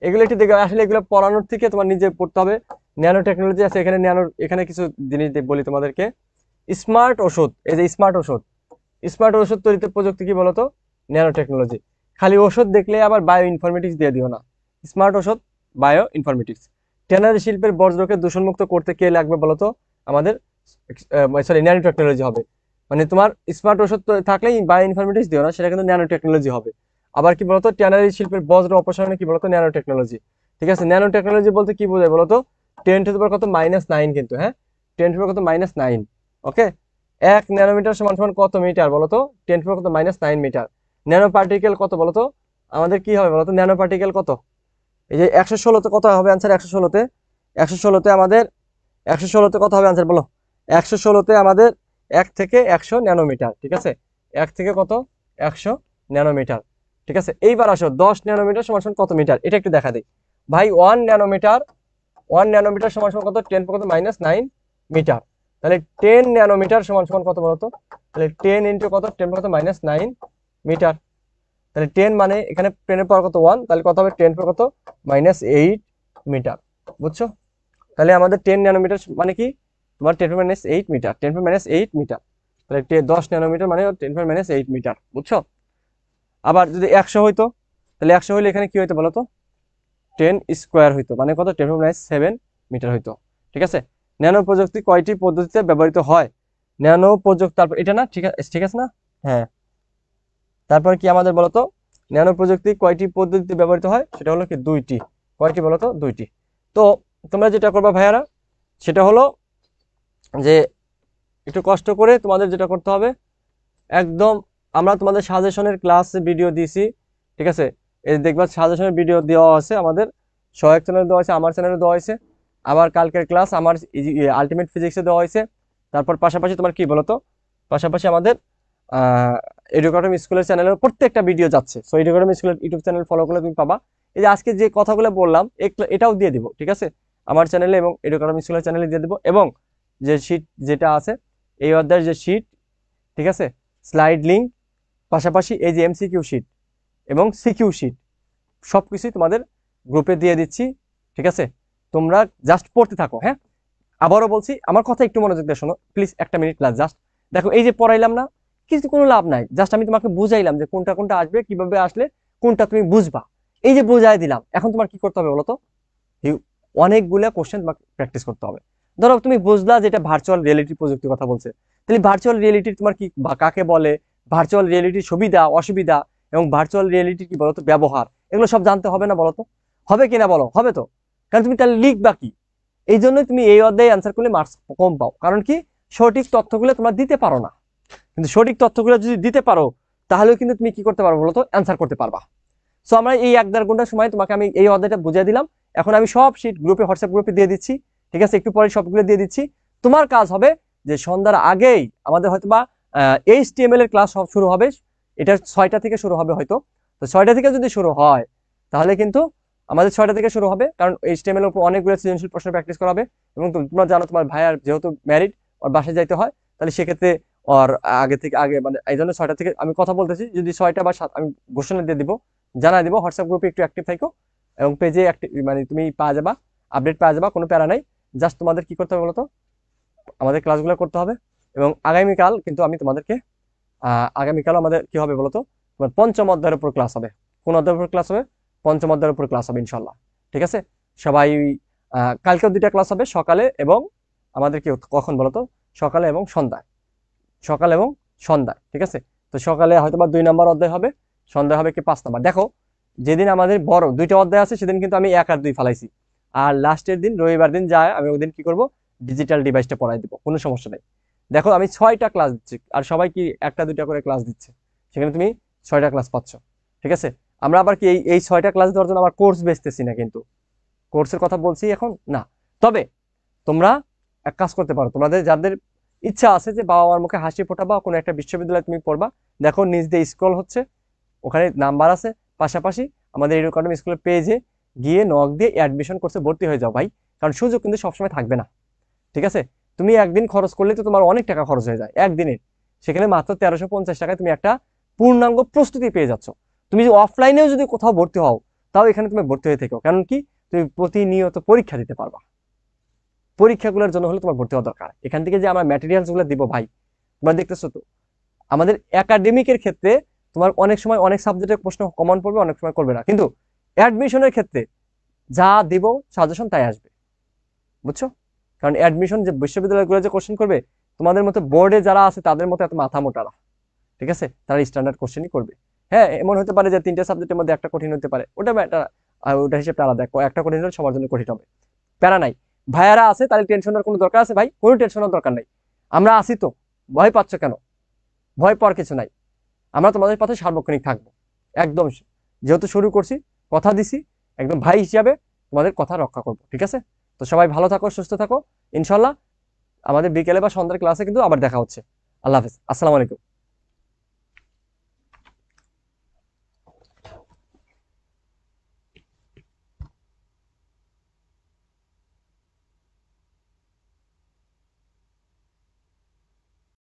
এগুলো একটু দেখে, আসলে এগুলো পড়ানোর থেকে তোমার নিজে পড়তে হবে। ন্যানো টেকনোলজি আছে এখানে, এখানে কিছু জিনিস বলি তোমাদেরকে। স্মার্ট ওষুধ, এই যে স্মার্ট ওষুধ তৈরিতে প্রযুক্তি কি বলতো? Nano technology. খালি ওষুধ দেখলে আবার বায়ো ইনফরমেটিক্স দিয়ে দিও না। স্মার্ট ওষুধ, বায়ো ইনফরমেটিক্স। ট্যানারি শিল্পের বর্জ্যকে দূষণমুক্ত করতে কে লাগবে বলতো? আমাদের ন্যানো টেকনোলজি হবে। মানে তোমার স্মার্ট ওষুধ থাকলেই বায়ো ইনফরমেটিক্স দিও না, সেটা কিন্তু ন্যানো টেকনোলজি হবে। আবার কি বলতো? ট্যানারি শিল্পের বজ্র অপসারণে কি বলতো? ন্যানো টেকনোলজি, ঠিক আছে। ন্যানো টেকনোলজি বলতে কি বোঝায় বলতো? 10⁻⁻⁹ কিন্তু, হ্যাঁ, 10⁻⁻⁹। ওকে, 1 ন্যানোমিটার সমান সমান কত মিটার বলতো? 10⁻⁹ মিটার। ন্যানো পার্টিকেল কত বলতো? আমাদের কি হবে বলতো? ন্যানো পার্টিকেল কত? এই যে 116তে কত হবে আনসার? 116তে আমাদের 116তে কত হবে আনসার বলো? 116তে আমাদের 1 থেকে 100 ন্যানোমিটার, ঠিক আছে। 1 থেকে কত? 100 ন্যানোমিটার, ঠিক আছে। এইবার আসো 10 ন্যানোমিটার সমান সমান কত মিটার, এটা একটু দেখা দিই ভাই। 1 ন্যানোমিটার সমান সমান কত? 10⁻⁹ মিটার। তাহলে 10 ন্যানোমিটার সমান সমান কত বলতো? তাহলে 10 ইন্টু কত? 10⁻⁹ মিটার। তাহলে 10 মানে এখানে 10 এর পাওয়ার কত? 1, তাহলে কত হবে? 10 কত? -8 মিটার, বুঝছো? তাহলে আমাদের 10 ন্যানোমিটার মানে কি? তোমার 10⁻⁸ মিটার, 10⁻⁸ মিটার। তাহলে 10 ন্যানোমিটার মানে 10⁻⁸ মিটার, বুঝছো? আবার যদি 100 হইতো, তাহলে 100 হইলে এখানে কি হইতো বলো তো? 10 স্কোয়ার হইতো, মানে কত? 10⁻⁷ মিটার হইতো, ঠিক আছে। ন্যানো প্রযুক্তি কয়টি পদ্ধতিতে ব্যবহৃত হয়? ন্যানো প্রযুক্তি, তারপর এটা না, ঠিক আছে না? হ্যাঁ, তারপর কি আমাদের বলতো? ন্যানো প্রযুক্তি কয়টি পদ্ধতিতে ব্যবহৃত হয়? সেটা হলো কি? 2টি। কয়টি বলতো? 2টি। তো তোমরা যেটা করবা ভাইয়ারা, সেটা হলো যে একটু কষ্ট করে তোমাদের যেটা করতে হবে, একদম আমরা তোমাদের সাজেশনের ক্লাসে ভিডিও দিয়েছি, ঠিক আছে। এই দেখবা সাজেশনের ভিডিও দেওয়া আছে, আমাদের সহায়ক চ্যানেলে দেওয়া আছে, আমার চ্যানেলে দেওয়া হয়েছে। আবার কালকের ক্লাস আমার আলটিমেট ফিজিক্সে দেওয়া হয়েছে। তারপর পাশাপাশি তোমার কি বলতো? পাশাপাশি আমাদের এডুকেটম স্কুলের চ্যানেলের প্রত্যেকটা ভিডিও যাচ্ছে। সো এডুকেটম স্কুলের ইউটিউব চ্যানেল ফলো করলে তুমি পাবা। এই যে আজকে যে কথাগুলো বললাম, এটাও দিয়ে দিব, ঠিক আছে, আমার চ্যানেলে এবং এডুকেটম স্কুলের চ্যানেলে দিয়ে দেবো। এবং যে শীট যেটা আছে, এই অধ্যায়ের যে শীট, ঠিক আছে, স্লাইড লিঙ্ক, পাশাপাশি এই যে এমসিকিউ শীট এবং সিকিউ শীট, সবকিছুই তোমাদের গ্রুপে দিয়ে দিচ্ছি, ঠিক আছে। তোমরা জাস্ট পড়তে থাকো, হ্যাঁ। আবারও বলছি, আমার কথা একটু মনোযোগ দিয়ে শোনো প্লিজ, 1 মিনিট ক্লাস জাস্ট দেখো। এই যে পড়াইলাম না, কিছু কোনো লাভ নাই, জাস্ট আমি তোমাকে বুঝাইলাম যে কোনটা কোনটা আসবে, কিভাবে আসলে কোনটা তুমি বুঝবা, এই যে বুঝাই দিলাম। এখন তোমার কি করতে হবে বলো তো? অনেকগুলো কোশ্চেন তোমাকে প্র্যাকটিস করতে হবে। ধরো তুমি বুঝলা যে এটা ভার্চুয়াল রিয়েলিটি প্রযুক্তির কথা বলছে, তাহলে ভার্চুয়াল রিয়েলিটি তোমার কি বা কাকে বলে, ভার্চুয়াল রিয়েলিটির সুবিধা অসুবিধা এবং ভার্চুয়াল রিয়েলিটি কি বলতো ব্যবহার, এগুলো সব জানতে হবে না বলতো? হবে কিনা বলো? হবে তো। কারণ তুমি তাহলে লিখবা কি? এই জন্যই তুমি এই অধ্যায়ে অ্যান্সার করলে মার্কস কম পাও, কারণ কি সঠিক তথ্যগুলো তোমরা দিতে পারো না। কিন্তু সঠিক তথ্যগুলো যদি দিতে পারো তাহলেও কিন্তু তুমি কি করতে পারবো বলতো? অ্যান্সার করতে পারবা। সো আমরা এই 1-1.5 ঘন্টার সময় তোমাকে আমি এই অধ্যায়টা বুঝিয়ে দিলাম। এখন আমি সব শিট গ্রুপে, হোয়াটসঅ্যাপ গ্রুপে দিয়ে দিচ্ছি, ঠিক আছে? একটু পরে সবগুলো দিয়ে দিচ্ছি। তোমার কাজ হবে যে সন্ধ্যার আগেই আমাদের হয়তো বা HTML এর ক্লাস শুরু হবে, এটা 6টা থেকে শুরু হবে হয়তো। তো 6টা থেকে যদি শুরু হয় তাহলে কিন্তু আমাদের 6টা থেকে শুরু হবে, কারণ HTML এর উপর অনেকগুলো সৃজনশীল প্রশ্ন প্র্যাকটিস করা হবে। এবং তোমরা জানো তোমার ভাইয়ার যেহেতু ম্যারিড, ওর বাসায় যাইতে হয়, তাহলে সেক্ষেত্রে ওর আগে মানে এই জন্য 6টা থেকে আমি কথা বলতেছি। যদি 6টা বা 7 আমি ঘোষণা দিয়ে দিব, জানাই দিব। হোয়াটসঅ্যাপ গ্রুপে একটু অ্যাক্টিভ থাকো এবং পেজে মানে তুমি পাওয়া যাবা, আপডেট পাওয়া যাবা, কোনো প্যারা নাই। জাস্ট তোমাদের কি করতে হবে বলতো? আমাদের ক্লাসগুলো করতে হবে। এবং আগামীকাল কিন্তু আমি তোমাদেরকে আগামীকাল আমাদের কি হবে বলতো? তোমার পঞ্চম অধ্যায়ের উপর ক্লাস হবে। কোন অধ্যায়ের উপর ক্লাস হবে? পঞ্চম অধ্যায়ের উপর ক্লাস হবে ইনশাল্লাহ। ঠিক আছে? সবাই কালকেও 2টা ক্লাস হবে, সকালে এবং আমাদের কি কখন বলতো? সকালে এবং সন্ধ্যায়। সকাল এবং সন্ধ্যায়, ঠিক আছে? তো সকালে হয়তো বা 2 নম্বর অধ্যায় হবে, সন্ধ্যায় হবে কি 5 নম্বর। দেখো, যেদিন আমাদের বড় 2টা অধ্যায় আছে সেদিন কিন্তু আমি 1 আর 2 ফালাইছি। আর লাস্টের দিন রবিবার দিন যায় আমি ওই দিন কি করব? ডিজিটাল ডিভাইসটা পড়াই দিব, কোনো সমস্যা নেই। দেখো আমি 6টা ক্লাস দিচ্ছি আর সবাই কি 1টা 2টা করে ক্লাস দিচ্ছে, সেখানে তুমি 6টা ক্লাস পাচ্ছ। ঠিক আছে? আমরা আবার কি এই 6টা ক্লাস দেওয়ার জন্য আবার কোর্স বেচতেছি না, কিন্তু কোর্সের কথা বলছি এখন না। তবে তোমরা এক কাজ করতে পারো, তোমাদের যাদের ইচ্ছা আছে যে বাবা মার মুখে হাসি ফোটাবা, কোনো একটা বিশ্ববিদ্যালয়ে তুমি পড়বা, দেখো নিজ দিয়ে স্ক্রল হচ্ছে, ওখানে নাম্বার আছে। পাশাপাশি আমাদের এডুকেশন স্কুলের পেজে গিয়ে নক দিয়ে অ্যাডমিশন কোর্সে ভর্তি হয়ে যাও ভাই, কারণ সুযোগ কিন্তু সবসময় থাকবে না। ঠিক আছে? তুমি একদিন খরচ করলে তো তোমার অনেক টাকা খরচ হয়ে যায় একদিনে, সেখানে মাত্র 1350 টাকায় তুমি একটা পূর্ণাঙ্গ প্রস্তুতি পেয়ে যাচ্ছ। তুমি যদি অফলাইনেও যদি কোথাও ভর্তি হও, তাও এখানে তুমি ভর্তি হয়ে থেকো, কারণ কি তুমি প্রতিনিয়ত পরীক্ষা দিতে পারবা। পরীক্ষাগুলোর জন্য হলে তোমার ভর্তি হওয়া দরকার। এখান থেকে যে আমরা ম্যাটেরিয়ালস গুলো দিব ভাই, তোমরা দেখতেছো তো আমাদের একাডেমিকের ক্ষেত্রে তোমার অনেক সময় অনেক সাবজেক্টের প্রশ্ন কমন পড়বে, অনেক সময় করবে না, কিন্তু অ্যাডমিশনের ক্ষেত্রে যা দিব সাজেশন তাই আসবে। বুঝছো? কারণ অ্যাডমিশন যে বিশ্ববিদ্যালয়গুলো যে কোশ্চেন করবে, তোমাদের মতো বোর্ডে যারা আছে তাদের মতো এত মাথা মোটারা, ঠিক আছে? তারা স্ট্যান্ডার্ড কোশ্চেনই করবে। হ্যাঁ, এমন হতে পারে যে 3টে সাবজেক্টের মধ্যে একটা কঠিন হতে পারে, ওটা ওটা হিসেবে আলাদা। একটা কঠিন হলে সবার জন্য কঠিন হবে, প্যারা নাই। ভাইয়ারা আছে, তাহলে টেনশনের কোনো দরকার আছে? ভাই কোনো টেনশনের দরকার নাই, আমরা আসি তো। ভয় পাচ্ছ কেন? ভয় পাওয়ার কিছু নাই। আমরা তোমাদের পথে সার্বক্ষণিক থাকবো একদম। যেহেতু শুরু করছি, কথা দিছি, একদম ভাই হিসাবে তোমাদের কথা রক্ষা করবো। ঠিক আছে? তো সবাই ভালো থাকো, সুস্থ থাকো। ইনশাল্লাহ আমাদের বিকেলে বা সন্ধ্যার ক্লাসে কিন্তু আবার দেখা হচ্ছে। আল্লাহ হাফেজ, আসসালামু আলাইকুম।